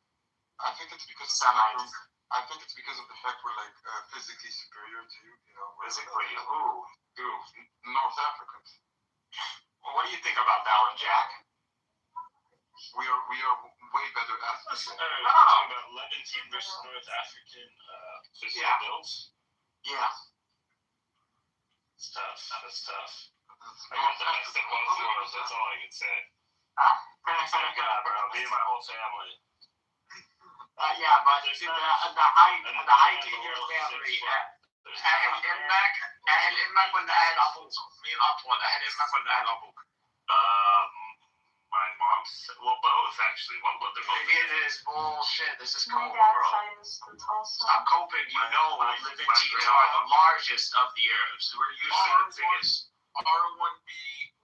I think it's because of Semites. I think it's because of the fact we're like physically superior to you. Physically, who? North Africans. Well, what do you think about that one, Jack? We are way better athletes. Talking about Levantine versus North African physical builds. Yeah. It's tough. That's tough. I want the best of both worlds. That's all I can say. Thank God, bro. Me and my whole family. Yeah, but the height in your family. أهل إمك ولا أهل أبوك؟ مين أطول؟ أهل إمك ولا أهل أبوك؟ My mom's, well, both actually. They're both. Maybe it is bullshit. This is coping, bro. Stop coping. Levantines are the largest of the Arabs. We're usually the biggest. R1B,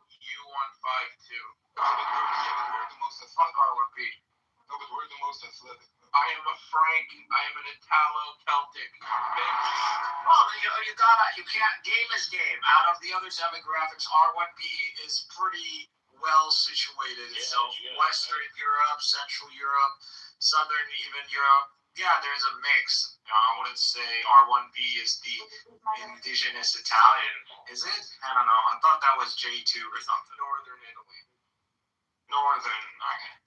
U152. But we're the most athletic. Fuck R1B. No, but we're the most athletic. I am a Frank. I am an Italo-Celtic bitch. Well, you can't. Game is game. Out of the other demographics, R1B is pretty well situated. So Western Europe, Central Europe, Southern even Europe. Yeah, there's a mix. I wouldn't say R1B is the indigenous Italian. Is it? I don't know. I thought that was J2 or something. Northern Italy. Okay.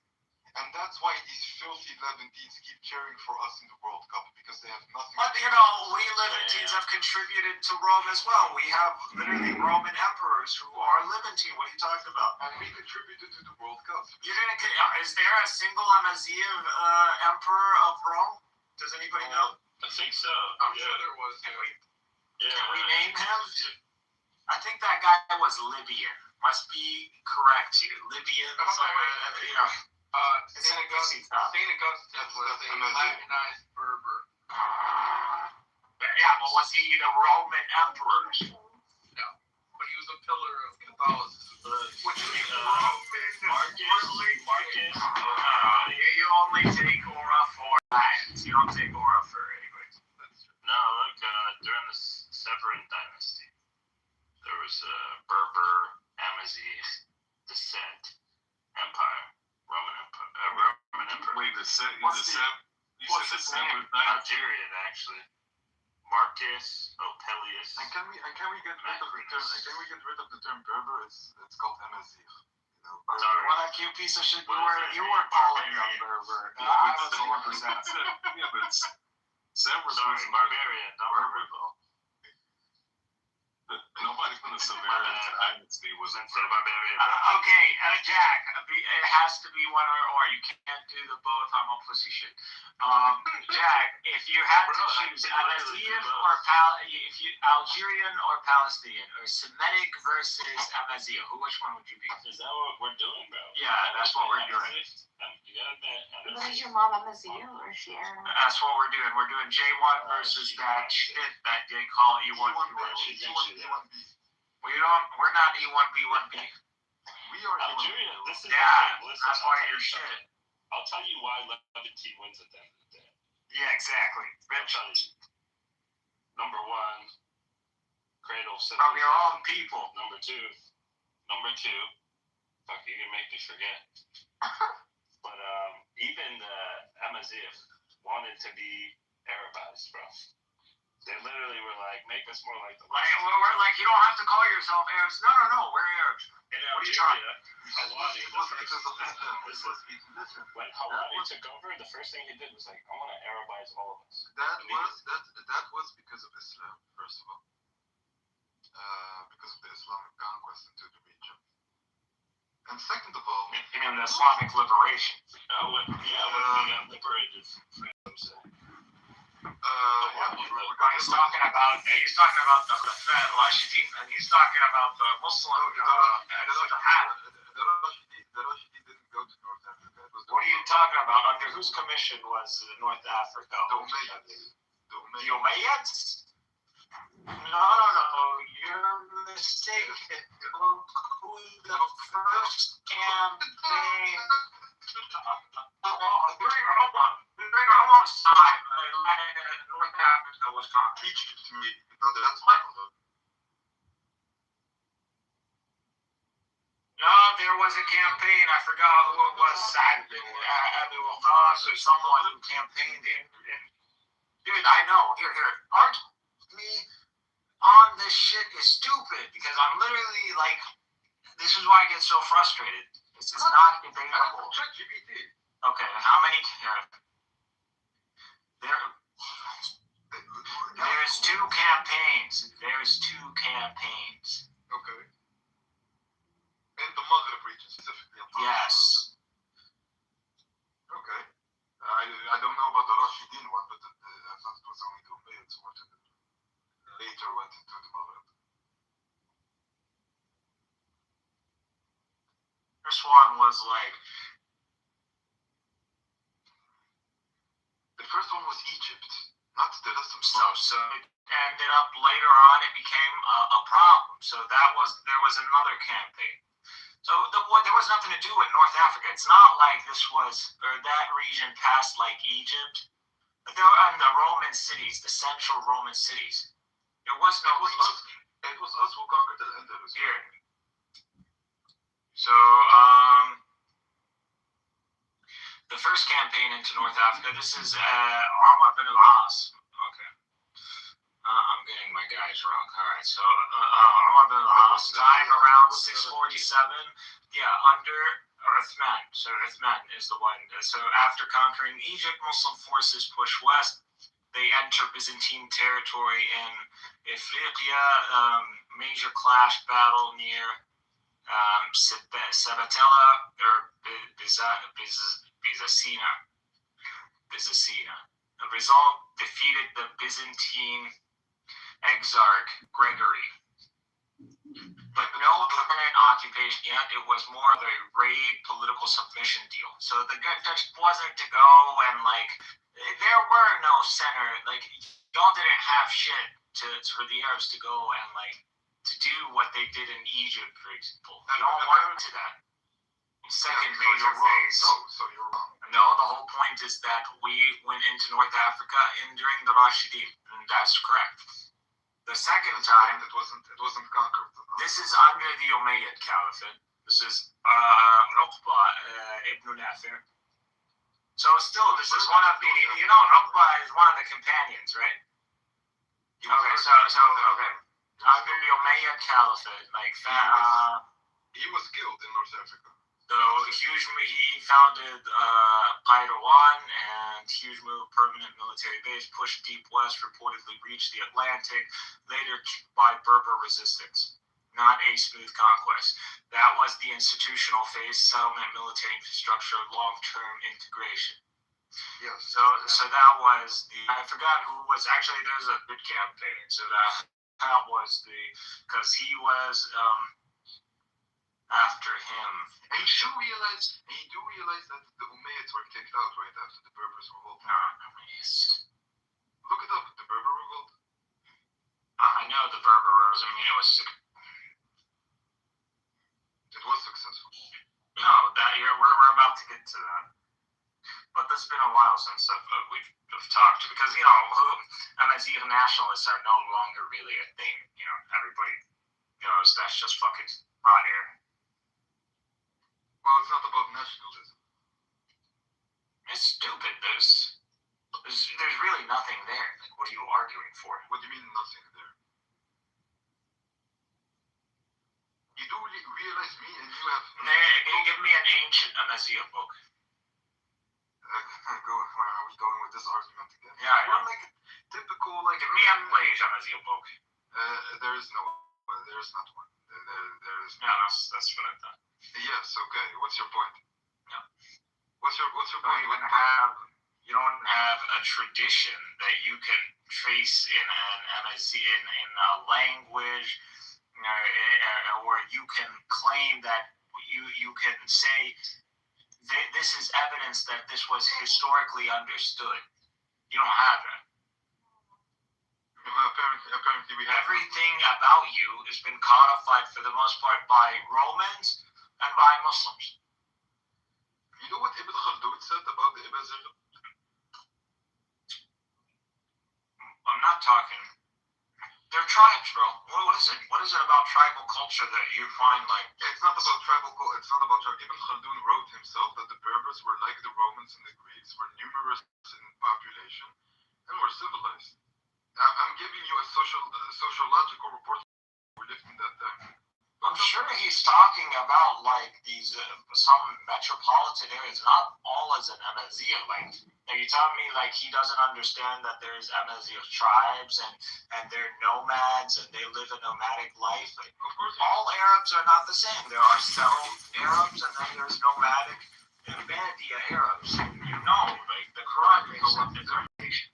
And that's why these filthy Levantines keep cheering for us in the World Cup, because they have nothing. But we Levantines have contributed to Rome as well. We have literally Roman emperors who are Levantine. What are you talking about? And we contributed to the World Cup. You didn't. Is there a single Amazian emperor of Rome? Does anybody know? I think so. I'm sure there was. Can we name him? I think that guy was Libyan. Must be correct here. Libyan. St. Augustus was a Latinized Berber. Bad. Yeah, but was he the Roman emperor? No, but he was a pillar of Catholicism. Which is Marcus. you only take aura for Latins. You don't take aura for anyways. No, look, during the Severan dynasty, there was Berber, Amazigh, descent, empire, Roman emperor. Wait, the Severan Algerian, actually. Marcus Opelius. And can we get rid of the term Berber? It's called Amazigh. You know, What a cute piece of shit you were calling them Berber. I was 1%. Yeah, but Severus Sorry, was barbarian, not Berber though. Nobody from the Severian dynasty was a barbarian. Okay, Jack, it has to be one or you can't do the both. I'm a pussy shit. Jack, if you had to choose Amazigh or Algerian or Palestinian or Semitic versus Amazigh, which one would you be? Is that what we're doing, bro? Yeah, that's what we're doing. You gotta admit, But is your mom Amazigh or is she Arab? That's what we're doing. We're doing J1 versus that shit that they call E1, B1. We're not E1, B1, B. we are Algeria, this is Yeah, the thing. Listen, that's I'll why tell you're you shit. something. I'll tell you why Levantine wins at the end of the day. Yeah, exactly. I'll tell you. Number one, cradle From civilization. your own people. Number two, fuck, you can make me forget. But even the Amazigh wanted to be Arabized, bro. They literally were like, make us more like the We're like, you don't have to call yourself Arabs. No, we're Arabs. In What are you talking Hawadi, when Hawadi took over, the first thing he did was like, I want to Arabize all of us. That was because of Islam, first of all. Because of the Islamic conquest into the region. And second of all, You mean the Islamic liberation? Liberated. He's talking about the Khalifa Rashidin, and he's talking about the Muslim. The Rashidi didn't go to North Africa. What are you talking about? Under whose commission was North Africa? The Umayyads? No, you're mistaken. Look who the first campaign. During our own time, North Africa was conquered. Teach it to me. No, that's my fault. No, there was a campaign. I forgot who it was. Sa'd bin Abi Waqqas or someone who campaigned in. Dude, I know. Here. Arguing me on this shit is stupid because I'm literally like, this is why I get so frustrated. This is not debatable. Okay, how many? There's two campaigns. Okay. In the Maghreb region specifically. Yes. Okay. I don't know about the Rashidin one, but I thought it was only the Umayyads who later went into the Maghreb. First one was like. The first one was Egypt, not the rest of So it ended up later on. It became a problem. So there was another campaign. So there was nothing to do with North Africa. It's not like that region passed like Egypt. But there were the Roman cities, the central Roman cities. There was no. It was us who conquered the Andalus. Here. So the first campaign into North Africa. This is Umar bin al-As. Okay. I'm getting my guys wrong. All right. So Umar bin al-As died around 647. Yeah, under Uthman. So Uthman is the one. So after conquering Egypt, Muslim forces push west. They enter Byzantine territory in Ifriqiya. Major clash battle near Sabatella or Byzacina. The result defeated the Byzantine exarch Gregory. But no permanent occupation yet. It was more of a raid political submission deal. So the good touch wasn't to go and like There were no center, like, y'all didn't have shit for the Arabs to go and, like, to do what they did in Egypt, for example. Y'all weren't to that. Second major phase. So you're wrong. No, the whole point is that we went into North Africa during the Rashidin, and that's correct. The second time, it wasn't conquered. this is under the Umayyad Caliphate. This is Uqba ibn Nafir. So still, this is one of the, Uqba is one of the companions, right? Okay, so okay. Under the Umayyad Caliphate, like, he was killed in North Africa. So he founded Qayrawan and huge permanent military base, pushed deep west, reportedly reached the Atlantic, later kicked by Berber resistance. Not a smooth conquest. That was the institutional phase, settlement, military infrastructure, long-term integration. Yes. So that was I forgot who was, actually there's a good campaign, so that was because he was after him. And you do realize that the Umayyads were kicked out right after the Berbers revolt. Look it up, the Berber revolt. I know the Berbers. I mean, it was successful. No, we're about to get to that. But this has been a while since we've talked, because Amazigh nationalists are no longer really a thing. Everybody knows that's just fucking hot air. Well, it's not about nationalism. It's stupid. There's really nothing there. Like, what are you arguing for? What do you mean nothing there? You do realize me and you have... Give me an ancient Amazigh book. I was going with this argument again. Yeah, I know. Like typical, give me a Amazigh book. There is not one. There is. Yeah, that's what I thought. Yes. Okay. What's your point? Yeah. What's your point? You don't have a tradition that you can trace in in a language, or you can claim that you can say this is evidence that this was historically understood. You don't have that. Apparently we have everything about you has been codified for the most part by Romans and by Muslims. You know what Ibn Khaldun said about the Amazigh? I'm not talking. They're tribes, bro. What is it? What is it about tribal culture that you find like? It's not about tribal culture. It's not about tribal. Ibn Khaldun wrote himself that the Berbers were like the Romans and the Greeks, were numerous in population, and were civilized. I'm giving you a sociological report. We lived in that time. I'm sure he's talking about like these some metropolitan areas, not all as an Amazigh. Like, are you telling me like he doesn't understand that there's Amazigh tribes and they're nomads and they live a nomadic life? Like, of course, all Arabs are not the same. There are settled Arabs and then there's nomadic and Badia Arabs. Like the Quran makes a differentiation.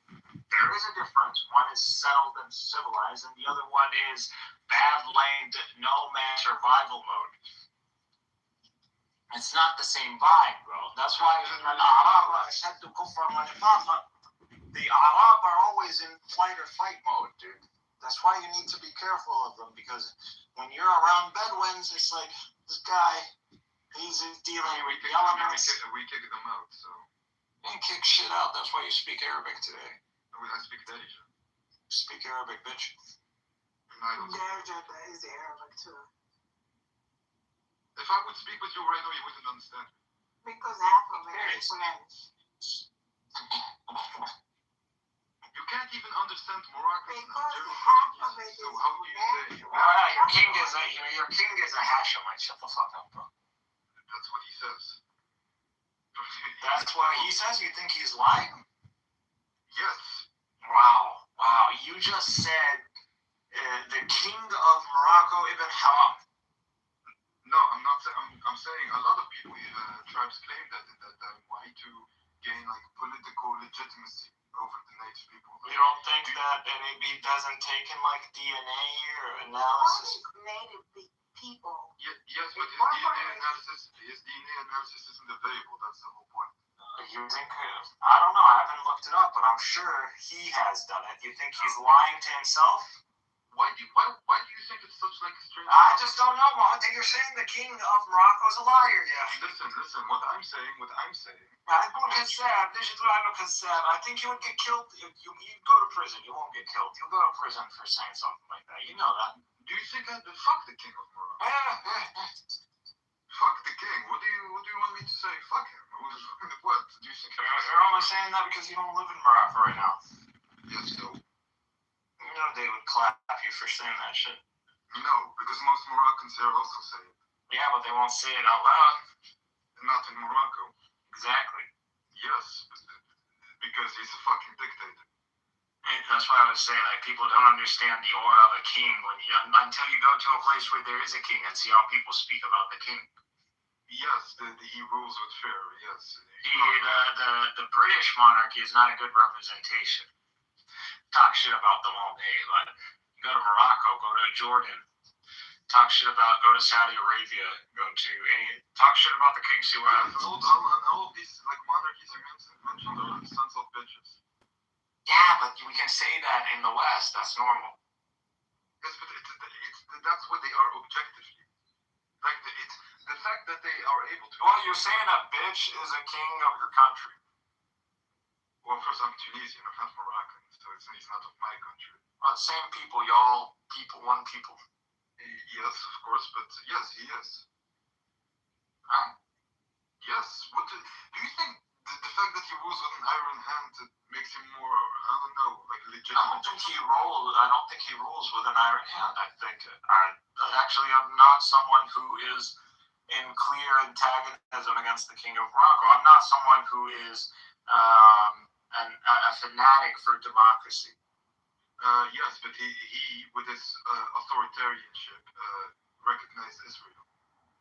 There is a difference. One is settled and civilized, and the other one is bad-land, nomad survival mode. It's not the same vibe, bro. That's why the Arab are always in flight or fight mode, dude. That's why you need to be careful of them, because when you're around Bedouins, it's like, this guy, he's dealing with the elements. We kick them out, so. You ain't kick shit out. That's why you speak Arabic today. I speak Persian. Speak Arabic, bitch. Is Arabic too. If I would speak with you right now, you wouldn't understand. Because half of it is French. You can't even understand Moroccan. Because half of it is so how do you say? Your king is a Hashemite. Shut the fuck up, bro. That's what he says. That's what he says. You think he's lying? Yes. Wow. You just said the king of Morocco, Ibn Haram. No, I'm not. I'm saying a lot of people, tribes claim that wanting to gain like political legitimacy over the native people. You don't think that it doesn't take in like DNA or analysis? Native people. Yes, but his DNA analysis isn't available. That's the whole point. I don't know. I haven't looked it up, but I'm sure he has done it. You think he's lying to himself? Why do you think it's such like strange? I just don't know, Mohammed. You're saying the king of Morocco is a liar, yeah. Listen. What I'm saying. I think you would get killed. You'd go to prison. You won't get killed. You'll go to prison for saying something like that. You know that. Do you think I'd fuck the king of Morocco? Fuck the king. What do you want me to say? Fuck him. What? Do you think You're only saying that because you don't live in Morocco right now. Yes, so. You know they would clap you for saying that shit. No, because most Moroccans here also say it. Yeah, but they won't say it out loud. Not in Morocco. Exactly. Yes, because he's a fucking dictator. And that's why I was saying, like, people don't understand the aura of a king until you go to a place where there is a king and see how people speak about the king. Yes, he rules with fear. Yes. The British monarchy is not a good representation. Talk shit about them all day, but you go to Morocco, go to Jordan, go to Saudi Arabia, talk shit about the king, see what happens. All of these like monarchies you mentioned are sons of bitches. Yeah, but we can say that in the West, that's normal. Yes, but that's what they are objectively. Like it's the fact that they are able to. Well, you're saying a bitch is a king of your country. Well, first I'm Tunisian, I'm not Moroccan, so he's not of my country. Well, same people, y'all people, one people. Yes, of course, but yes, he is. Huh? Yes. What do you think? The fact that he rules with an iron hand makes him more, I don't know, like legitimate. I don't think he rules with an iron hand. I think I'm not someone who is in clear antagonism against the king of Morocco. I'm not someone who is a fanatic for democracy. Yes, but he with his authoritarianship, recognized Israel.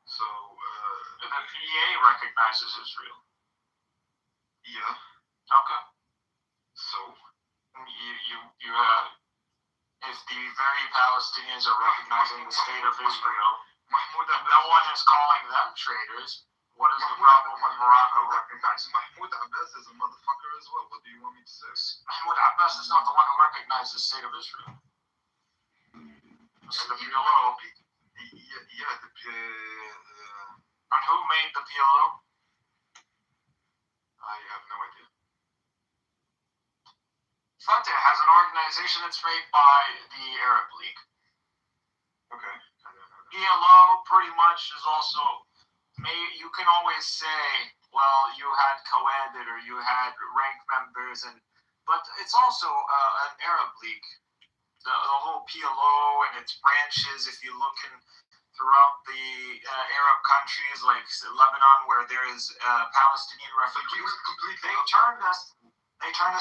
So the PA recognizes Israel. Yeah. Okay. So if the very Palestinians are recognizing the state of Israel, Mahmoud Abbas, no one is calling them traitors. What is the problem when Morocco recognizes? Mahmoud Abbas is a motherfucker as well. What do you want me to say? Mahmoud Abbas is not the one who recognized the state of Israel. It's the PLO. And who made the PLO? I have no idea. Fatah has an organization that's made by the Arab League. Okay. PLO pretty much is also made. You can always say, well, you had co-edit or you had rank members, but it's also an Arab League. The whole PLO and its branches, if you look throughout the Arab countries like Lebanon, where there is Palestinian refugees, they turned us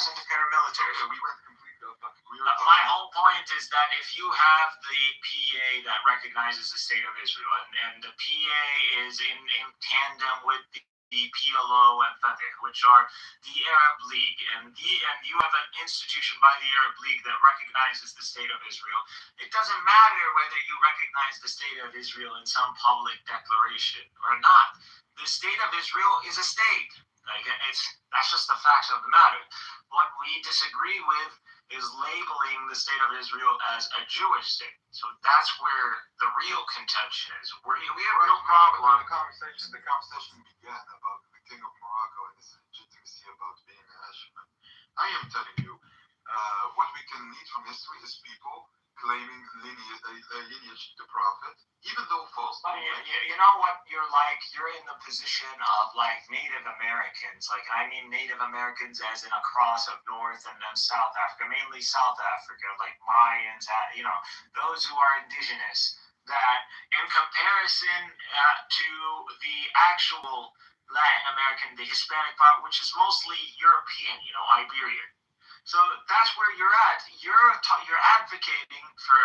into paramilitary. So we went completely off topic. My whole point is that if you have the PA that recognizes the state of Israel, and the PA is in tandem with the PLO and Fatah, which are the Arab League, and you have an institution by the Arab League that recognizes the state of Israel, it doesn't matter whether you recognize the state of Israel in some public declaration or not. The state of Israel is a state. That's just the facts of the matter. What we disagree with is labeling the state of Israel as a Jewish state. So that's where the real contention is. We have no problem. The conversation began about the king of Morocco and his legitimacy about being a Hashemite. I am telling you, what we can need from history is people claiming lineage to the prophet, even though false. You know what you're like? You're in the position of like Native Americans. Like, I mean Native Americans as in across of North and South Africa, mainly South Africa, like Mayans, those who are indigenous. That in comparison to the actual Latin American, the Hispanic part, which is mostly European, Iberian. So that's where you're at. You're advocating for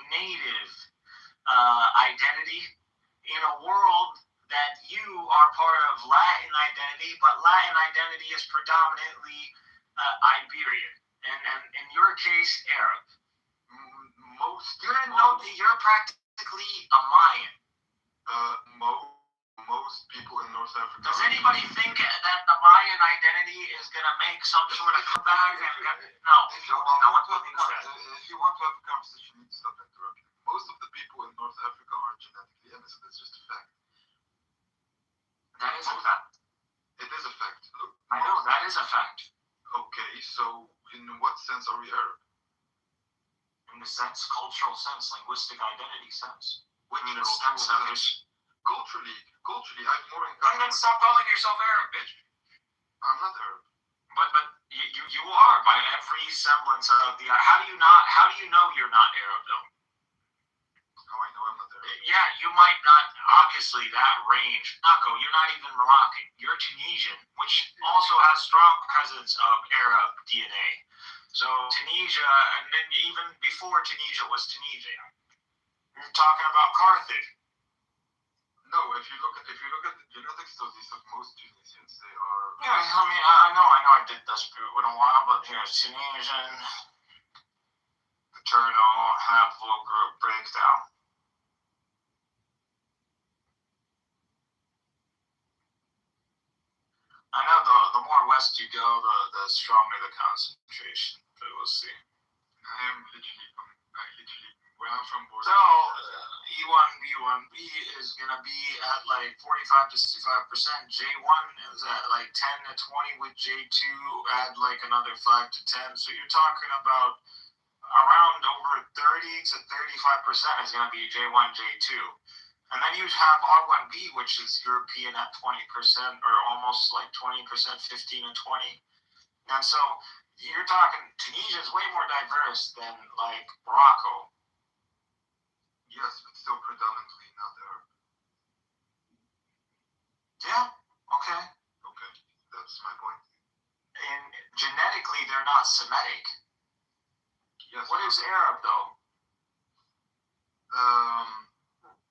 native identity in a world that you are part of Latin identity, but Latin identity is predominantly Iberian, and in your case, Arab. You're practically a Mayan. Most people in North Africa. Does anybody think that the Mayan identity is gonna make some sort of comeback? No, If you no one want thinks that. to have a conversation, you need to stop interrupting. Most of the people in North Africa are genetically innocent. It's just a fact. That is a fact. It is a fact. Look, I know that is a fact. okay, so in what sense are we Arab? In the sense, cultural sense, linguistic identity sense. Which In the cultural sense of sense? Culturally, I've more in And common. then stop calling yourself Arab, bitch. I'm not Arab. But you are by every semblance of the. How do you know you're not Arab though? How I know I'm not Arab? Yeah, you might not. Obviously, that range. Morocco, you're not even Moroccan. You're Tunisian, which also has strong presence of Arab DNA. So Tunisia, and then even before Tunisia was Tunisia, you're talking about Carthage. No, if you look at the genetic studies of most Tunisians, they are. Yeah, I mean, I know I did this in a while, but here's Tunisian paternal haplogroup breakdown. I know the more west you go, the stronger the concentration. But we'll see. Where I'm from, So E1B1B is gonna be at like 45 to 65%. J1 is at like 10 to 20 with J2. Add like another 5 to 10. So you're talking about around over 30 to 35% is gonna be J1, J2. And then you have R1B, which is European at 20%, or almost like 20%, 15 and 20. And so you're talking Tunisia is way more diverse than like Morocco. Yes, but still predominantly not Arab. Yeah. Okay. Okay, that's my point. And genetically, they're not Semitic. Yes. What is Arab though?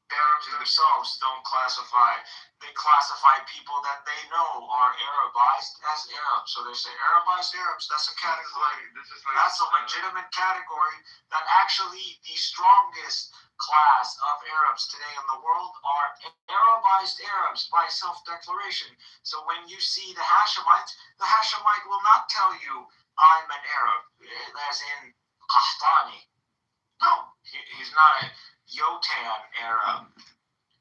Arabs themselves don't classify. They classify people that they know are Arabized as Arabs. So they say Arabized Arabs. That's a category. That's a legitimate category. That actually the strongest class of Arabs today in the world are Arabized Arabs by self-declaration. So when you see the Hashemite will not tell you I'm an Arab, as in Qahtani. No, he's not a Yotan Arab.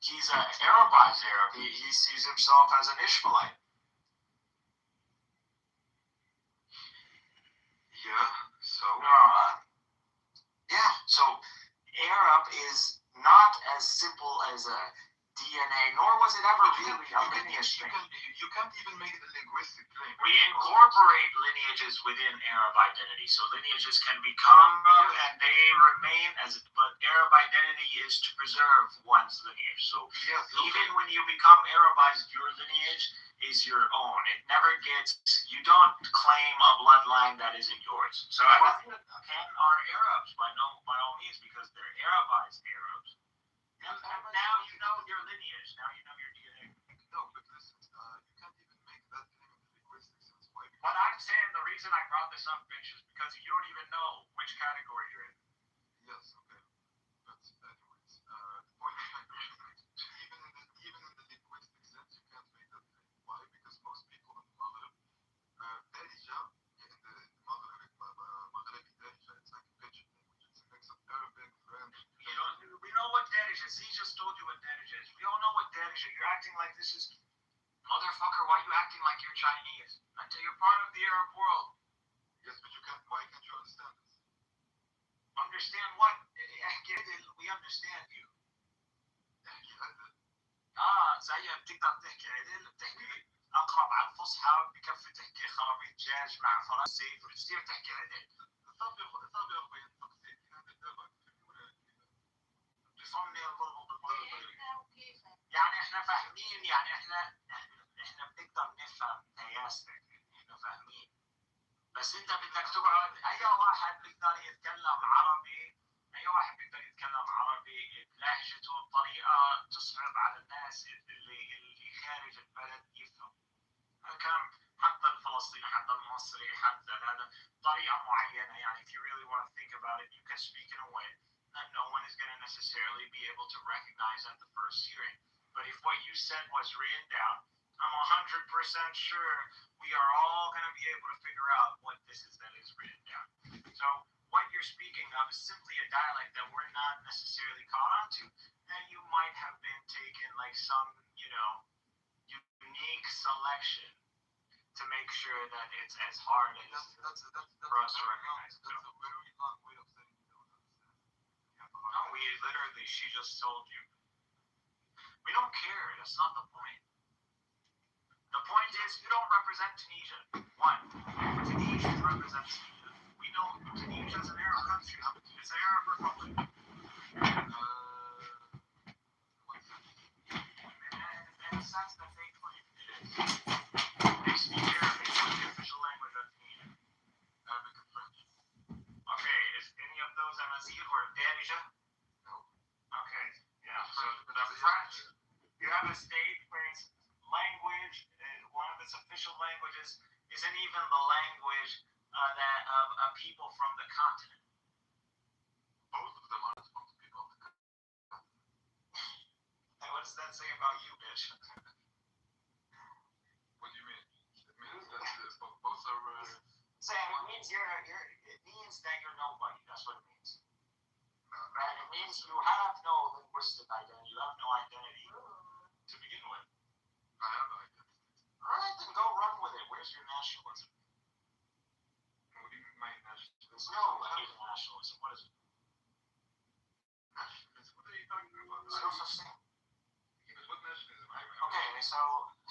He's an Arabized Arab. He sees himself as an Ishmaelite. Yeah, so. Yeah, so Arab is not as simple as a DNA, nor was it ever really a lineage thing. You can't even make the linguistic claim. We incorporate lineages within Arab identity. So lineages can become Arab and they remain as, but Arab identity is to preserve one's lineage. So even when you become Arabized, your lineage is your own. It never gets, you don't claim a bloodline that isn't yours. So I think are Arabs by all means because they're Arabized Arabs. And now you know your lineage. Now you know your DNA. No, but listen, you can't even make that claim in the linguistic sense. Why? But I'm saying the reason I brought this up, bitch, is because you don't even know which category you're in. Yes, okay. But anyways, the point is like, even in the linguistic sense, you can't make that claim. Why? Because most people in the Maghreb, Darija, in the Maghrebi Darija, it's like a pidgin language. It's a mix of Arabic, French. We know what Darija is. He just told you what Darija is. We all know what Darija. You're acting like this is, motherfucker. Why are you acting like you're Chinese? Until you're part of the Arab world. Yes, but you can't. Why can't you understand this? Understand what? We understand you. زي بتقدر تحكي عدل بتحكي اقرب على الفصحى بكفي تحكي خرابيط دجاج مع فرنسي فبتصير تحكي عدل. بفهمني الضرب بالضرب. يعني احنا فاهمين يعني احنا بنقدر نفهم تياستك احنا فاهمين. بس انت بدك تقعد اي واحد بيقدر يتكلم عربي بلهجته بطريقه تصعب على الناس اللي خارج البلد يفهم. كان حتى الفلسطيني حتى المصري حتى هذا طريقه معينه يعني if you really want to think about it you can speak in a way that no one is going to necessarily be able to recognize at the first hearing. But if what you said was written down, I'm 100% sure we are all going to be able to figure out what this is that is written down. So what you're speaking of is simply a dialect that we're not necessarily caught onto, and you might have been taken like some, unique selection to make sure that it's as hard as for us to recognize. That's a very long way of saying you don't understand. No, we literally, she just told you. We don't care. That's not the point. The point is, you don't represent Tunisia. One, Tunisia represents Tunisia. We know Tunisia is an Arab country. It's an Arab republic. In a sense that they claim it is. They speak Arabic. What's the official language of Tunisia? Arabic and French. Okay, is any of those Amazigh or Darija? No. Okay, yeah. So the French, you have a state where its language, one of its official languages, isn't even the language that of people from the continent. Both of them are supposed to be called the continent. And what does that say about you, bitch? What do you mean? It means that both are. Sam, it means it means that you're nobody. That's what it means. Right? It means you have no linguistic identity. You have no identity to begin with. I have an identity. All right, then go run with it. Where's your nationalism? What do you mean my nationalism? There's no nationalism. What is it? Nationalism? What are you talking about? There's no such thing. Yeah, but what nationalism? Okay, so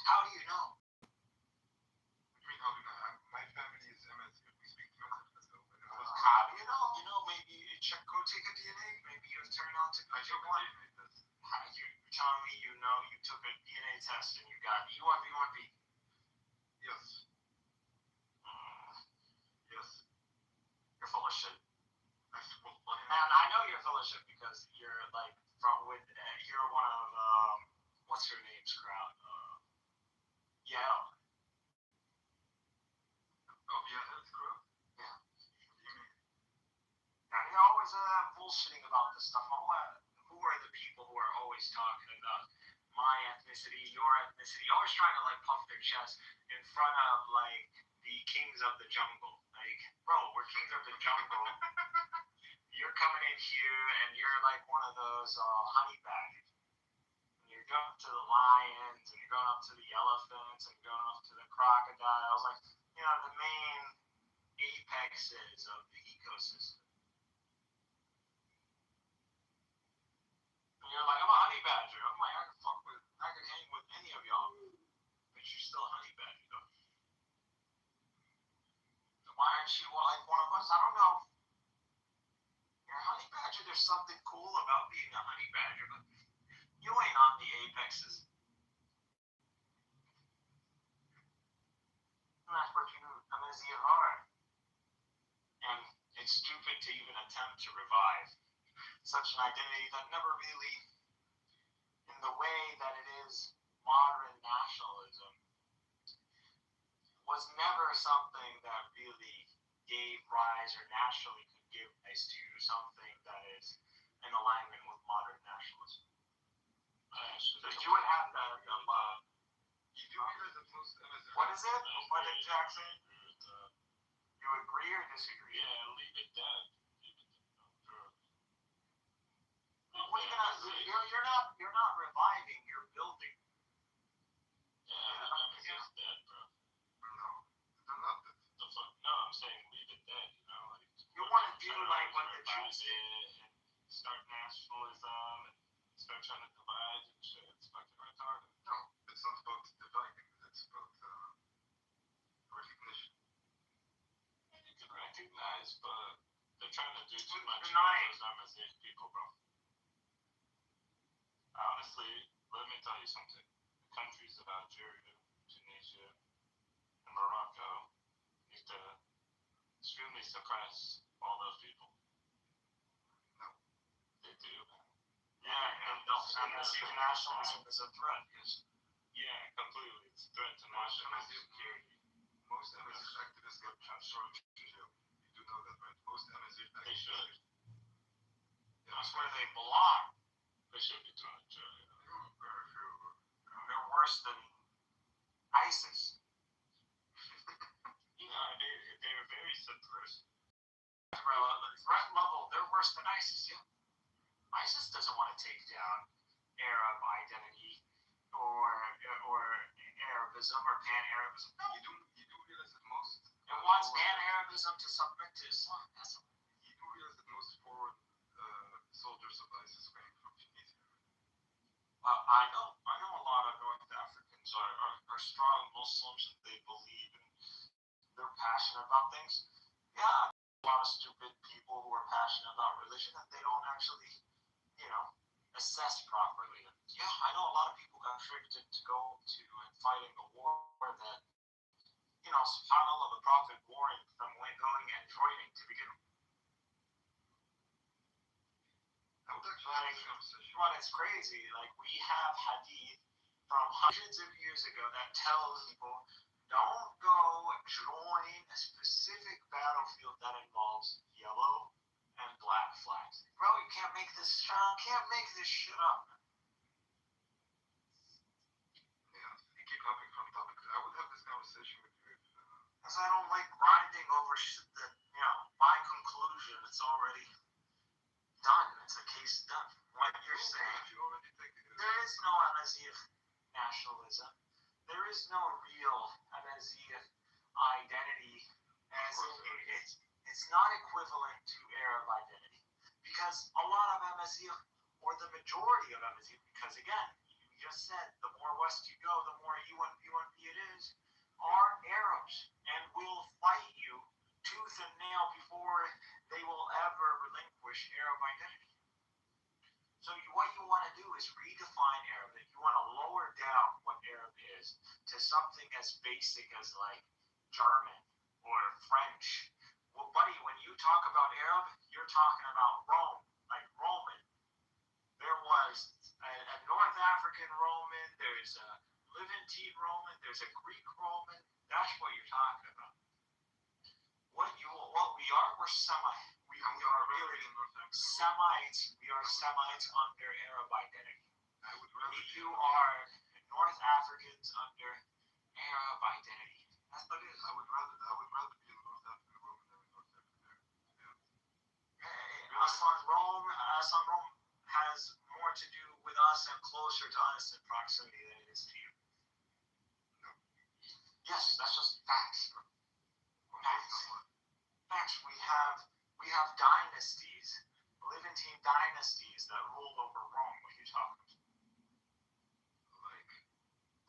how do you know? What do you mean how do you know? My family is MS. We speak MS. So, How do you know? Maybe go take a DNA. Maybe you turn out to be one. You're telling me you took a DNA test and you got UMB. Yes. Yes. You're full of shit. And I know you're full of shit because you're you're one of what's her name's crowd? Yeah. Oh yeah, that's correct. Yeah. What do you mean? And you're always bullshitting about this stuff. Who are the people who are always talking about my ethnicity, your ethnicity, always trying to puff their chest in front of the kings of the jungle? Bro, we're kings of the jungle. You're coming in here and you're one of those honey badgers. And you're going up to the lions and you're going up to the elephants and you're going up to the crocodiles, the main apexes of the ecosystem. And you're like, I'm a honey badger. I'm like, I can hang with any of y'all. But you're still a honey badger, though. So why aren't you one of us? I don't know. You're a honey badger. There's something cool about being a honey badger, but you ain't on the apexes. And that's what you are. And it's stupid to even attempt to revive such an identity that never really, in the way that it is modern nationalism, was never something that really gave rise or naturally could give rise to something that is in alignment with modern nationalism. So you would have that. You do agree that most MS. What is it? What did Jackson? You agree or disagree? Yeah, leave it dead. What are you gonna? You're not reviving. You're building. Yeah, it's dead, bro. No, they're not dead. No, I'm saying leave it dead. You want to do what the Jews did and start nationalism and start trying to divide and shit. It's fucking retarded. No, it's not about dividing. It's about recognition. You can recognize, but they're trying to do too much to Denying. those Amazigh people, bro. Honestly, let me tell you something. The countries of Algeria, Tunisia, and Morocco need to extremely suppress all those people. No. They do. Yeah, and Amazigh nationalism is a threat. Yeah, completely. It's a threat to national security. Most Amazigh activists get transferred to jail. You do know that, right? Most Amazigh They should. activists. That's where they belong. They should be thrown in jail. If you worse than ISIS. They're very subversive. Threat level, they're worse than ISIS. Yeah. ISIS doesn't want to take down Arab identity or Arabism or Pan-Arabism. No. You do realize that most... It wants Pan-Arabism to submit to Islam. That's all. You do realize that most foreign soldiers of ISIS came from Tunisia. I know a lot of North Africans are strong Muslims and they believe and they're passionate about things. Yeah, a lot of stupid people who are passionate about religion that they don't actually, assess properly. And yeah, I know a lot of people got tricked into go to and fighting a war that, subhanAllah, the Prophet warned from going and joining to begin with. But it's crazy. Like, we have hadith from hundreds of years ago that tells people don't go join a specific battlefield that involves yellow and black flags. Bro, you can't make this shit up. Yeah, you keep hopping from topic. I would have this conversation with you if... Because I don't like grinding over shit that, my conclusion, it's already done. It's a case done. What you're saying, there is no Amazigh nationalism. There is no real Amazigh identity, as in it's not equivalent to Arab identity, because a lot of Amazigh, or the majority of Amazigh, because again, you just said the more west you go, the more U1P it is, are Arabs and will fight you tooth and nail before they will ever relinquish Arab identity. So what you want to do is redefine Arabic. You want to lower down what Arab is to something as basic as like German or French. Well, buddy, when you talk about Arab, you're talking about Rome, like Roman. There was a North African Roman, there's a Levantine Roman, there's a Greek Roman. That's what you're talking about. What we are, we're Semite. We are really Semites. We are Semites under Arab identity. You are North Africans under Arab identity. That's what it is. I would rather be a North African Roman than a North African Arab. Aslan Rome has more to do with us and closer to us in proximity than it is to you. No. Yes, that's just facts. Facts. We have dynasties, Levantine dynasties that ruled over Rome. What are you talking about? Like,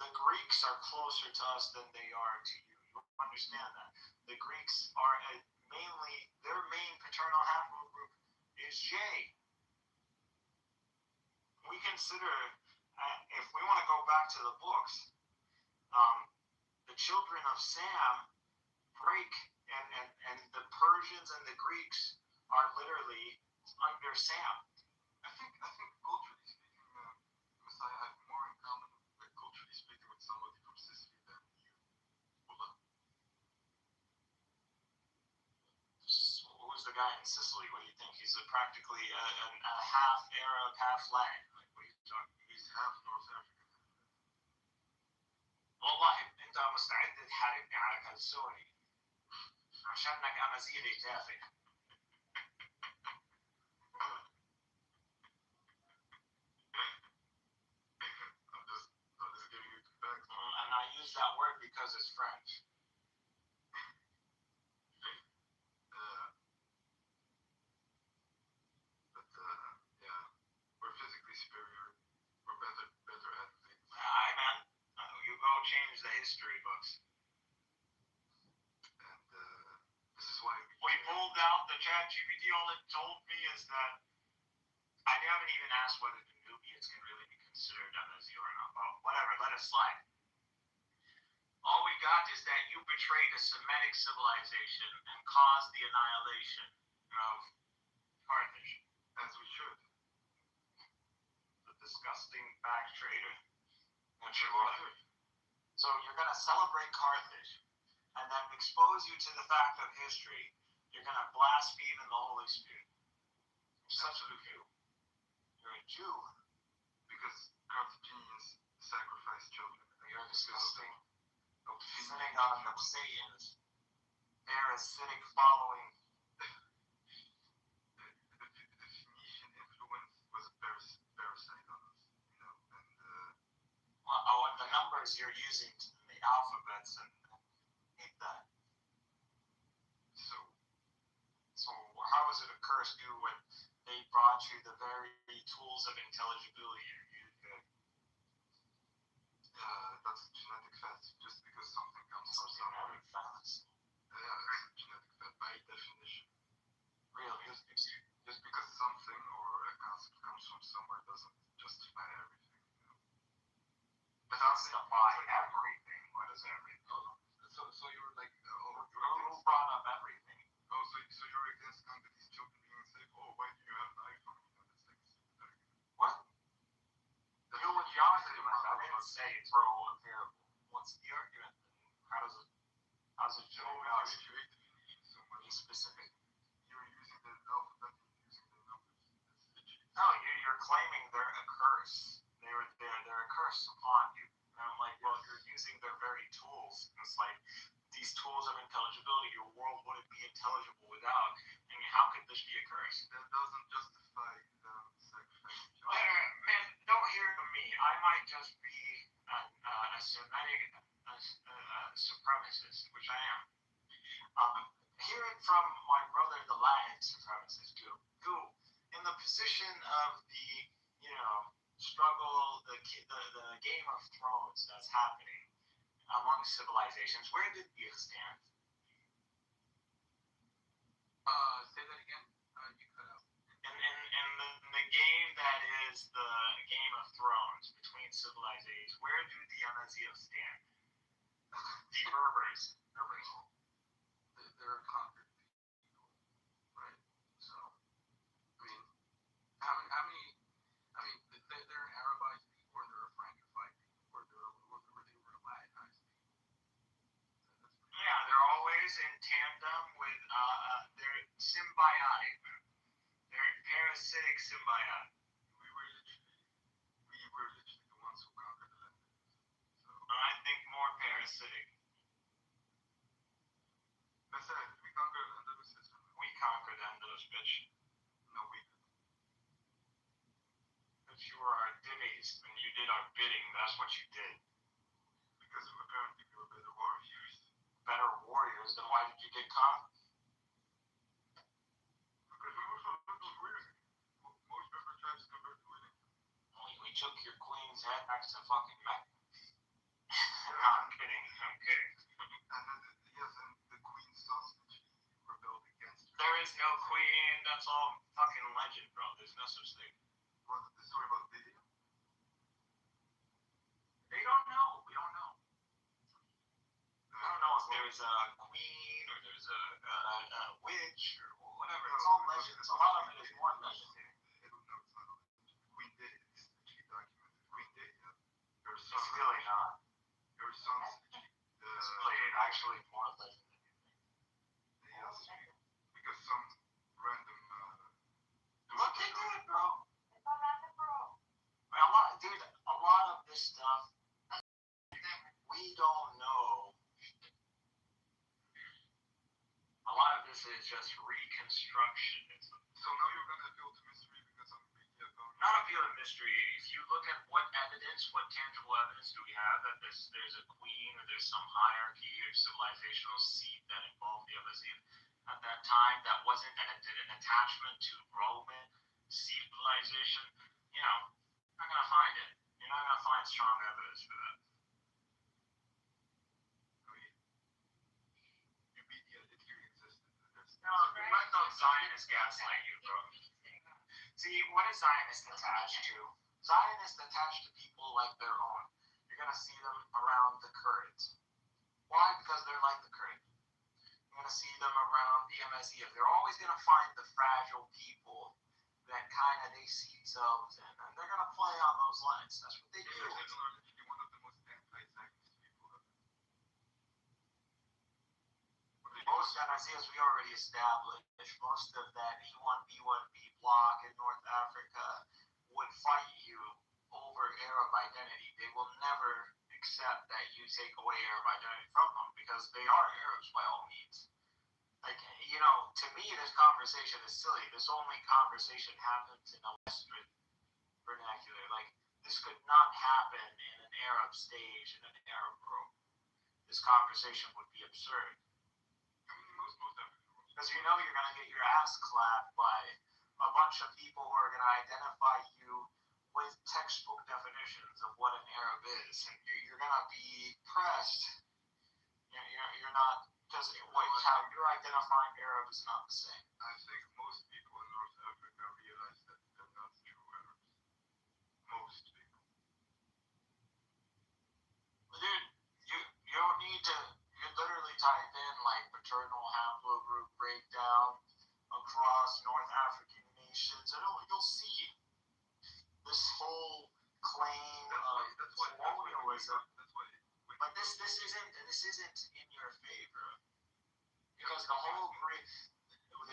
the Greeks are closer to us than they are to you. You understand that? The Greeks are mainly, their main paternal haplogroup group is J. We consider, if we want to go back to the books, the children of Sam break, and the Persians and the Greeks are literally under Sam. I think culturally speaking, Messiah, I have more in common, culturally speaking, with somebody from Sicily than you, Mullah. Who's the guy in Sicily? What do you think? He's practically a half Arab, half Latin. Like, what are you talking? He's half North African. والله انت مستعد تحاربني على كلسوني عشانك امازيغي تافه. I'm just giving you the facts. And I use that word because it's French. Yeah, we're physically superior. We're better athletes. Aye, man. You go change the history books. And this is why we pulled out the ChatGPT. All it told me is that I haven't even asked whether the Nubians can really be considered Amazigh or not. Well, whatever, let it slide. All we got is that you betrayed a Semitic civilization and caused the annihilation of Carthage. As we should. The disgusting back traitor. So you're going to celebrate Carthage and then expose you to the fact of history. You're going to blaspheme in the Holy Spirit. You're such a Jew. You're a Jew. Because Carthaginians sacrificed children. synagogue of Satan's parasitic following. And the numbers you're using, the alphabets, and hate that. So how is it a curse, dude, when they brought you the very tools of intelligibility you're using? That's a genetic fact. Just because something comes from somewhere. Genetic facts. Yeah, it's a genetic fact by definition. Really? Just because something or a concept comes from somewhere doesn't justify everything. But that's justify everything. What is everything? So you were like, who brought up everything? So you're against companies children being safe? Oh, why do you have an iPhone? What? You know what the argument? I didn't say throw a variable. What's the argument? How does it show us? Be specific. You're using the alphabet, using the numbers. No, you're claiming they're a curse. They're a curse upon you. And I'm like, well, you're using their very tools. And it's like, these tools of intelligibility, your world wouldn't be intelligible without. I mean, how could this be a curse? That doesn't justify the sacrifice. Man, don't hear from me. I might just be a Semitic supremacist, which I am. Hear it from my brother, the Latin supremacist, too. Who, in the position of the, struggle, the Game of Thrones that's happening among civilizations, where did we stand? Say that again. You cut out. In the game that is the Game of Thrones between civilizations, where do the Amaziah stand? The Berbers. They're a conquered people, right? So, I mean, they're an Arabized people, or they're a Francophile people, or they were a Latinized people. Yeah, they're always in tandem with, they're symbiotic. They're parasitic symbiotic. We were literally the ones who conquered the land. So. I think more parasitic. That's right. We conquered Andalus. We conquered Andalus, bitch. No, we didn't. But you were our dimmies, and you did our bidding. That's what you did. Because apparently we were better warriors. Better warriors? Then why did you get caught? Because we were from warriors. Most of our tribes converted to winning. We took your queen's head back to fucking Mecca. No, I'm kidding. Yes, and the queen's sons rebelled against her. There is no queen. That's all fucking legend, bro. There's no such thing. What, the story about Lydia? They don't know. We don't know. I don't know if there's a queen or there's a witch or whatever. It's all legends. A lot of it is more legendary. I don't know. It's not a legend. Queen Lydia is actually documented. Queen Lydia, her It's sons. really not. Her sons. It's really actually more legendary. Yes, because some random. Look into it, bro. A lot of this stuff, we don't know. A lot of this is just reconstruction. So now you're gonna appeal to mystery because I'm really about. Not appeal to mystery. If you look at what evidence, what tangible evidence do we have that there's a queen or there's some hierarchy or civilizational seat that involved the Amaziah at that time that wasn't an attachment to Roman civilization, you're not gonna find it. You're not gonna find strong evidence for that. You beat the here existed. No, let those Zionists gaslight you, bro. See, what is Zionist attached to? Zionist attached to people like their own. You're gonna see them around the Kurds. Why? Because they're like the Kurds. You're gonna see them around the Amaziah. They're always gonna find the fragile people that kind of they see themselves in, and they're gonna play on those lines. That's what they do. They're literally one of the most anti-Zionist people ever. Most Amaziahs we already established. Most of that E1B1B bloc in North Africa would fight you over Arab identity. They will never accept that you take away Arab identity from them because they are Arabs by all means. Like, you know, to me, this conversation is silly. This only conversation happens in a Western vernacular. Like, this could not happen in an Arab stage, in an Arab room. This conversation would be absurd. Because you know you're going to get your ass clapped by a bunch of people who are going to identify you with textbook definitions of what an Arab is. And you're going to be pressed. You're not, because how you're identifying Arab is not the same. I think most people in North Africa realize that they're not true Arabs. Most people. Dude, you don't need to, you literally type in like paternal haplogroup breakdown across North African nations, and you'll see this whole claim of colonialism. But this isn't in your favor, because the whole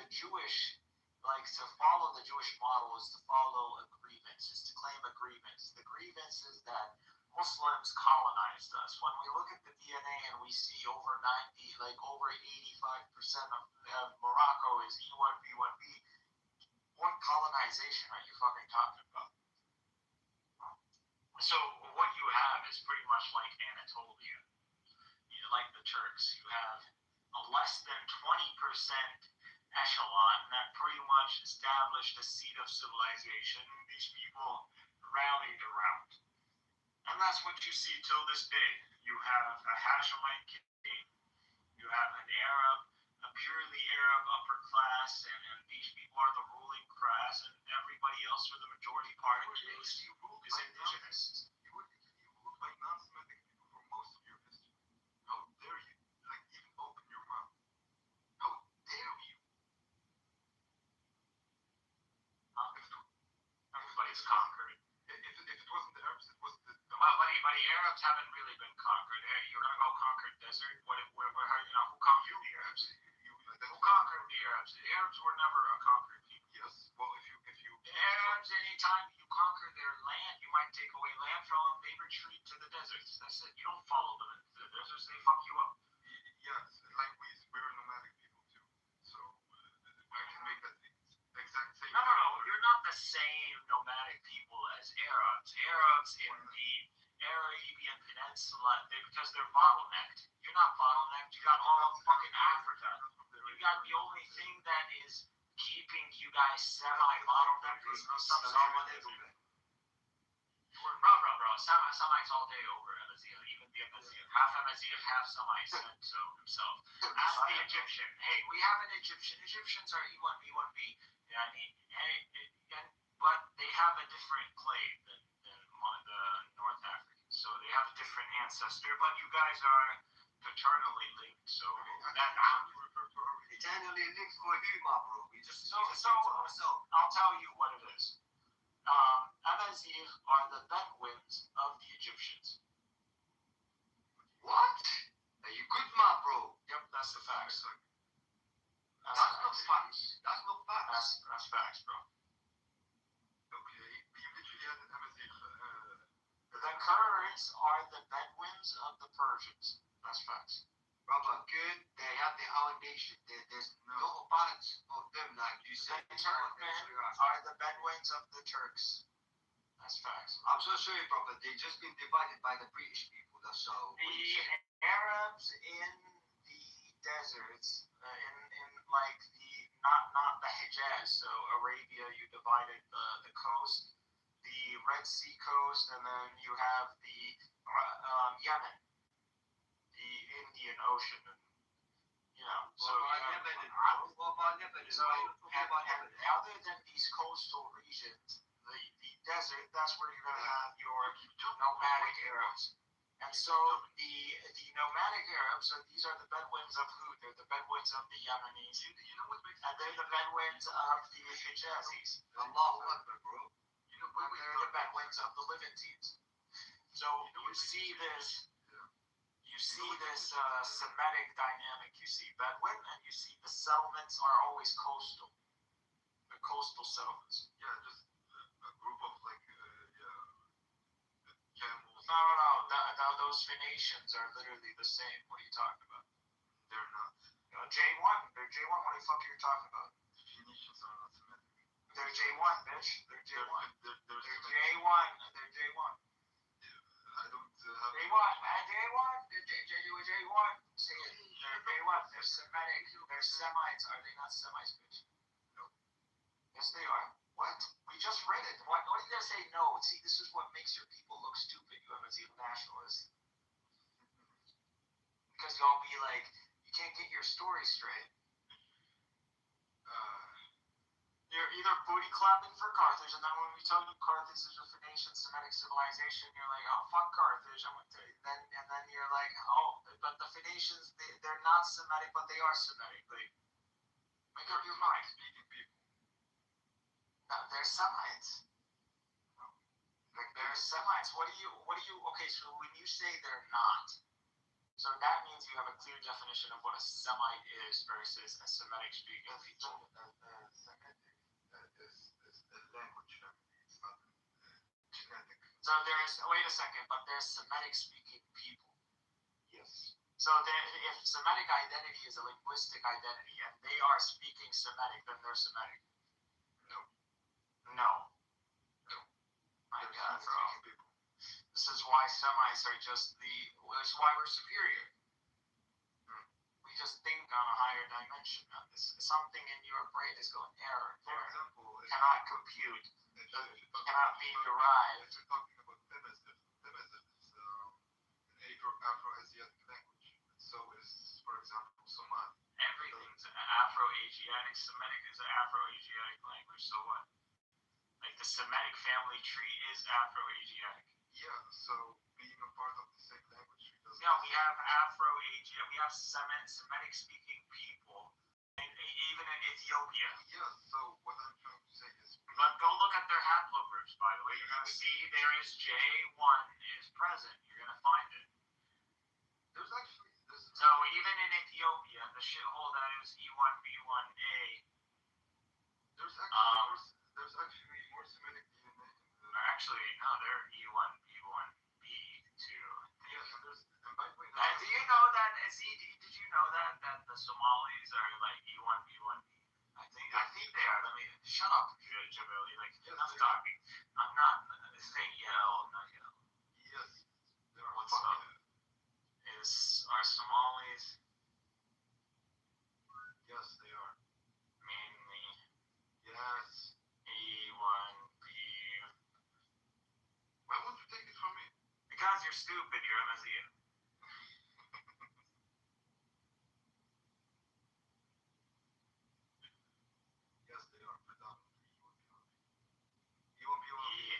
the Jewish, like, to follow the Jewish model is to follow agreements, is to claim agreements. The grievance is that Muslims colonized us. When we look at the DNA and we see over 85% of Morocco is E1B1B, what colonization are you fucking talking about? So what you have is pretty much like Anatolia. Like the Turks, you have a less than 20% echelon that pretty much established a seat of civilization. These people rallied around. And that's what you see till this day. You have a Hashemite king. You have an Arab, a purely Arab upper class, and these people are the ruling class, and everybody else for the majority part of the is indigenous. You ruled by non-Semitic people for most of your history. How dare you? Like, even open your mouth. How dare you? Everybody's conquered. If it wasn't the Arabs, it was the... But the Arabs haven't really been conquered. You're going to go conquer the desert? Who conquered the Arabs? Who conquered the Arabs? The Arabs were never a conquered people. Yes. Well, if you the Arabs, anytime you conquer their land, you might take away land from them, they retreat to the deserts. That's it. You don't follow them into the deserts, they fuck you up. Yes, like we're nomadic people too. So I can make that exact same... No, you're not the same nomadic people as Arabs. Arabs in the Arabian Peninsula, because they're bottlenecked. You're not bottlenecked. You got all of fucking Africa. You got the only thing that is keeping you guys semi-bottlenecked is some Semites. Bro. Semites all day over Amazigh. Even the Amazigh. Half Amazigh, half Semites so himself. Ask the Egyptian. Hey, we have an Egyptian. Egyptians are E1B1B. Yeah, I mean, but they have a different clade than the North Africans. So they have a different ancestor, but you guys are paternally linked. So eternally linked for who, my bro? I'll tell you what it is. Amazigh are the Bedouins of the Egyptians. What? Are you good, my bro? Yep, that's the facts. That's not facts. That's not facts. That's facts, bro. Okay, you literally had an Amazigh... The Kurds are the Bedouins of the Persians. That's facts. Brother, good. They have their own nation. There's no parts of them like you said. The Turkmen are the Bedouins of the Turks. That's facts. I'm so sorry, brother. They just been divided by the British people. That's all. The Arabs in the deserts, in like the not the Hijaz, so Arabia, you divided the coast, the Red Sea coast, and then you have the Yemen, the Indian Ocean, and, so other than these coastal regions, the desert, that's where you're gonna have your nomadic Arabs. And so the nomadic Arabs, these are the Bedouins of who? They're the Bedouins of the Yemenis. And they're the Bedouins of the Hijazis. Allahu Akbar, bro. And they're the Bedouins of the Levantines. So you see this Semitic dynamic. You see Bedouin, and you see the settlements are always coastal. The coastal settlements. Yeah, just a group of camels Those Phoenicians are literally the same. What are you talking about? They're not. J1. They're J1. What the fuck are you talking about? Phoenicians are not Semitic. They're J1, bitch. They're J1. They're J1. They're J1. I don't have. J1. J1. J1. Say it. They're J1. They're Semitic. They're Semites. Are they not Semites, bitch? No. Yes, they are. What? We just read it. Why do you guys say no? See, this is what makes your people look stupid, you MSE nationalists. Because y'all be like, you can't get your story straight. You're either booty clapping for Carthage, and then when we tell you Carthage is a Phoenician Semitic civilization, you're like, oh, fuck Carthage. And then you're like, oh, but the Phoenicians, they're not Semitic, but they are Semitic. Like, make up your mind. No, they're Semites. Like, they're Semites. What do you, okay, so when you say they're not, so that means you have a clear definition of what a Semite is versus a Semitic speaking people. Semitic is a language family. It's not genetic. So wait a second, but they're Semitic speaking people. Yes. So if Semitic identity is a linguistic identity and they are speaking Semitic, then they're Semitic. No. My God, bro. This is why Semites are just this is why we're superior. We just think on a higher dimension. Something in your brain is going error. For example, cannot compute. Cannot be derived. If you're talking about Temiz is an Afro-Asiatic language. So is, for example, Somali. Everything's an Afro-Asiatic. Semitic is an Afro-Asiatic language. So what? Like the Semitic family tree is Afro-Asiatic. Yeah, so being a part of the same language doesn't. Yeah, we have Afro-Asiatic, we have Semitic-speaking people, and even in Ethiopia. Yeah, so what I'm trying to say is. But go look at their haplogroups, by the way. You're gonna see there is J1 is present. You're gonna find it. There's actually So even in Ethiopia, the shithole that is E1B1A. There's actually more Semitic DNA. Actually, no, they're E1B1B2. Yes, and by the way, do you know that? Did you know that the Somalis are like E1B1B? I think they are. Let me shut up, Jabili. Like, I'm talking. I'm not. This ain't yell. Not yell. Yes. What's up? Are Somalis? Yes, they are. Mainly. Yes. E1B. Why won't you take it from me? Because you're stupid. You're MSE. Yes, they are predominantly E1B1B.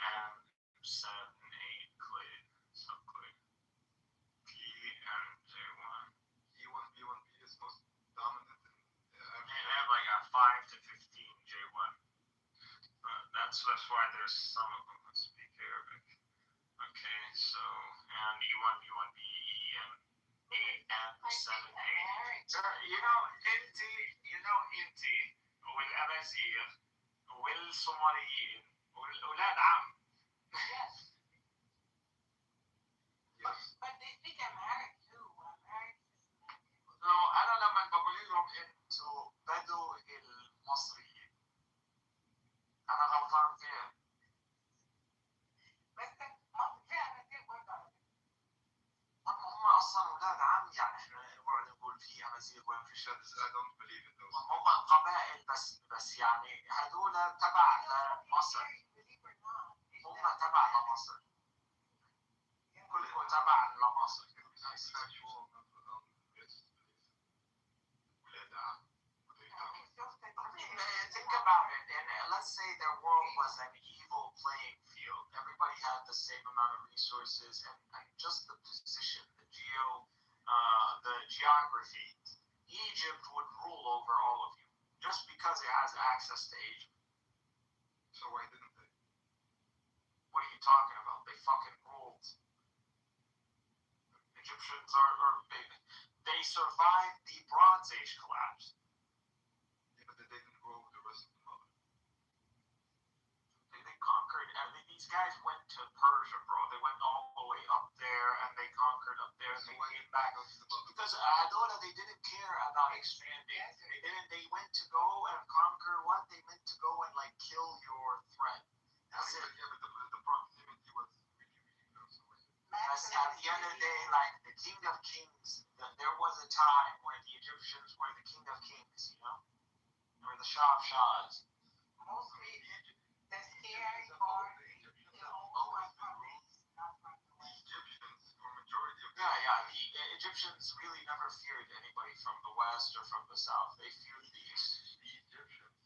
EM78 clade, subclade. PMJ1. E1B1B is most dominant in They have like a 5 to 15 J1. That's why there's some of them that speak Arabic. Okay, so, and E1B1B, EM8M78. So, انتي والأمازيغ والصوماليين والأولاد عم. Yes. Yes. But they speak Amharic too. Amharic is No, أنا لما بقول لهم أنتوا بدو المصريين أنا غلطان فيها. بس ما فيها أمازيغ برضه. هم أصلا أولاد عم يعني إحنا نقول في أمازيغ وين في شيء. I don't believe it though. هم قبائل بس يعني هذول تبع لمصر. هم تبع لمصر. كلهم تبع لمصر. Think about it, and let's say their world was an evil playing field. Everybody had the same amount of resources and just the position, the geography. Egypt would rule over all of you just because it has access to Asia. So why didn't they? What are you talking about? They fucking ruled. Egyptians are big. They survived the Bronze Age collapse. Yeah, but they didn't grow with the rest of the mother. They conquered these guys went to Persia, bro. They went all the way up there and they conquered up there and they came back. Because Adola, they didn't care about expanding. They went to go and conquer what? They meant to go and like kill your threat. That's it. That's at the end of the day, like the King of Kings, there was a time where the Egyptians were the King of Kings, you know? Or the Shah of Shahs. Mostly the scary part is the over Yeah. The Egyptians really never feared anybody from the west or from the south. They feared the east. The Egyptians,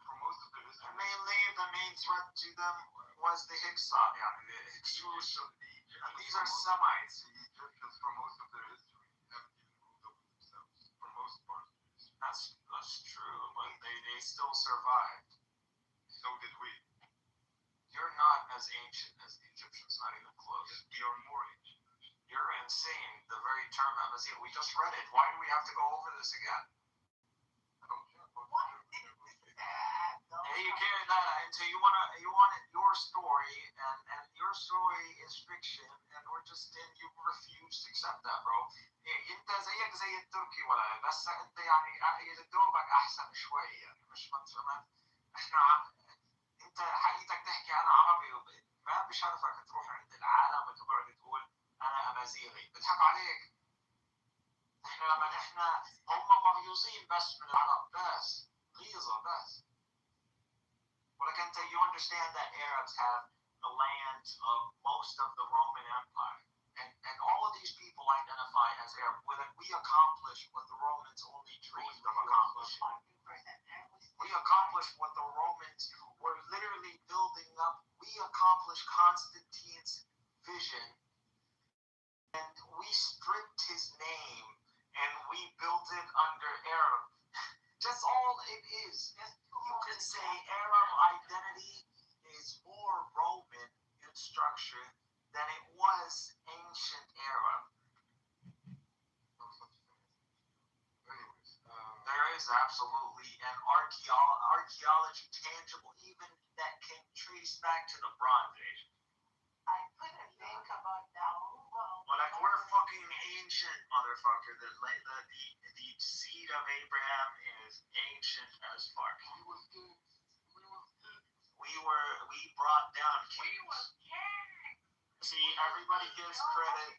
for most of their history, Mainly, the main threat to them was the Hyksos. Yeah, the Hyksos. These are Semites. The Egyptians, for most of their history, haven't even ruled over themselves. For most part of their history. That's true, but they still survived. So did we. You're not as ancient as the Egyptians, not even close. Yes, we are more ancient. You're insane. The very term Amazigh, we just read it. Why do we have to go over this again? I don't care about And you carry that until you want it your story, and your story is fiction, and you refuse to accept that, bro. انت زيك زي التركي ولا بس انت يعني دوبك احسن شوي يعني مش فهمت. انت حقيقتك تحكي انا عربي ما بشرفك تروح عند العالم وتقعد تقول انا امازيغي بضحك عليك. احنا هم مغيوظين بس من العرب بس غيظه بس. ولكن you understand that Arabs have the lands of most of the Roman Empire. And all of these people identify as Arab. We accomplish what the Romans only dreamed of accomplishing. We accomplished what the Romans were literally building up. We accomplished Constantine's vision. And we stripped his name and we built it under Arab. That's all it is. You could say Arab identity is more Roman in structure than it was ancient Arab. There is absolutely an archaeology tangible, even that can trace back to the Bronze Age. I put a link about Daruba. But like we're fucking ancient, motherfucker. The seed of Abraham is ancient as fuck. We brought down kings. See, everybody gives credit.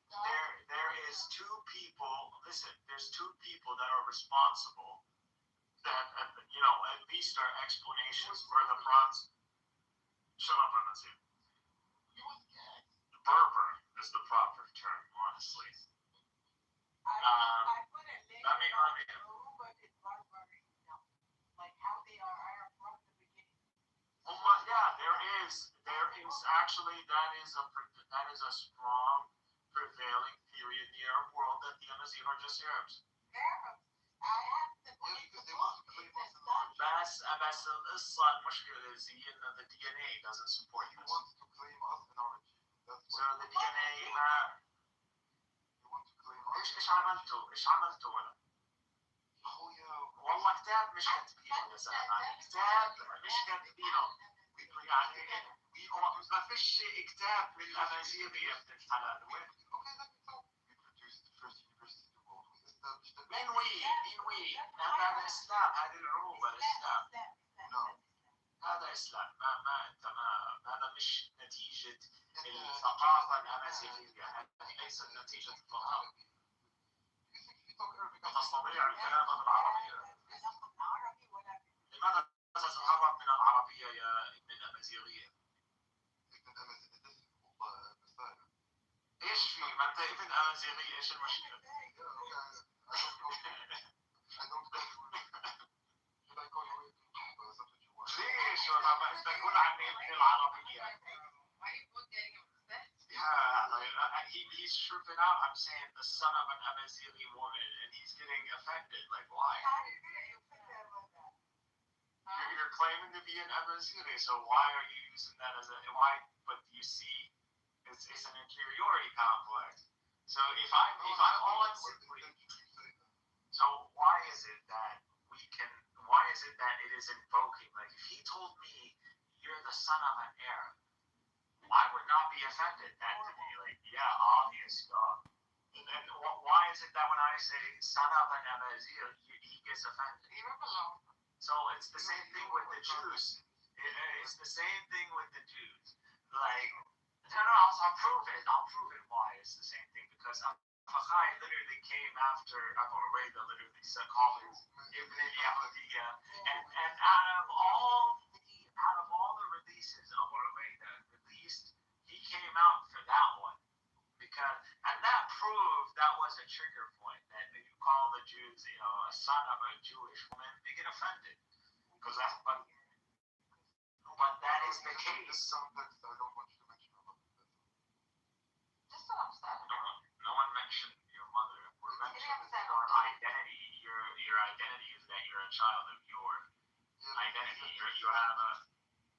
There is two people. Listen, there's two people that are responsible. That at least are explanations for the bronze. Shut up, Anazir. Berber is the proper term, honestly. I put a link about Daruba is barbarian, like how they are Arab from the beginning. Oh my, yeah, there is actually that is a strong prevailing theory in the Arab world that the Amazigh are just Arabs. Arabs. I have the book. بس القصة المشكلة is the DNA doesn't support He this. wants to claim us in origin. So the DNA ايش عملتوا ولا؟ والله كتاب مش كاتبينه يا زلمه، كتاب مش كاتبينه يعني ما فيش كتاب للامازيغ يا ابن الحلال. وين؟ مين وي؟ هذا اسلام، هذه العروبه الاسلام. هذا اسلام، هذا مش نتيجه الثقافه الامازيغيه، هذه ليست نتيجه الثقافه. تستطيع الكلام بالعربيه؟ لماذا تتهرب من العربيه يا ابن الامازيغيه؟ ايش في؟ ما انت ابن امازيغيه، ايش المشكله؟ ليش؟ انت تقول عني ابن العربيه. He's tripping out. I'm saying the son of an Amazighi woman, and he's getting offended. Like, why? You're claiming to be an Amazighi, so why are you using that as why? But you see, it's an inferiority complex. So if I'm all simply, so why is it that it is invoking? Like, if he told me you're the son of an Arab. I would not be offended. That to me, like, yeah, obvious, dog. And why is it that when I say son of an Amazir, he gets offended? So it's the same thing with the Jews. It's the same thing with the Jews. Like, no, I'll prove it. I'll prove it why it's the same thing. Because Fachai literally came after Abu Ubaidah, literally called him Ibn Yahudiya. And out of all the releases Abu Ubaidah released, he came out for that one. And that proved that was a trigger point. That if you call the Jews, a son of a Jewish woman, they get offended. But that is the case. I don't want you to mention about this. No one mentioned your mother. We're mentioning your identity. Your identity is that you're a child of your identity. You have a.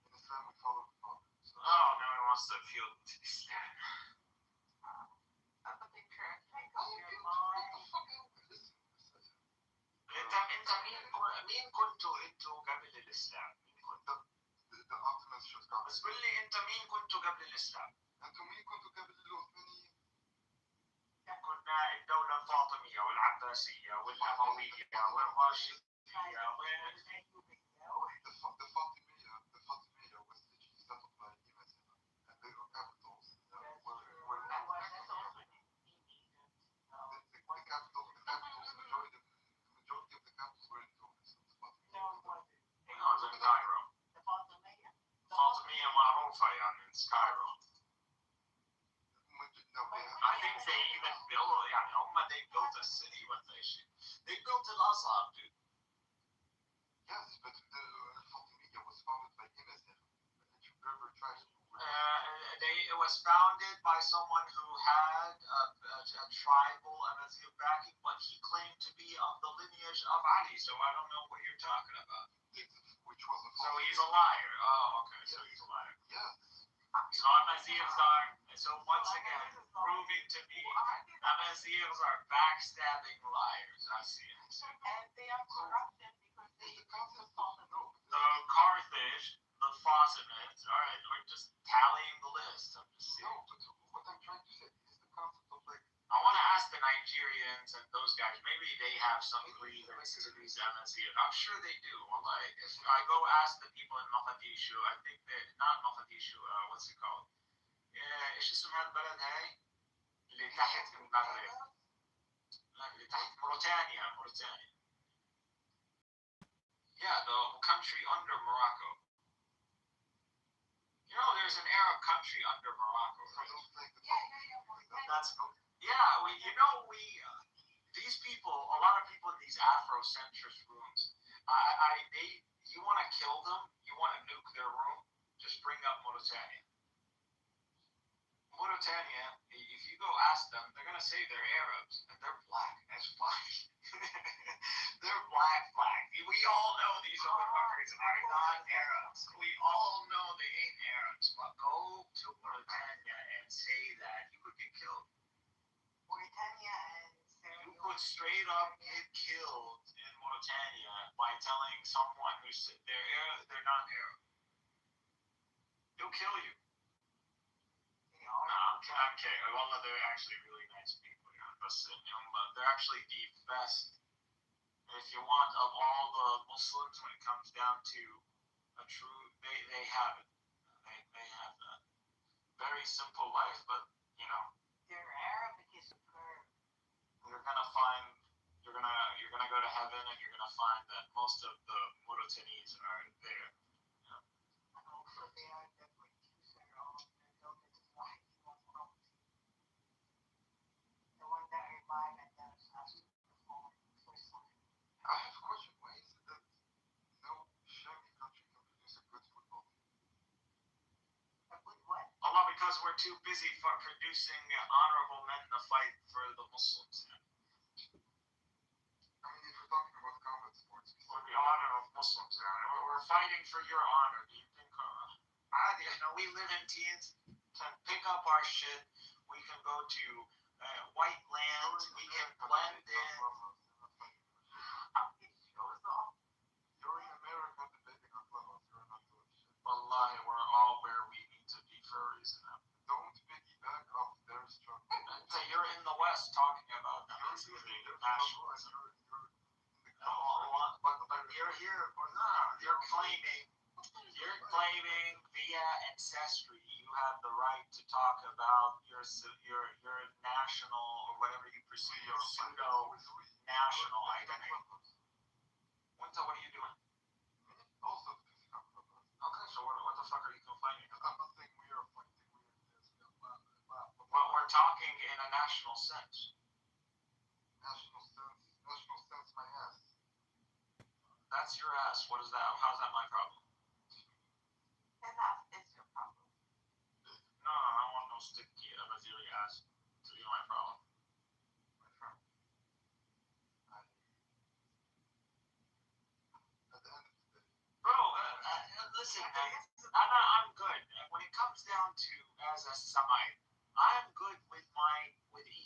In Islam, we follow the father. So. Oh, no one wants to feel Islam. مين كنتوا انتوا قبل الاسلام؟ The optimist should come. بس قول لي انت مين كنتوا قبل الاسلام؟ انتم مين كنتوا قبل العثمانيين؟ كنا الدولة الفاطمية والعباسية والأموية والراشدية The Fatimiyya was literally settled by Imams and they were capitals. The capitals, majority of the capitals were in Tunis. No, it was in Cairo. Fatimiyya معروفة يعني in Cairo. I think they even built, they built a city when they built an Azhar, dude. Yes, but the Fatimiyya was founded by Imams. It was founded by someone who had a tribal Amazigh backing, but he claimed to be of the lineage of Ali, so I don't know what you're talking about. Which was a so he's a liar. Oh, okay, so he's a liar. Yes. So Amazighs are, so once again, proving to me, Amazighs are backstabbing liars. I see it. And they are corrupted because they The Carthage, the Fassimids, all right, we're just tallying the list. I'm just saying. What I'm trying to say is the concept of like. I want to ask the Nigerians and those guys, maybe they have some grievance to these Amazighs. I'm sure they do. Well, like, if I go ask the people in Mogadishu, I think that, not Mogadishu, what's it called? ايش اسم هالبلد هاي؟ اللي تحت المغرب. لا اللي تحت موريتانيا. Yeah, the country under Morocco. There's an Arab country under Morocco. Right? That's these people, a lot of people in these Afrocentrist rooms, you want to kill them, you want to nuke their room, just bring up Mauritania. Mauritania, if you go ask them, they're going to say they're Arabs, and they're black as fuck. They're black. We all know these motherfuckers are not Arabs. We all know they ain't Arabs, but go to Mauritania and say that. You could get killed. You could straight up get killed in Mauritania by telling someone who's they're Arab, they're not Arab. They'll kill you. I'm kidding. Wallah, they're actually really nice people. They're actually the best. If you want, of all the Muslims, when it comes down to a true, they have it. They have that. Very simple life, but their Arabic is superb. You're gonna go to heaven, and you're gonna find that most of the Mauritanians are there. And also they are the producer of the building Wahid al-Rawd. The one that revived and that was asked to perform first time. I have a question. Why is it that no Shami country can produce a good football team? A good what? Allah, because we're too busy for producing honorable men to fight for the Muslims. I mean, if we're talking about combat sports, for the honor of Muslims, we're fighting for your honor. Do you think? We live in teens, can pick up our shit. We can go to white lands. We can blend in. You're in America debating on Clubhouse. You're not doing shit. Wallahi, us talking about nationalism. But you're here for you're claiming via ancestry you have the right to talk about your national or whatever you perceive your pseudo national identity. Winter, what are you doing? Also, Okay, so what the fuck are you complaining about? I'm not saying we are fighting. Well, we're talking in a national sense. National sense, my ass. That's your ass. What is that? How's that my problem? And that is your problem. No, I don't want no sticky Abazili ass to be my problem. My friend. At the end of the day. Bro, listen, I'm good. When it comes down to as a Semite, I'm good with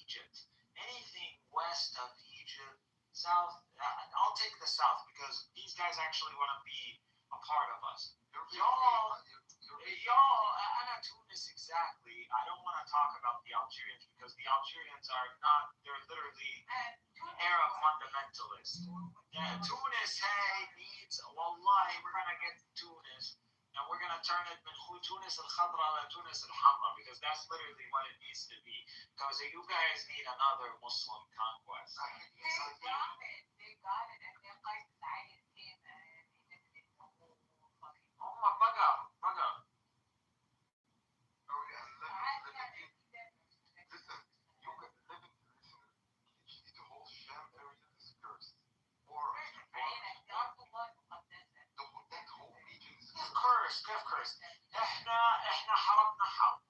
Egypt. Anything west of Egypt, south, I'll take the south because these guys actually want to be a part of us. Y'all, Ana Tunis exactly. I don't want to talk about the Algerians because the Algerians are not, they're literally Arab fundamentalists. Yeah, Tunis, hey, needs, wallahi, we're going to get Tunis. And we're going to turn it من Tunis al-Khadra to Tunis al-Hamra because that's literally what it needs to be. Because you guys need another Muslim conquest. They got it, and they're like decided Oh my bugger. Oh yeah, listen, you can live in literally the whole Sham area is cursed. Or that whole region is cursed. كيف كرس احنا حربنا حرب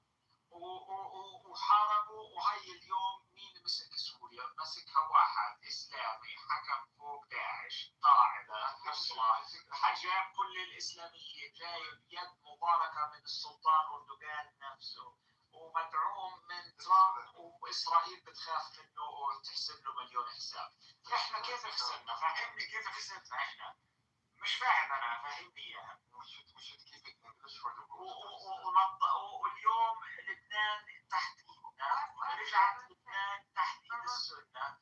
وحاربوا وهي اليوم مين مسك سوريا مسكها واحد اسلامي حكم فوق داعش قاعده نصره حجاب كل الاسلاميين جايب يد مباركه من السلطان اردوغان نفسه ومدعوم من ترامب واسرائيل بتخاف منه وتحسب له مليون حساب. احنا كيف خسرنا؟ فهمني كيف خسرنا احنا؟ مش فاهم انا فهمني اياها. We should keep it English for the واليوم لبنان تحت ايدنا رجعت لبنان تحت ايد السنه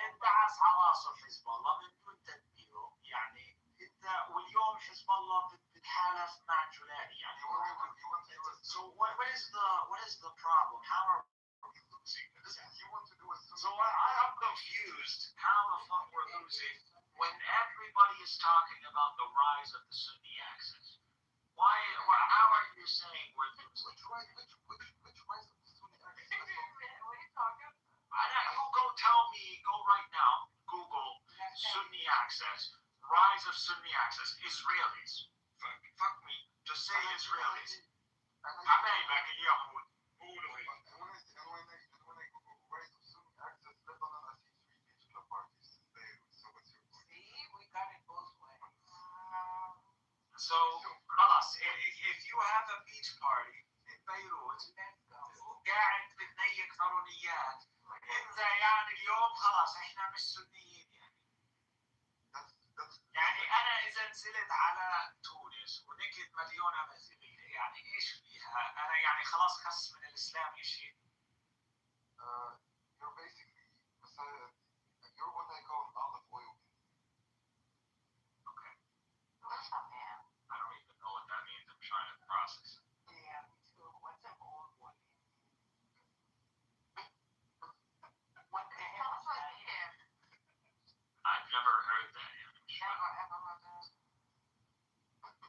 اندعس على راسه حزب الله من دون تدبيره يعني انت واليوم حزب الله بتتحالف مع جولاني يعني so what is the problem? How are we losing? So I'm confused how the fuck we're losing when everybody is talking about the rise of the Sunni axis. How are you saying we're losing? Which rise of the Sunni axis? You go tell me, go right now, Google Sunni axis, rise of Sunni axis, Israelis. Fuck me. Just say Israelis. حبايبك اليهود قولوا And when I Google rise of Sunni axis, Lebanon, I see 3 beach club parties. So what's your point? See, we got it both ways. So, خلاص, if you have a beach party in Beirut وقاعد بتنيك قانونيات انت يعني اليوم خلاص احنا مش سنيين يعني انا اذا نزلت على تونس ونكت مليون امازيغيه يعني ايش فيها؟ انا يعني خلاص خص من الاسلام شيء. You're basically you're what I call an olive oil. Okay. I don't even know what that means. I'm trying to process it. Yeah, me too. What's an old one? What the hell is that? I've never heard that. Never ever heard that.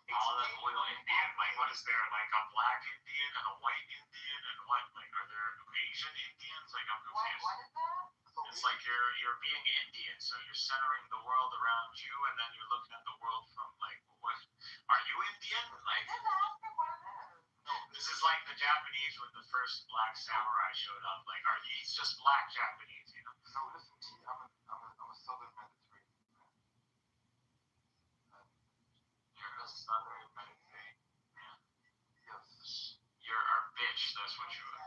Olive oil Indian, like what is there, like a black Indian and a white Indian and what, like are there Asian Indians? Like I'm confused. What is that? It's like you're being Indian, so you're centering the world around you and then you're looking at the world from like, what, are you Indian? Like, Just ask me what it is. no, this is like the Japanese when the first black samurai showed up, like he's just black Japanese, you know? So listen to me, I'm a Southern Mediterranean man. You're a Southern Mediterranean man. Yes. You're our bitch, that's what you are.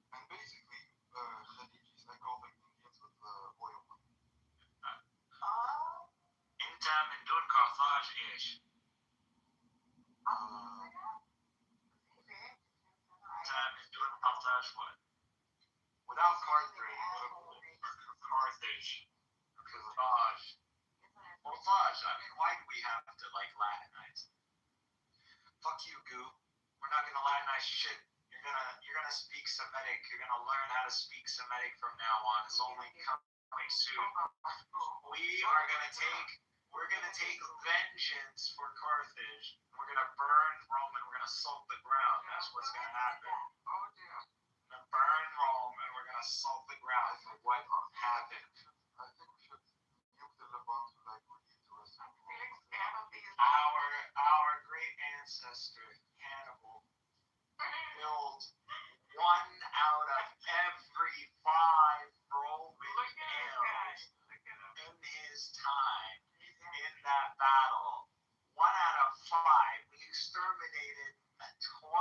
And basically, Khalijis, I call them Indians with oil money. انت من دون قرطاج ايش؟ shit. You're gonna speak Semitic. You're gonna learn how to speak Semitic from now on. It's only coming soon. We're gonna take vengeance for Carthage. We're gonna burn Rome and we're gonna salt the ground. That's what's gonna happen. We're gonna burn Rome and we're gonna salt the ground for what happened. I think we should nuke the Levant like we did to us. Our great ancestor Hannibal killed 1 out of every 5 Roman males in his time in that battle. 1 out of 5. We exterminated 20%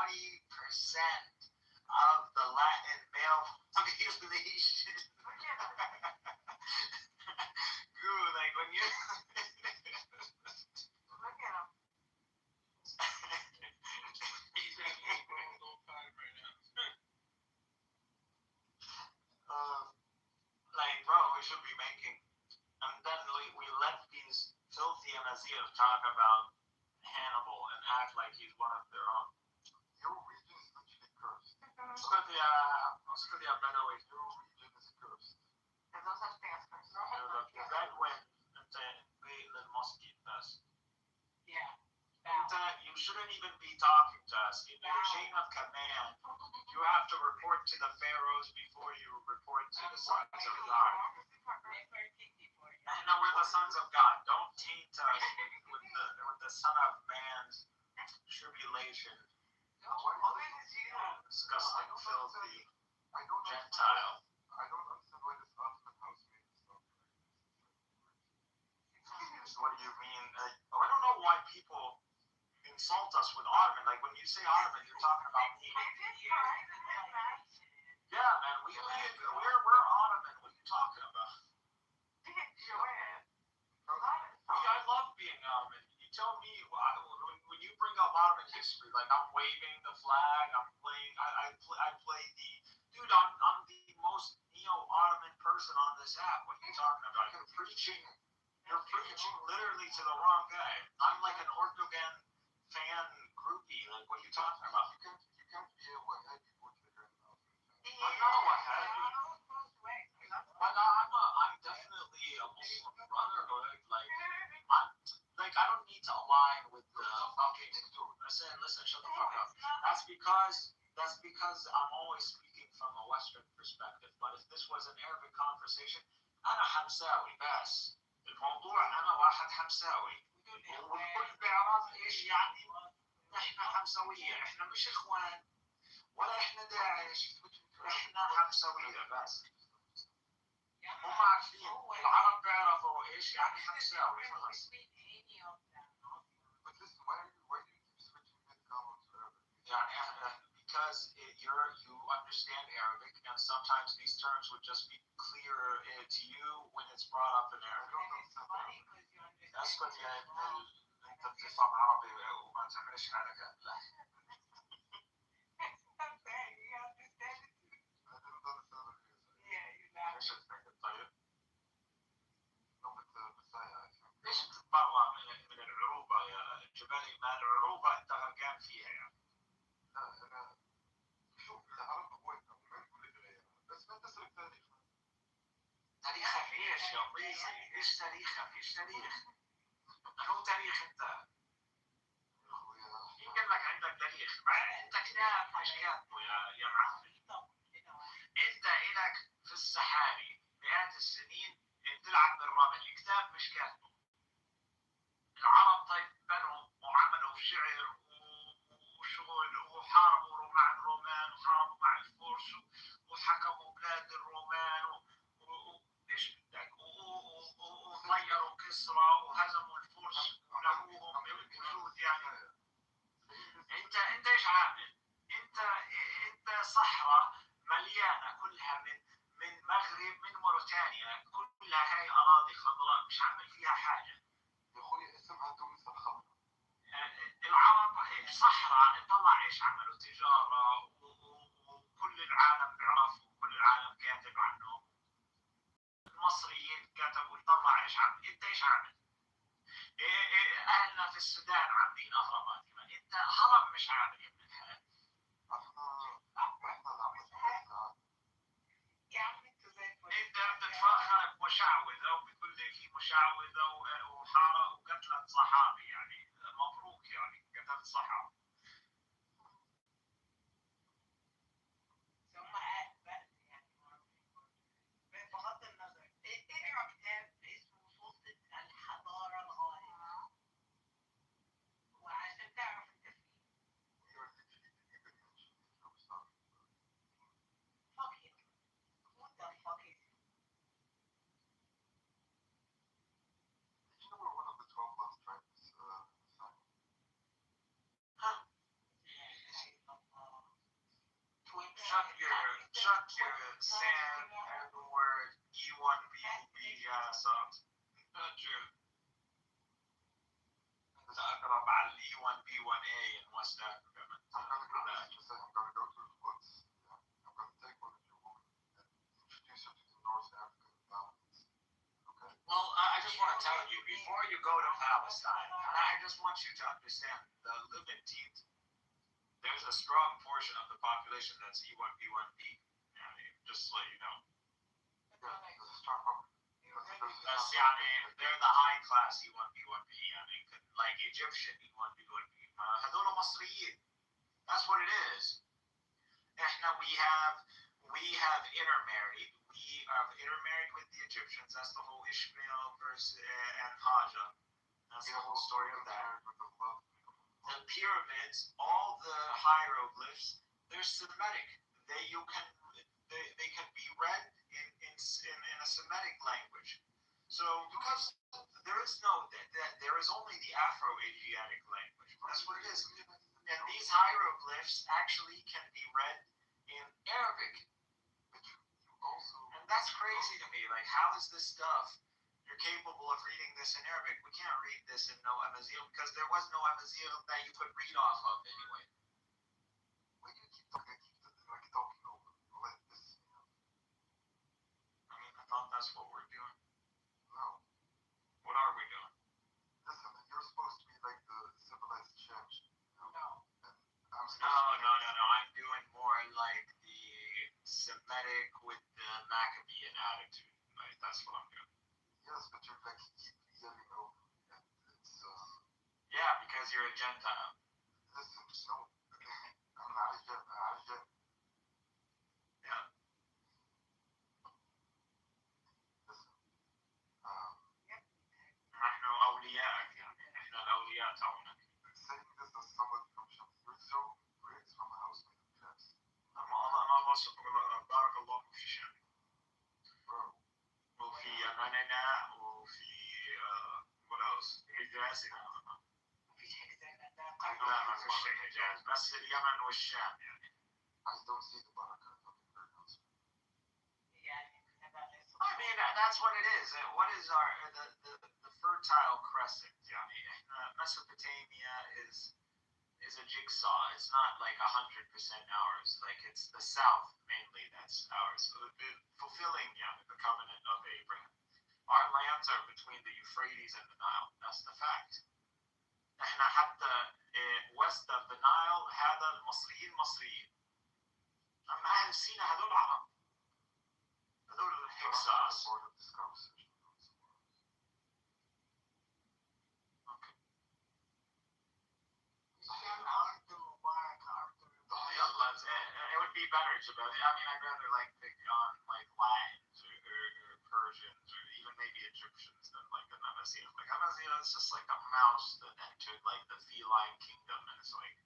of the Latin male population. Dude, like when you Look at him. like, bro, we should be making. And then we let these filthy Nazir talk about Hannibal and act like he's one of their own. Your region is actually cursed. اسكت يا بدوي. Your region is cursed. There's no such thing as curse. Bedouin انت للمسجد بس. Yeah. You shouldn't even be talking to us. In your chain of command, you have to report to the pharaohs before you report to the sons of God. No, we're the sons of God. Don't taint us with the son of man's tribulation. Disgusting, filthy Gentile. I don't understand why this Ottoman house made this stuff. What do you mean? I don't know why people insult us with Ottoman. Like when you say Ottoman, you're talking about me. Yeah, man, we're Ottoman. What are you talking about? I love being Ottoman. You tell me when you bring up Ottoman history, like I'm waving the flag, I'm playing. I play the dude. I'm the most neo-Ottoman person on this app. What are you talking about? You're preaching literally to the wrong guy. I'm like an Erdogan fan groupie. Like, what are you talking about? You can't be a Wahhabi for the Grand Ottoman. I'm not a Wahhabi. But I'm definitely a Muslim Brotherhood. Like I don't need to align with the fucking. Listen, shut the fuck up. That's because I'm always speaking from a Western perspective. But if this was an Arabic conversation, أنا حمساوي بس. الموضوع أنا واحد حمساوي. والكل بيعرف إيش يعني. إحنا حمساوية، إحنا مش إخوان ولا إحنا داعش. إحنا حمساوية بس. هم عارفين العرب بيعرفوا إيش يعني حمساوي خلاص. But listen, why do you keep switching mid-comments to Arabic? Because you understand Arabic, and sometimes these terms would just be clear to you when it's brought up in Arabic. اسكت يا ابن انت بتفهم عربي وما تعملش حالك لا. ايش تفكر طيب؟ ليش تتبرع من العروبة يا جبلي؟ ما العروبة انت غرقان فيها يعني. لا انا شوف العرب ابوينا وما كل غيرها بس ما تسرق تاريخنا. تاريخك ايش يا ريزي؟ ايش تاريخك؟ ايش تاريخ؟ شو تاريخ انت؟ مين قال لك عندك تاريخ؟ انت كتاب مش كاتبه يا معلم. انت الك في السحاري مئات السنين بتلعب بالرمل، كتاب مش كاتبه. العرب طيب بنوا وعملوا شعر وشغل وحاربوا مع الرومان وحاربوا مع الفرس وحكموا بلاد الرومان وايش بدك وضيعوا كسرى وهزموا الفرس ونهوهم بالجنود يعني. انت ايش عامل؟ انت صحراء مليانه كلها من مغرب من موريتانيا، كلها هاي اراضي خضراء مش عامل فيها حاجه. يا اخوي اسمها تونس الخضراء. العرب صحراء طلع ايش عملوا تجاره وكل العالم بيعرفوا وكل العالم كاتب عنه. المصريين كتبوا طلع ايش عمل. انت ايش عامل؟ اهلنا في السودان عاملين اهرامات، انت هرم مش عامل يا ابن الحلال. Shut your sand and the word E1B songs. Not true. Talking about E1B1A in West Africa. I'm gonna go to the woods. Yeah. I'm gonna take one of your women and introduce her to the North African mountains. Okay? Well, I just want to tell you, before you go to Palestine, I just want you to understand the Levantines, there's a strong portion of the population that's E1B1B. Just to let you know. Yeah, there's a strong part. That's, they're the high class E1B1B. Like Egyptian E1B1B. هذول مصريين. That's what it is. We have intermarried. We have intermarried with the Egyptians. That's the whole Ishmael verse and Haja. That's the whole story of that. The pyramids, all the hieroglyphs, they're Semitic. They can be read in a Semitic language. So because there is only the Afro-Asiatic language. That's what it is. And these hieroglyphs actually can be read in Arabic. And that's crazy to me. Like, how is this stuff? You're capable of reading this in Arabic. We can't read this in no Amazigh because there was no Amazigh that you could read off of anyway. Why do you keep talking over? Let this. I thought that's what we're doing. No. What are we doing? Listen, you're supposed to be like the civilized church. No. No. I'm doing more like the Semitic with the Maccabean attitude. Like, that's what I'm doing. Yes, but you're like keep yelling over, and it's Yeah, because you're a Gentile. Listen, no, I'm not a Gentile. Yeah. Listen, نحن أولياء يعني. إحنا الأولياء تاعنا. saying this as somebody from Sham, you're so great from a house made of glass. أنا بارك الله في شأنك. Bro. وفي يمننا وفي what else؟ حجاز. لا ما فيش حجاز بس اليمن والشام يعني. I don't see the barakah of your very house. I mean, that's what it is. What is the fertile crescent? يعني Mesopotamia is a jigsaw. It's not like 100% ours. Like, it's the south mainly that's ours. So fulfilling the covenant of Abraham. Our lands are between the Euphrates and the Nile. That's the fact. احنا حتى west of the Nile هذا المصريين مصريين. أما أهل سيناء هذول عرب. هذول الحكساس. It would be better, Jabali. I mean, I'd rather like pick on like Latins or Persians or even maybe Egyptians than like an Amazigh. Like Amazigh is just like a mouse that entered like the feline kingdom, and it's like,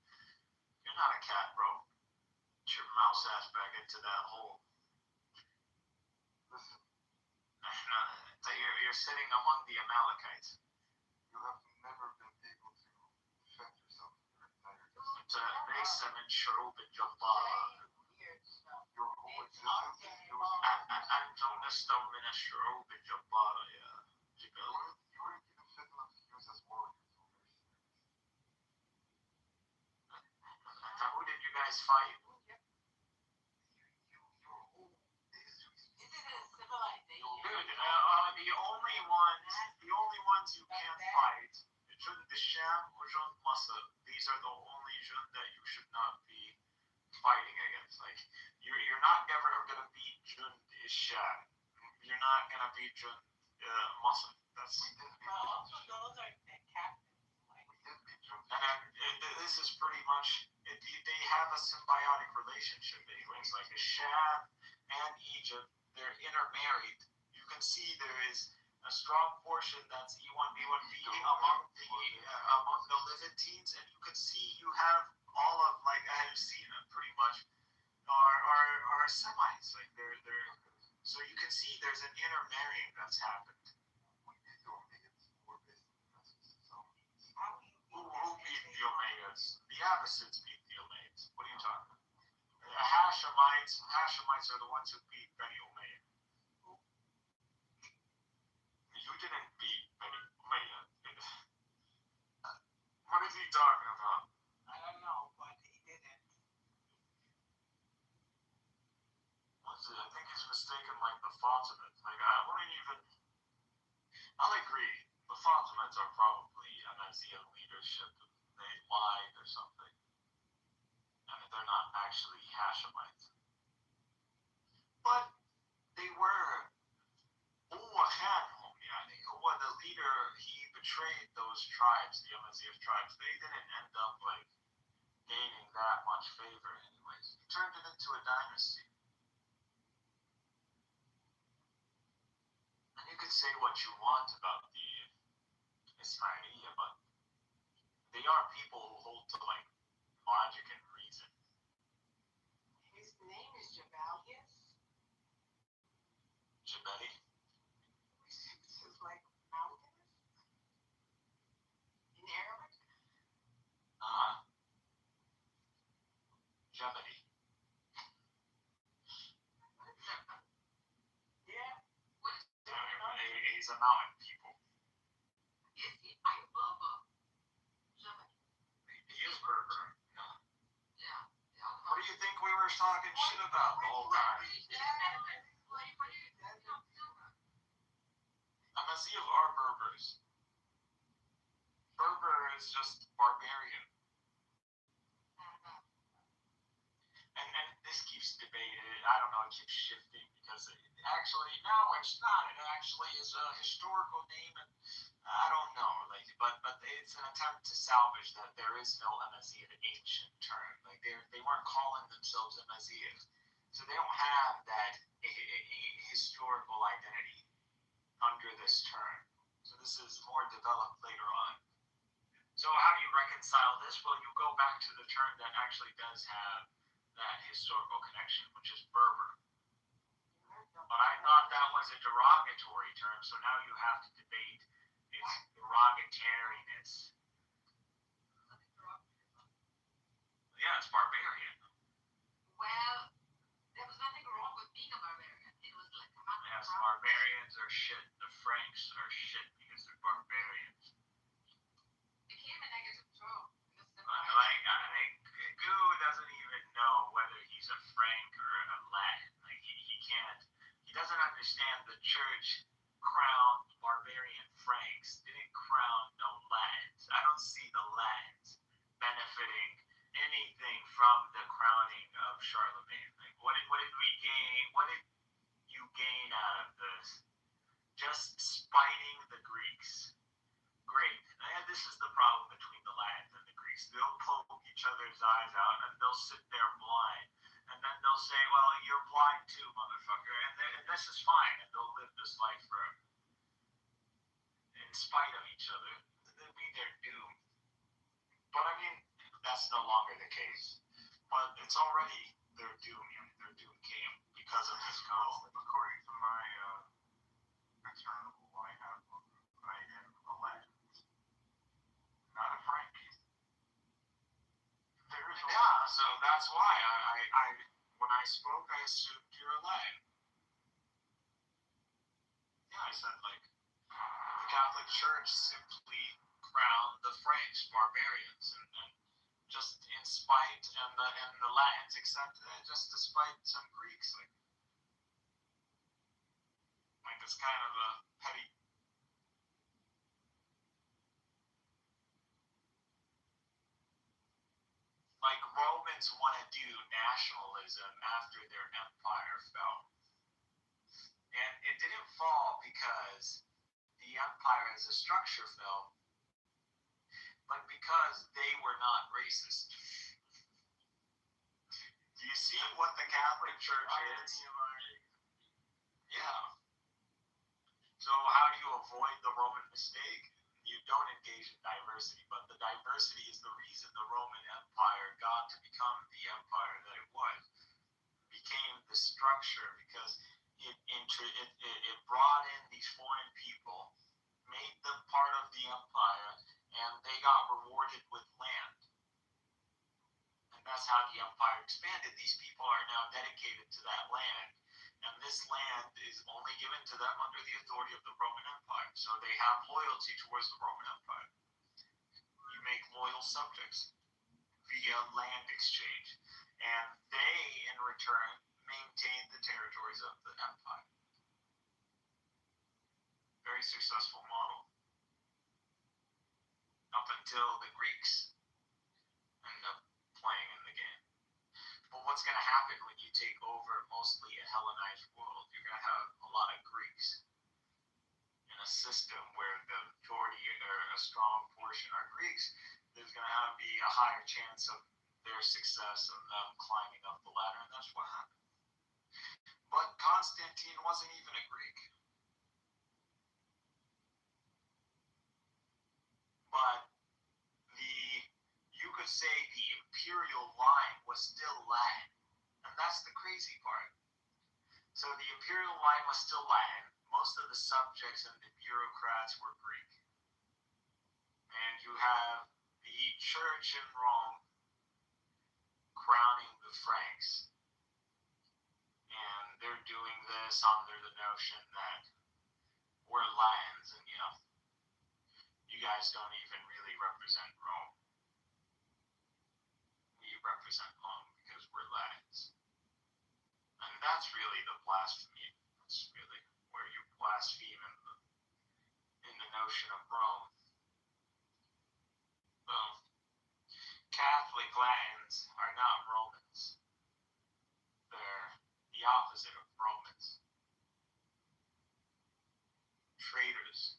you're not a cat, bro. Get your mouse ass back into that hole. Listen. You're sitting among the Amalekites. You have never been able to defend yourself in your entire life. ليس من شعوب الجبارة. Your whole existence أنتم لستم من الشعوب الجبارة يا جبال. You weren't even fit enough to use as warriors or mercenaries. Who did you guys fight? Dude, the only ones you can't fight, Jund Sham or Jund Masr. These are the only Jund that you should not be fighting against. Like, you're not ever gonna beat Jund Sham. You're not gonna beat Jund Masr. That's. Those are the captains. And this is pretty much. They have a symbiotic relationship, anyways. Like Sham and Egypt, they're intermarried. You can see there is a strong portion that's E1B1B among the Levantines, and you can see you have all of like Ahl Sina pretty much are Semites. Like they're so you can see there's an intermarrying that's happened. Who beat the Omegas? The Abbasids beat the Omegas. What are you talking about? Hashem Hashemites are the ones who beat Beni Umayyah. You didn't beat Beni Umayyah. What is he talking about? I don't know, but he didn't. I think he's mistaken like the Fatimids. Like I wouldn't even. I'll agree. The Fatimids are probably Amazian leadership. They lied or something. I mean, they're not actually Hashemites. But they were. The leader, he betrayed those tribes, the Amaziah tribes. They didn't end up like gaining that much favor anyways. He turned it into a dynasty. And you can say what you want about the Ismailiyah, but they are people who hold to like logic and reason. His name is Jabalius. Jabali? This is like mountains in Arabic. Jabali. Yeah. He's a mountain people. Is he? I love Jabali. He is Berber. No. Yeah. What do you think we were talking shit about the whole time? Amaziah are Berbers. Berber is just barbarian. And this keeps debated. I don't know, it keeps shifting because actually, no, it's not. It actually is a historical name, and I don't know. Like, but it's an attempt to salvage that there is no Amaziah ancient term. Like they weren't calling themselves Amaziah, so they don't have that historical identity under this term. So this is more developed later on. So how do you reconcile this? Well, you go back to the term that actually does have that historical connection, which is Berber. But I thought that was a derogatory term, so now you have to debate its derogatoriness. Yeah, it's barbarian. Well, there was nothing wrong with being a barbarian. It was like a matter Yes, barbarians are shit. The Franks are shit because they're barbarians. It became a negative term. Goo doesn't even know whether he's a Frank or a Latin. Like he can't. He doesn't understand the church crowned barbarian Franks. Didn't crown no Latins. I don't see the Latins benefiting anything from the crowning of Charlemagne. Like what did we gain? What did you gain out of this? Just spiting the Greeks. Great. And this is the problem between the Latins and the Greeks. They'll poke each other's eyes out and they'll sit there blind. And then they'll say, well, you're blind too, motherfucker. And this is fine. And they'll live this life forever. In spite of each other. It'll be their doom. But I mean, that's no longer the case. But it's already their doom. Their doom came because of this conflict. According to my external, I am a Latin, not a Frank. Yeah, so that's why I when I spoke, I assumed you're a Latin. Yeah, I said like the Catholic Church simply crowned the Franks barbarians, and just in spite and the Latins, except just despite some Greeks, like it's kind of a petty. Like Romans want to do nationalism after their empire fell. And it didn't fall because the empire as a structure fell, but because they were not racist. Do you see what the Catholic Church is? Yeah. So how do you avoid the Roman mistake? You don't engage in diversity, but the diversity is the reason the Roman Empire got to become the empire that it was. It became the structure because it brought in these foreign people, made them part of the empire, and they got rewarded with land. And that's how the empire expanded. These people are now dedicated this land is only given to them under the authority of the Roman Empire. So they have loyalty towards the Roman Empire. You make loyal subjects via land exchange. And they, in return, maintain the territories of the empire. Very successful model. Up until the Greeks end up playing in the game. But what's going to happen when you take over mostly a Hellenized world? You're going to have a lot of Greeks in a system where the majority or a strong portion are Greeks. There's going to have be a higher chance of their success and them climbing up the ladder, and that's what happened. But Constantine wasn't even a Greek. But you could say the imperial line was still Latin, and that's the crazy part. So the imperial line was still Latin. Most of the subjects and the bureaucrats were Greek. And you have the church in Rome crowning the Franks. And they're doing this under the notion that we're Latins, and you guys don't even really represent Rome. We represent Rome because we're Latins. And that's really the blasphemy. That's really where you blaspheme in the notion of Rome. Catholic Latins are not Romans. They're the opposite of Romans. Traitors.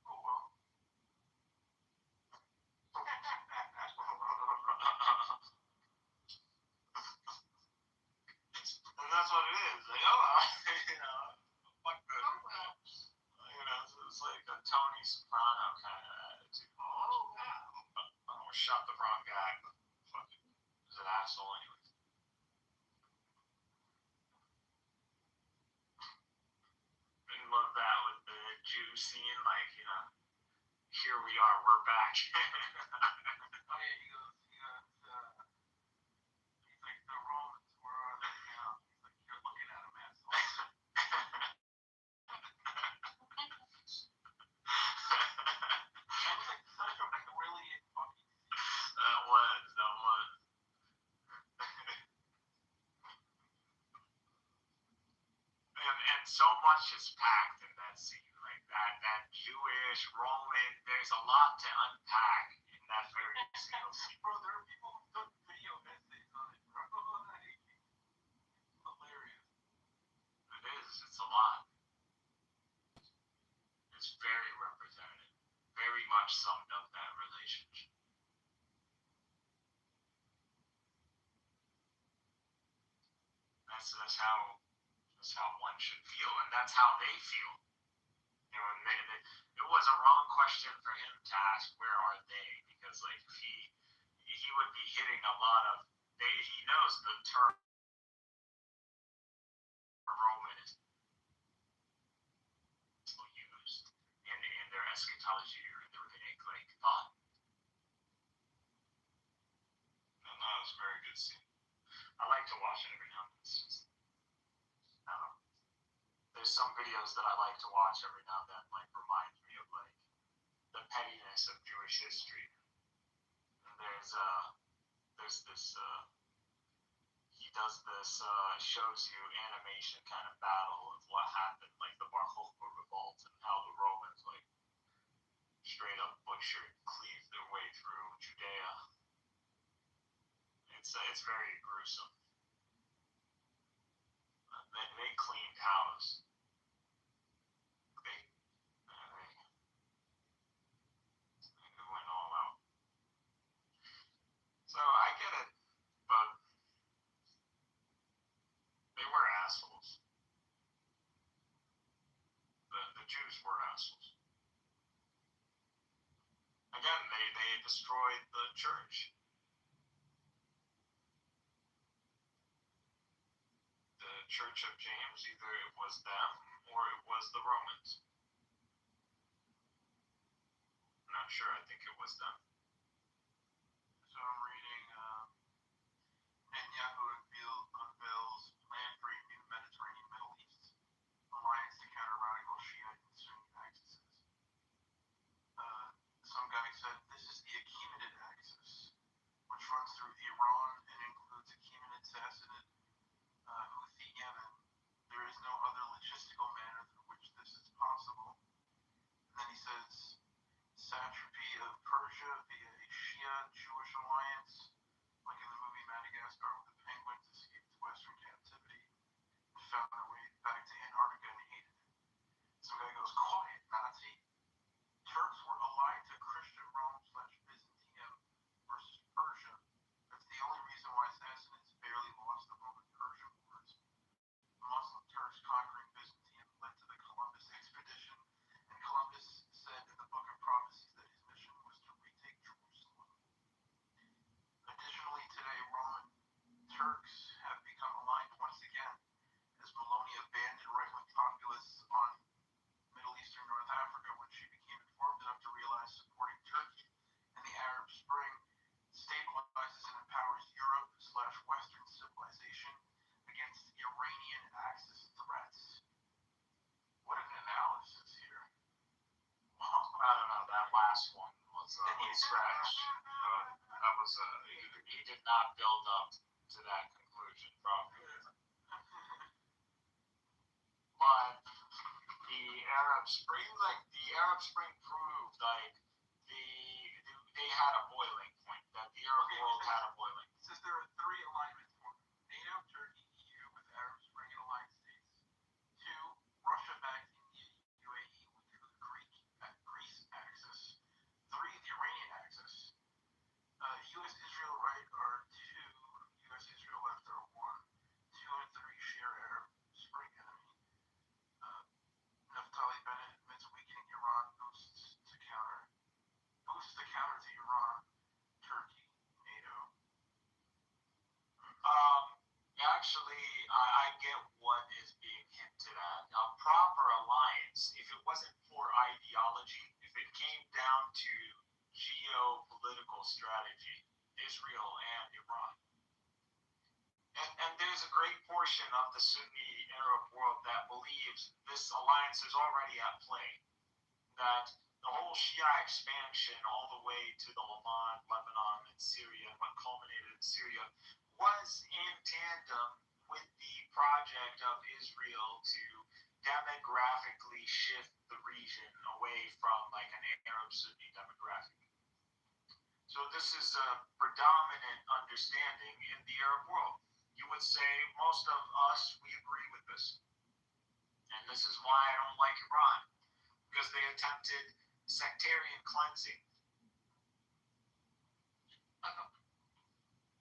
Oh well. And that's what it is. Like, fuck the, it's like a Tony Soprano kind of attitude. Shot the wrong guy, but fucking is an asshole anyway. And love that with the Jew scene, like, here we are, we're back. Oh yeah, he goes, he's like, the Romans were, he's like, you're looking at him, asshole. That was like such a brilliant fucking scene. That was. And so much is packed in that scene, like that Jewish, Roman, there's a lot to unpack in that very single scene. Bro, there are people who took video essays on it, bro. Hilarious. It is, it's a lot. It's very representative. Very much summed up that relationship. That's how one should feel, and that's how they feel. And it was a wrong question for him to ask, where are they? Because like he would be hitting a lot of. He knows the term Roman is used in their eschatology or in their rabbinic thought. And that was a very good scene. I like to watch it every now and then. It's just, I don't know. There's some videos that I like to watch every now and then, like reminds me of like the pettiness of Jewish history. And there's this he does this shows you animation kind of battle of what happened, like the Bar Kokhba revolt and how the Romans like straight up butchered, cleaved their way through Judea. It's very gruesome. They cleaned house. They went all out. So I get it, but they were assholes. The Jews were assholes. Again, they destroyed the church. The Church of James, either it was them or it was the Romans. I'm not sure, I think it was them. So I'm reading Jewish alliance, like in the movie Madagascar, where the penguins escaped Western captivity and found their way back to Antarctica and hated it. So guy goes, quiet, Nazi. Turks were allied to Christian Rome/Byzantium versus Persia. That's the only reason why Sassanids barely lost the Roman-Persian wars. Muslim Turks conquering Byzantium led to the Columbus expedition, and Columbus said in the Book of Prophecies that his mission was to retake Jerusalem. Additionally, today, Roman Turks have become aligned once again as Meloni abandoned right-wing populists on Middle Eastern North Africa when she became informed enough to realize supporting Turkey and the Arab Spring stabilizes and empowers Europe/Western civilization against Iranian Axis threats. What an analysis here. I don't know. That last one was a stretch. That was he did not build up to that conclusion properly. But the Arab Spring, proved like they had a boiling point. That the Arab world had a boiling. It says there are 3 alignment forms: NATO, Turkey, EU with Arab Spring and allied states. 2, Russia-backed India, UAE through the Greece axis. 3, the Iranian axis. U.S.-Israel right are 2, U.S.-Israel left are 1. 2 and 3 share Arab Spring enemy. Naftali Bennett admits weakening Iran boosts the counter to Iran, Turkey, NATO. Actually, I get what is being hinted at. A proper alliance, if it wasn't for ideology, if it came down to geopolitical strategy, Israel and Iran. And there's a great portion of the Sunni Arab world that believes this alliance is already at play. That the whole Shia expansion all the way to the Levant, Lebanon, and Syria, and what culminated in Syria, was in tandem with the project of Israel to demographically shift the region away from like an Arab Sunni demographic. So this is a predominant understanding in the Arab world. You would say most of us, we agree with this. And this is why I don't like Iran, because they attempted sectarian cleansing.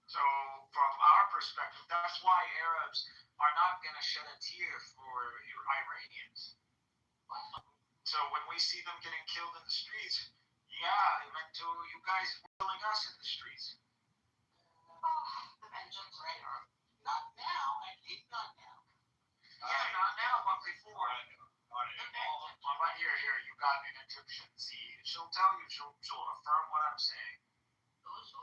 So from our perspective, that's why Arabs are not going to shed a tear for Iranians. So when we see them getting killed in the streets, yeah, it meant to you guys killing us in the streets. The vengeance later. Not now, at least not now. Yeah, not now, but before. Right here, you got an Egyptian. See, she'll tell you, she'll affirm what I'm saying. Those who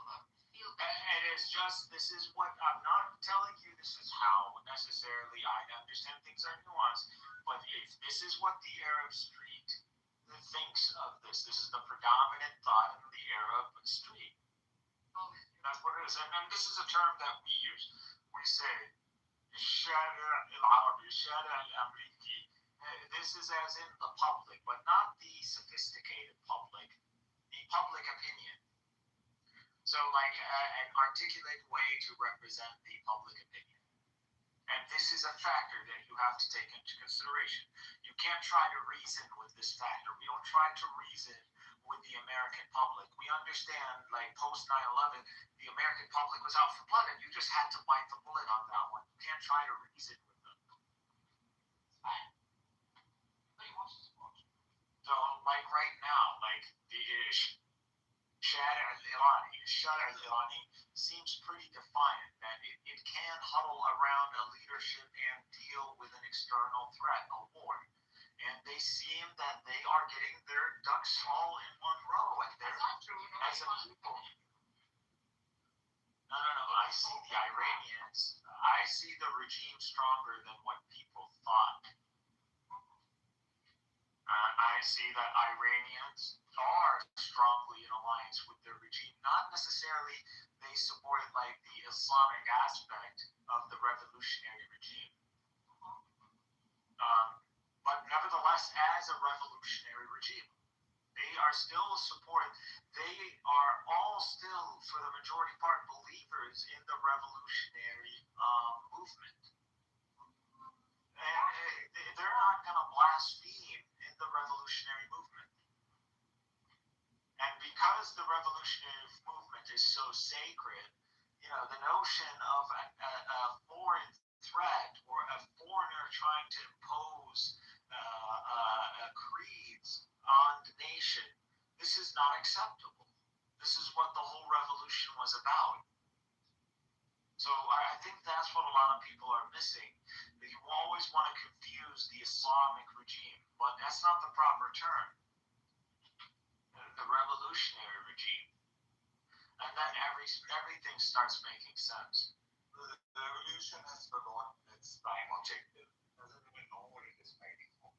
feel And it's just, this is what, I'm not telling you this is how necessarily I understand things are nuanced, but if this is what the Arab street thinks of this is the predominant thought in the Arab street. That's what it is. And this is a term that we use. We say, الشارع العربي, الشارع الأمريكي. This is as in the public, but not the sophisticated public, the public opinion. So like an articulate way to represent the public opinion. And this is a factor that you have to take into consideration. You can't try to reason with this factor. We don't try to reason with the American public. We understand, like post 9/11, the American public was out for blood, and you just had to bite the bullet on that one. You can't try to reason with them. So, like right now, like the Shara al-Irani seems pretty defiant that it can huddle around a leadership and deal with an external threat, a war. And they seem that they are getting their ducks all in one row, and they're as a people. No. I see the Iranians. I see the regime stronger than what people thought. I see that Iranians are strongly in alliance with their regime. Not necessarily they support like the Islamic aspect of the revolutionary regime. But nevertheless, as a revolutionary regime. They are still support. They are all still, for the majority part, believers in the revolutionary movement. And they're not going to blaspheme in the revolutionary movement. And because the revolutionary movement is so sacred, the notion of a foreign threat or a foreigner trying to impose creeds on the nation, this is not acceptable. This is what the whole revolution was about. So I think that's what a lot of people are missing. You always want to confuse the Islamic regime, but that's not the proper term. The revolutionary regime. And then everything starts making sense. The revolution has forgotten its prime objective. It doesn't even know what it is fighting for.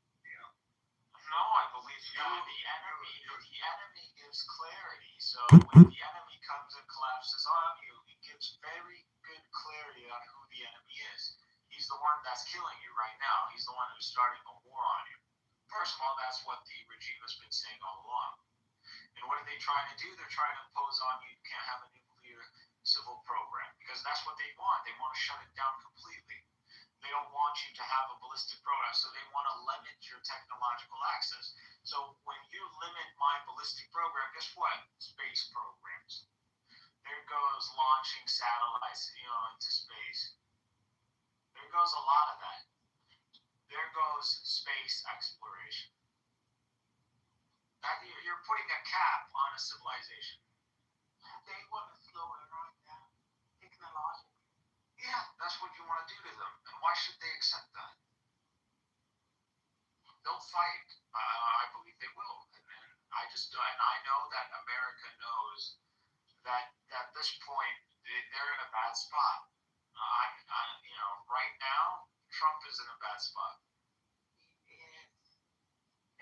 No, I believe the enemy gives clarity. So when the enemy comes and collapses on you, it gives very good clarity on who the enemy is. He's the one that's killing you right now. He's the one who's starting a war on you. First of all, that's what the regime has been saying all along. And what are they trying to do? They're trying to impose on you can't have a nuclear civil program because that's what they want. They want to shut it down completely. They don't want you to have a ballistic program, so they want to limit your technological access. So when you limit my ballistic program, guess what? Space programs. There goes launching satellites, into space. There goes a lot of that. There goes space exploration. You're putting a cap on a civilization. They want to slow it right down, technologically. Yeah, that's what you want to do to them. And why should they accept that? They'll fight. I believe they will. And I know that America knows that at this point they're in a bad spot. Right now, Trump is in a bad spot.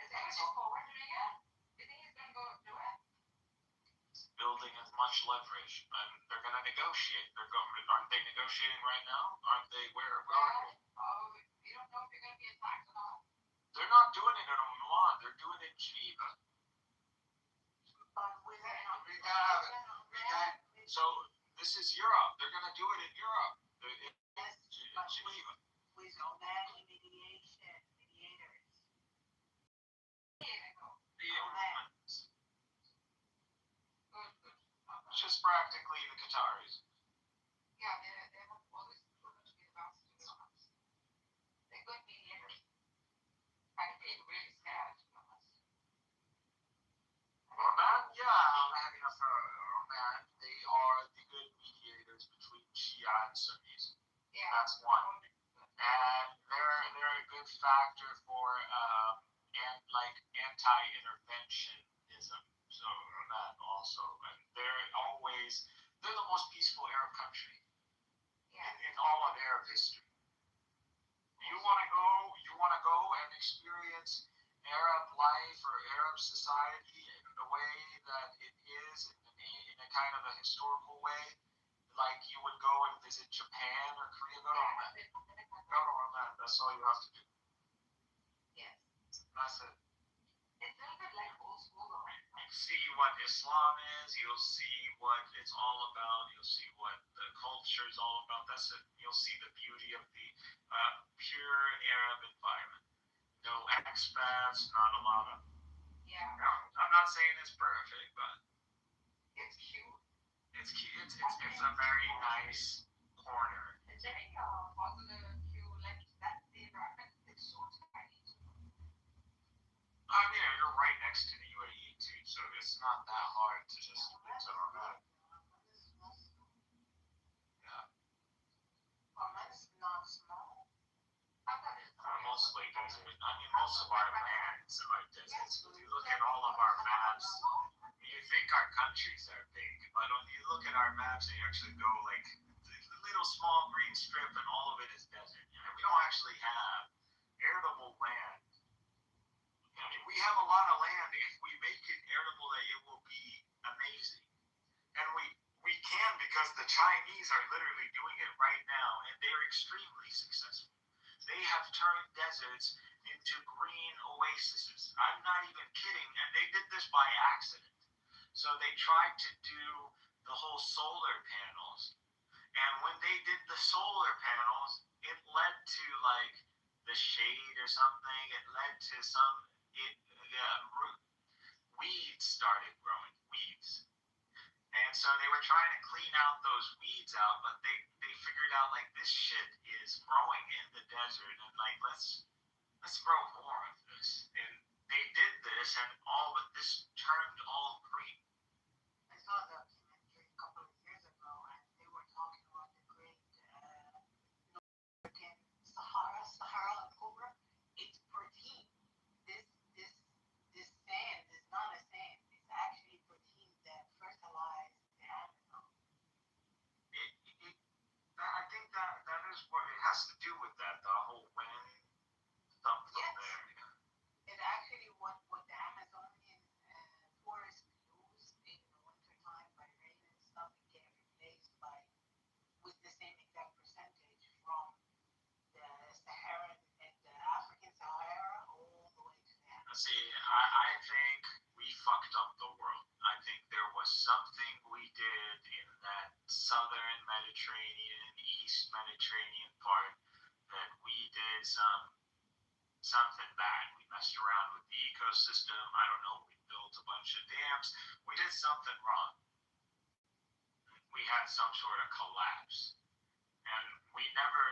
Is that going forward yet? You think he's going to go do it? Building as much leverage, and they're going to negotiate. Aren't they negotiating right now? Aren't they? Where are they? You don't know if you're going to be attacked or not. They're not doing it in Milan. They're doing it in Geneva. So this is Europe. They're going to do it in Europe. In Geneva. With no mediators. It's just practically the Qataris. Yeah, they're always going to be about to do it. They're good mediators. I feel really sad, to be honest. Oman? Yeah, Oman. They are the good mediators between Shia and Sunnis. Yeah. That's one. And they're a good factor for anti-interventionism. So that also, and they're the most peaceful Arab country in all of Arab history. You want to go and experience Arab life or Arab society in the way that it is in a kind of a historical way, like you would go and visit Japan or Korea. Go to Oman. Go to Oman. That's all you have to do. Yes. That's it. It's a little bit like old school, though. See what Islam is. You'll see what it's all about. You'll see what the culture is all about. That's it. You'll see the beauty of the pure Arab environment. No expats, not a lot of. Yeah. I'm not saying it's perfect, but it's cute. It's cute. It's a very nice corner. It's very positive. You like that the environment. It's so tiny. I mean, you're right next to the UAE too, so it's not that hard to just get to Oman. Yeah. Oman's not small. Mostly desert. I mean, most of our lands are deserts. When you look at all of our maps, you think our countries are big, but when you look at our maps, they actually go like the little small green strip, and all of it is desert. We don't actually have arable land. We have a lot of land. If we make it arable, it will be amazing. And we can, because the Chinese are literally doing it right now, and they're extremely successful. They have turned deserts into green oases. I'm not even kidding. And they did this by accident. So they tried to do the whole solar panels. And when they did the solar panels, it led to like the shade or something. It led to weeds started growing, weeds. And so they were trying to clean out those weeds out, but they figured out like this shit is growing in the desert, and like let's grow more of this. And they did this, and all but this turned all green. I saw a documentary a couple of years ago, and they were talking about the great Northern Sahara Cobra. It's protein. This sand is not a sand. It's actually protein that fertilize the Amazon. I think that is what it has to do with that, the whole wind something Yes. there. It actually what the Amazonian forest lose in the wintertime by rain and stuff, it get replaced by with the same exact percentage from the Saharan and the African Sahara all the way to the Amazon. See, I think we fucked up the world. I think there was something we did in that southern Mediterranean, East Mediterranean part that we did something bad. We messed around with the ecosystem. I don't know. We built a bunch of dams. We did something wrong. We had some sort of collapse. And we never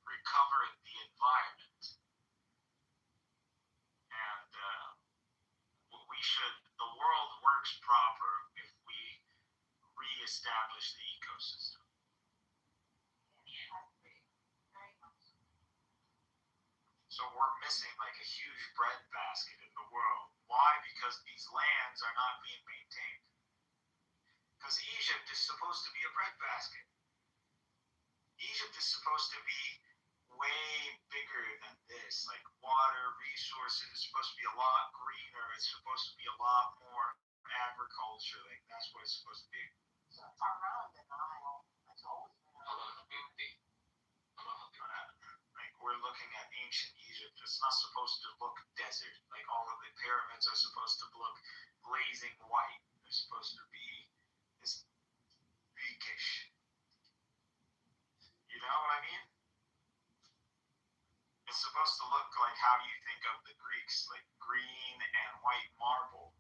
recovered the environment. And the world works proper if we reestablish the ecosystem. So we're missing like a huge breadbasket in the world. Why? Because these lands are not being maintained. Because Egypt is supposed to be a breadbasket. Egypt is supposed to be way bigger than this. Like water resources is supposed to be a lot greener. It's supposed to be a lot more agriculture. Like that's what it's supposed to be. So it's around the Nile. It's always been around. Like we're looking at ancient Egypt. It's not supposed to look desert. Like all of the pyramids are supposed to look blazing white. They're supposed to be this Greekish. You know what I mean? It's supposed to look like how you think of the Greeks, like green and white marble.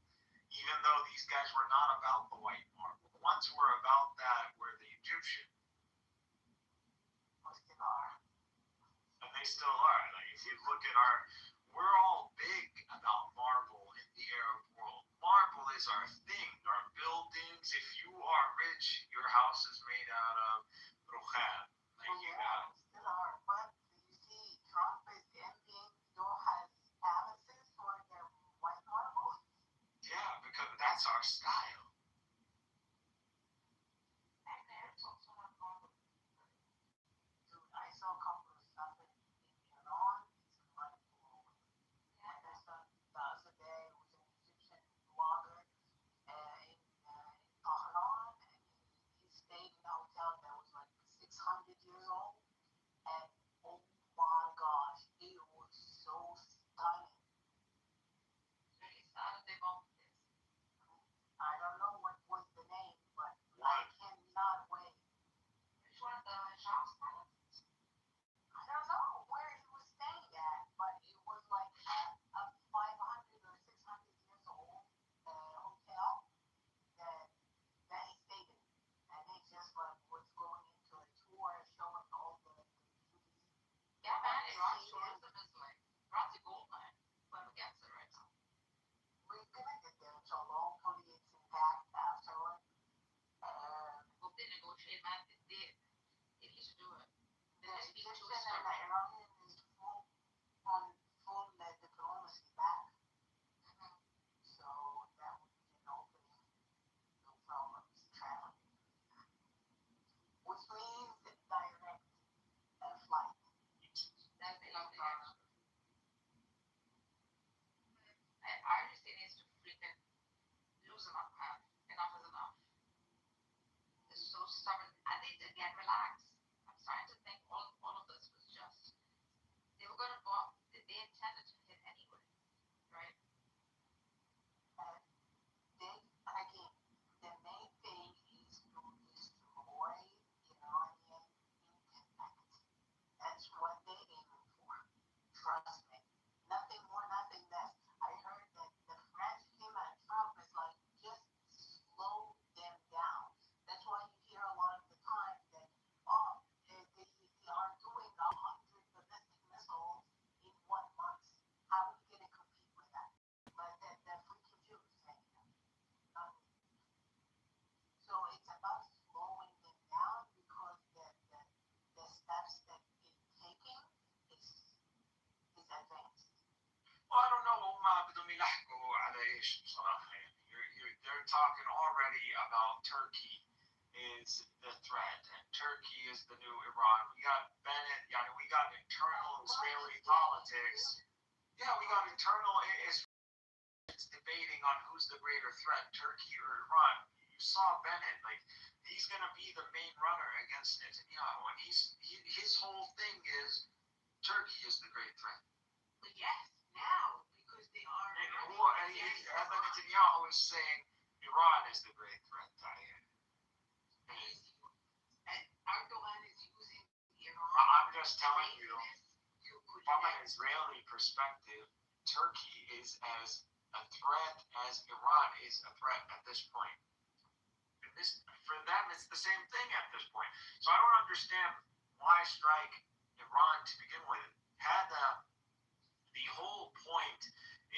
Even though these guys were not about the white marble. The ones who were about that were the Egyptian. And they still are. Like if you look at we're all big about marble in the Arab world. Marble is our thing, our buildings. If you are rich, your house is made out of rokhab. Like you got. Still are, but you see, Trump is envying still has palaces for their white marble. Yeah, because that's our style. And there's also a marble. Dude, I saw a couple of stuff in Iran. It's incredible. Yeah, there's the other day was an Egyptian blogger in Tehran, and he stayed in a hotel that was like 600 years old, and oh my gosh, it was so stunning. How did they bump this? I don't know. يحكوا على ايش بصراحة يعني. They're talking already about Turkey is the threat and Turkey is the new Iran. We got Bennett, yani we got internal Israeli politics. Yeah, we got internal Israelis debating on who's the greater threat, Turkey or Iran. You saw Bennett, like he's gonna be the main runner against Netanyahu, and his whole thing is Turkey is the great threat. But yes, now because they are. Netanyahu is saying Iran is the great threat. Erdogan is using Iran. I'm just telling you, from an Israeli perspective, Turkey is as a threat as Iran is a threat at this point. And for them, it's the same thing at this point. So I don't understand why strike Iran to begin with. The whole point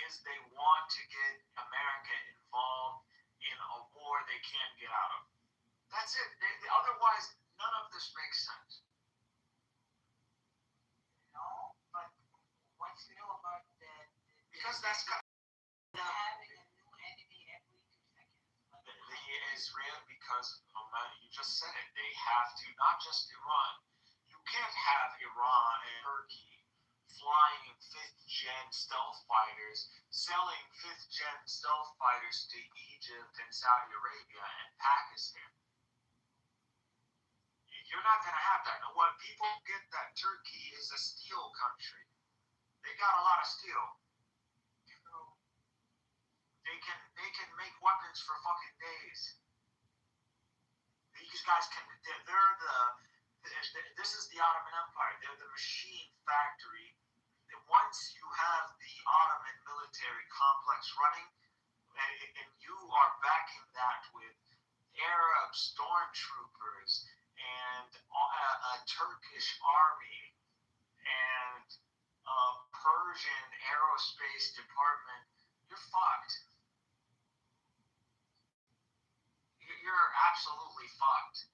is they want to get America involved in a war they can't get out of. That's it. Otherwise, none of this makes sense. No, but what's new about because that's having a new enemy every 2 seconds. Israel, because you just said it, they have to, not just Iran. You can't have Iran and Turkey flying 5th-gen stealth fighters, selling 5th-gen stealth fighters to Egypt and Saudi Arabia and Pakistan. You're not going to have that. Now, what people get that Turkey is a steel country. They got a lot of steel. They can make weapons for fucking days. These guys can. This is the Ottoman Empire. They're the machine factory. Once you have the Ottoman military complex running, and you are backing that with Arab stormtroopers and a Turkish army and a Persian aerospace department, you're fucked. You're absolutely fucked.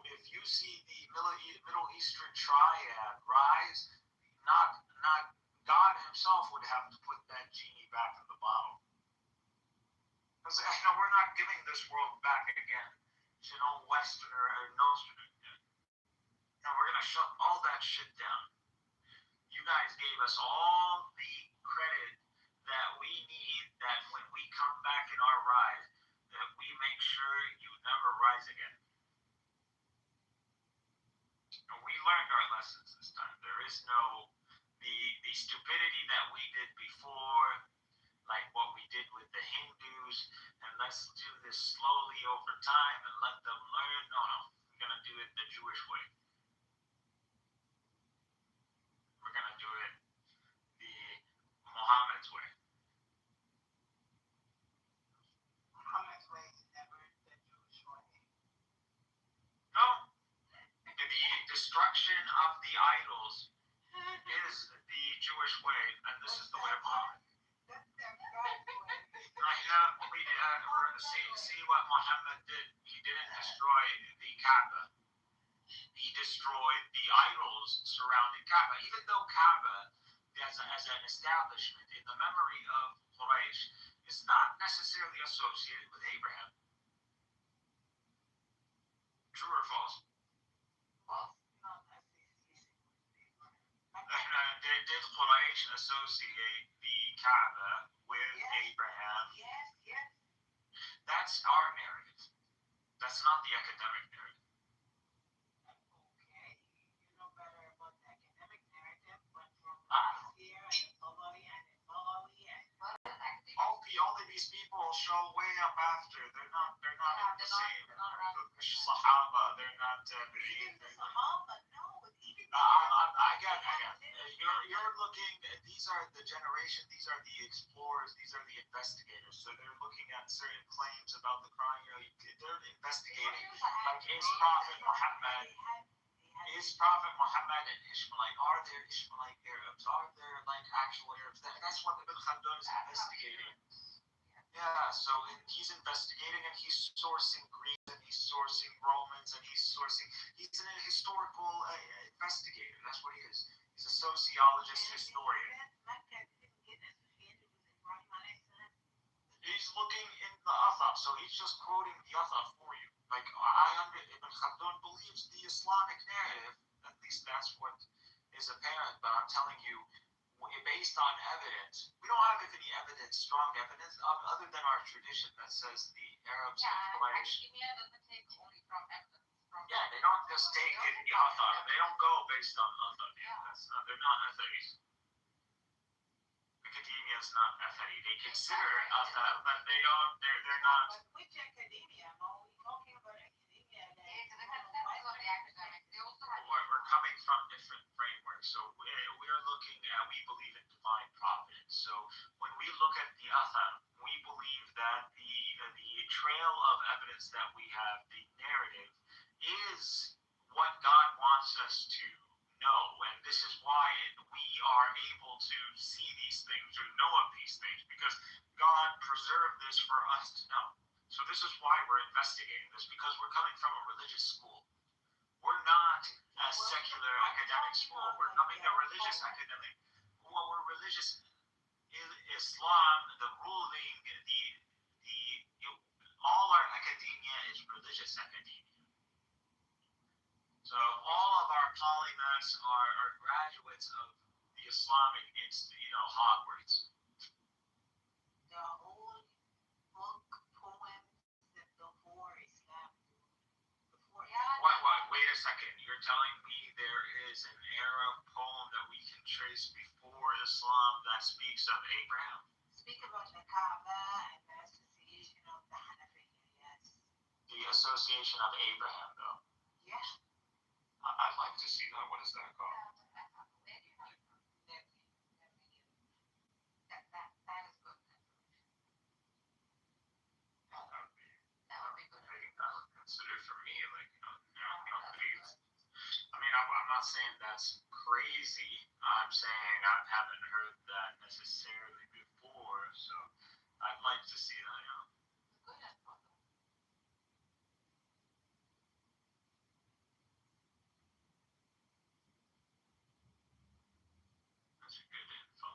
If you see the Middle Eastern triad rise, not God himself would have to put that genie back in the bottle. Because we're not giving this world back again to no Westerner or Nostradamus. And we're gonna shut all that shit down. You guys gave us all the credit that we need, that when we come back in our rise, that we make sure you never rise again. And we learned our lessons this time. There is no the stupidity that we did before, like what we did with the Hindus, and let's do this slowly over time and let them learn. No, we're gonna do it the Jewish way. We're gonna do it the Muhammad's way. Muhammad's way is never the Jewish way. No. The destruction of the idols is the Jewish way, and this is the way of Muhammad. See what Muhammad did. He didn't destroy the Kaaba. He destroyed the idols surrounding Kaaba. Even though Kaaba, as an establishment in the memory of Quraysh, is not necessarily associated with Abraham. True or false? False. Did Quraysh associate the Kaaba with Abraham? Yes. That's our narrative. That's not the academic narrative. Okay, you know better about the academic narrative, but from here and the Tabari and the Baghawi and all of these people show way up after. They're not in the same. The Sahaba, they're not. Sahaba, no, even I get. You're looking. These are the generation. These are the explorers. These are the investigators. So they're looking at certain claims about the Quran. They're investigating. Like is Prophet Muhammad an Ishmaelite? Are there Ishmaelite Arabs? Are there like actual Arabs? That's what Ibn Khaldun is investigating. Yeah, so he's investigating and he's sourcing Greeks and he's sourcing Romans and he's an historical investigator. That's what he is. He's a sociologist, historian. He's looking in the Athar, so he's just quoting the Athar for you. Like Ibn Khaldun believes the Islamic narrative. At least that's what is apparent. But I'm telling you, based on evidence, we don't have any evidence, strong evidence, other than our tradition that says the Arabs and Quraysh. Yeah, they don't just take it the Athar. They don't go based on Athar. They're not Atharis. Academia is not Athari. They consider Athar, but they don't. They're not. But which academia? Are we talking about academia? We're coming from different frameworks. So we're looking at, we believe in divine providence. So when we look at the Athar, we believe that the trail of evidence that we have, the narrative, is what God wants us to know. And this is why we are able to see these things or know of these things, because God preserved this for us to know. So this is why we're investigating this, because we're coming from a religious school. We're not a secular academic school. We're coming a religious academic. Well, we're religious. Islam, the ruling, all our academia is religious academia. So all of our polymaths are graduates of the Islamic, Hogwarts. The old book poems that before Islam. What? Wait a second. You're telling me there is an Arab poem that we can trace before Islam that speaks of Abraham? Speak about the Kaaba and the association of the Hanafiya, yes. The association of Abraham, though. Yeah. I'd like to see that. What is that called? That is good. That would be good. I would consider for me, I'm not saying that's crazy. I'm saying I haven't heard that necessarily before, so I'd like to see that, That's a good info.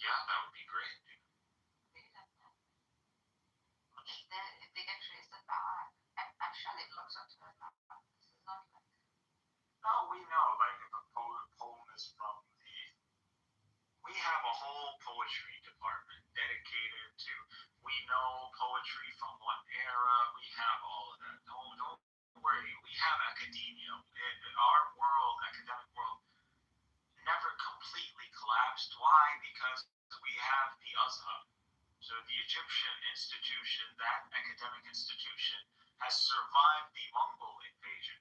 Yeah, that would be great, dude. If they can trace it back, actually it looks up to it now. This is not like. No, we know, like, if a poem is from we have a whole poetry department dedicated to, we know poetry from what era, we have all of that. Don't worry, we have academia. Our world, academic world, never completely collapsed. Why? Because we have the Azhar. So the Egyptian institution, that academic institution, has survived the Mongol invasion.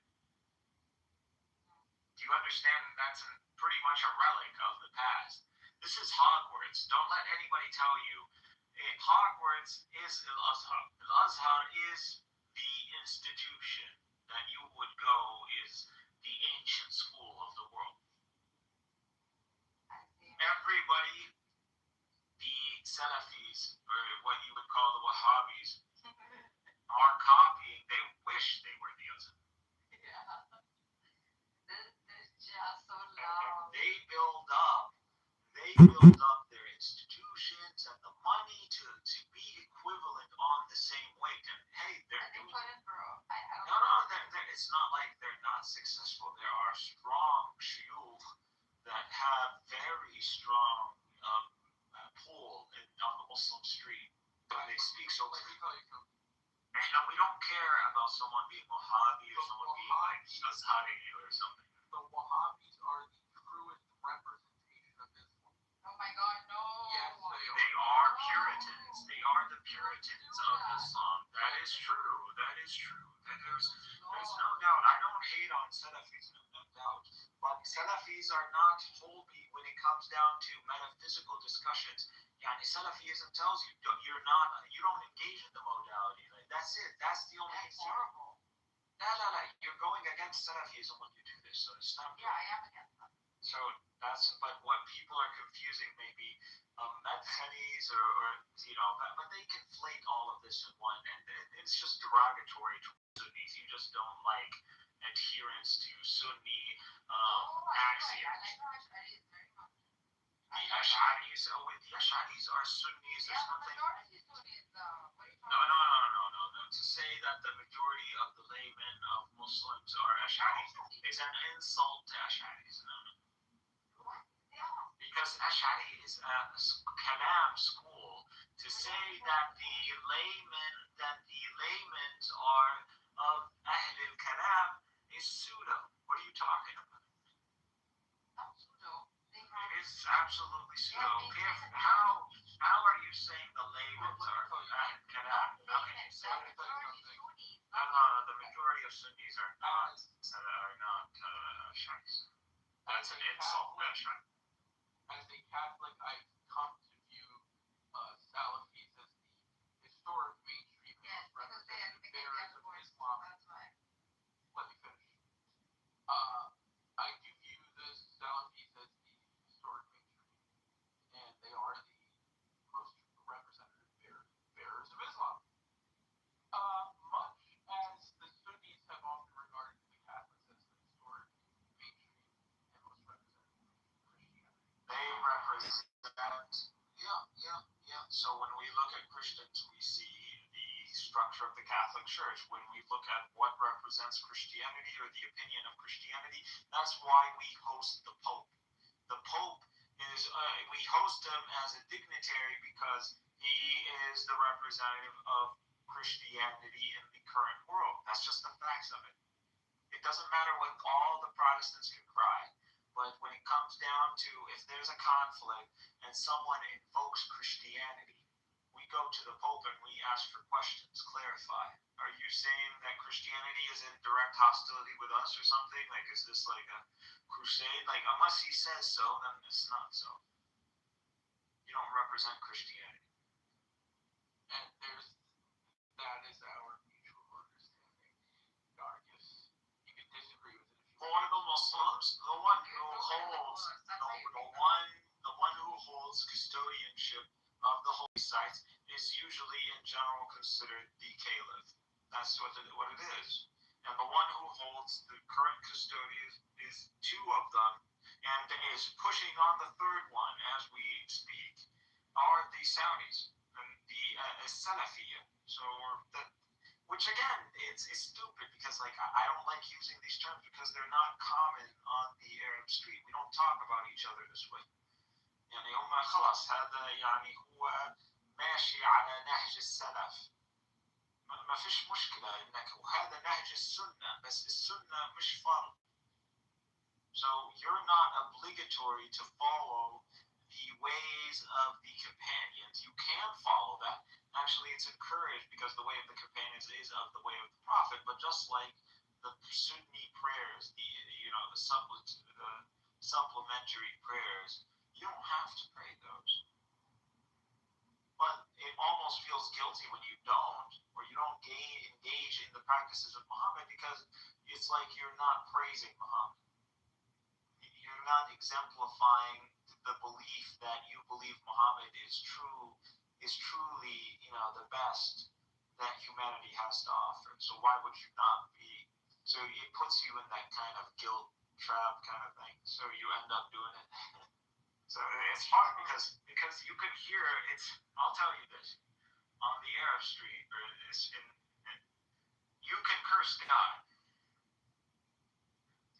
Do you understand? That's pretty much a relic of the past. This is Hogwarts. Don't let anybody tell you. Hogwarts is Al-Azhar. Al-Azhar is the institution that you would go, is the ancient school of the world. Everybody, the Salafis, or what you would call the Wahhabis, are copying. They wish they were the Azhar. They build up their institutions and the money to be equivalent on the same weight. And hey, they're doing it. It's not like they're not successful. There are strong shuyukh that have very strong pull on the Muslim street. And they speak so clearly. And we don't care about someone being Wahhabi or someone being like Azhari or something. The Wahhabis are the truest representation of Islam. Oh my God, no. Yes, they are Puritans. They are the Puritans of Islam. That is true. That is true. There's no doubt. I don't hate on Salafis, no doubt. But Salafis are not holy when it comes down to metaphysical discussions. Yani Salafism tells you you don't engage in the modality. Like, that's it. That's the only thing. Horrible. No. You're going against Salafism when you do this. So it's not. Yeah, I am against that. So but what people are confusing maybe Medhanis or but they conflate all of this in one, and it's just derogatory to Sunnis. You just don't like adherence to Sunni axioms. The Ash'aris, the Ash'aris are Sunnis. There's nothing. No. To say that the majority of the laymen of Muslims are Ash'aris is an insult to Ash'aris. No. Because Ash'ari is a kalam school. To say that the laymen are of Ahl al-Kalam is pseudo. What are you talking about? It is absolutely pseudo. How are you saying the laymen are of Ahl al-Kalam? How can you say that? No. The majority of Sunnis are not Ash'aris. That's an insult to Ash'ari. As a Catholic, I've come to view Salafis as the historic mainstream representative bearers of Islam. Let me finish. I do view the Salafis as the historic mainstream, and they are the most representative bearers of Islam. Much as the Sunnis have often regarded the Catholics as the historic mainstream and most representative Christianity. They represent, yeah. So when we look at Christians, we see the structure of the Catholic Church. When we look at what represents Christianity or the opinion of Christianity, that's why we host the Pope. The Pope is, we host him as a dignitary because he is the representative of Christianity in the current world. That's just the facts of it. It doesn't matter what all the Protestants can cry. But when it comes down to if there's a conflict and someone invokes Christianity, we go to the Pope and we ask for questions, clarify. Are you saying that Christianity is in direct hostility with us or something? Like, is this like a crusade? Like, unless he says so, then it's not so. You don't represent Christianity. And that is our mutual understanding. Darkness. You can disagree with it if you For the Muslims, the one who holds custodianship of the holy sites is usually in general considered the caliph. That's what it is. And the one who holds the current custodian is two of them, and is pushing on the third one as we speak, are the Saudis and the Salafiyya. So which again, it's stupid because like I don't like using these terms because they're not common on the Arab street. We don't talk about each other this way. يعني هم خلاص هذا يعني هو ماشي على نهج السلف. ما فيش مشكلة إنك وهذا نهج السنة بس السنة مش فرض. So you're not obligatory to follow the ways of the companions. You can follow that. Actually, it's encouraged because the way of the companions is of the way of the Prophet. But just like the Sunni prayers, the supplementary prayers, you don't have to pray those. But it almost feels guilty when you don't, or you don't engage in the practices of Muhammad because it's like you're not praising Muhammad. You're not exemplifying the belief that you believe Muhammad is truly, the best that humanity has to offer. So why would you not be? So it puts you in that kind of guilt trap kind of thing. So you end up doing it. So it's hard because you could hear it's. I'll tell you this on the Arab street, or you can curse God.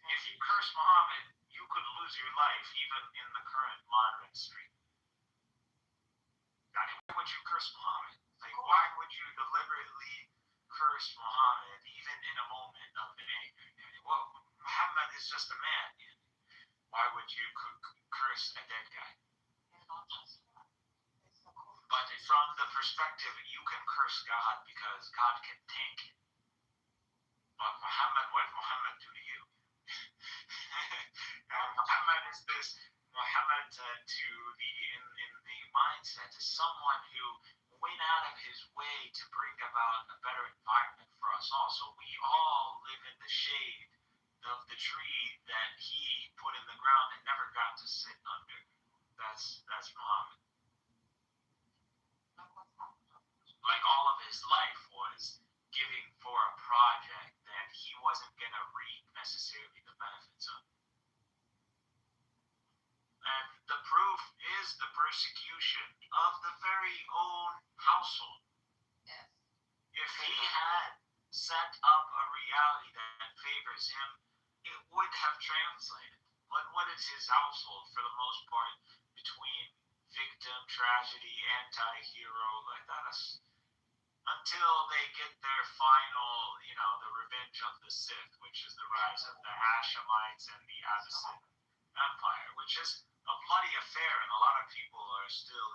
If you curse Muhammad, you could lose your life even in the current modern street. I mean, why would you curse Muhammad? Like, why would you deliberately curse Muhammad even in a moment of anger? Well, Muhammad is just a man. Why would you curse a dead guy? But from the perspective, you can curse God because God can tank it. But Muhammad, what did Muhammad do to you? Muhammad is this. Muhammad in the mindset is someone who went out of his way to bring about a better environment for us all. So we all live in the shade of the tree that he put in the ground and never got to sit under. That's Muhammad. Like all of his life was giving for a project that he wasn't going to reap necessarily the benefits of. And the proof persecution of the very own household. Yes. If he had set up a reality that favors him, it would have translated. But what is his household for the most part between victim, tragedy, anti-hero, like that is until they get their final, the revenge of the Sith, which is the rise of the Hashemites and the Abbasid Empire, which is a bloody affair, and a lot of people are still,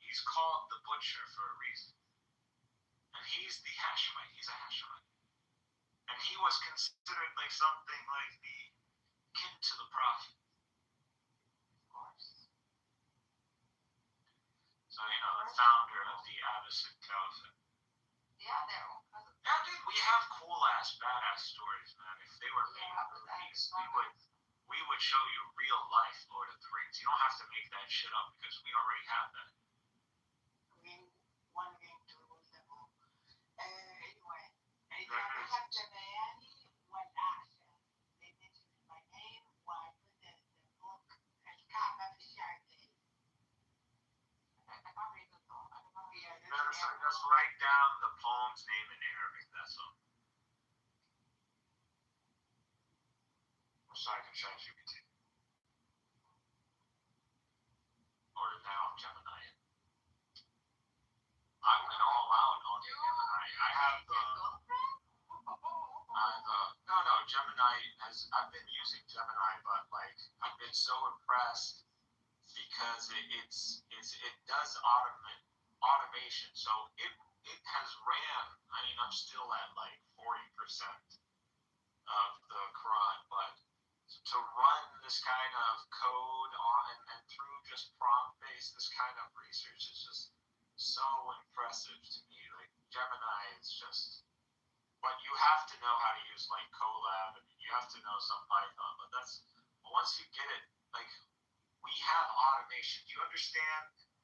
he's called the Butcher for a reason. And he's the Hashemite, he's a Hashemite. And he was considered like something like the kin to the prophet. Of course. So, the founder of the Abbasid Caliphate. Yeah, they're all cousins. Yeah, dude, we have cool ass, badass stories, man. If they were made movies, we would show you real life Lord of the Rings. You don't have to make that shit up because we already have that. I mean, one game to the level. Anyway, they have Javani, what Asha. They mentioned my name, why I put the book as cop of the shark day. I can't read the song. I don't know. Yeah, Just write down the poem's name in Arabic, that's all. So I can chat GPT. Or now I'm Gemini. I went all out on Gemini. I have Gemini I've been using Gemini, but like I've been so impressed because it does automation. So it has ran. I mean, I'm still at like 40% of the Quran, but to run this kind of code on and through just prompt based this kind of research is just so impressive to me. Like Gemini is just, but you have to know how to use like Colab and you have to know some Python. But once you get it, like we have automation. Do you understand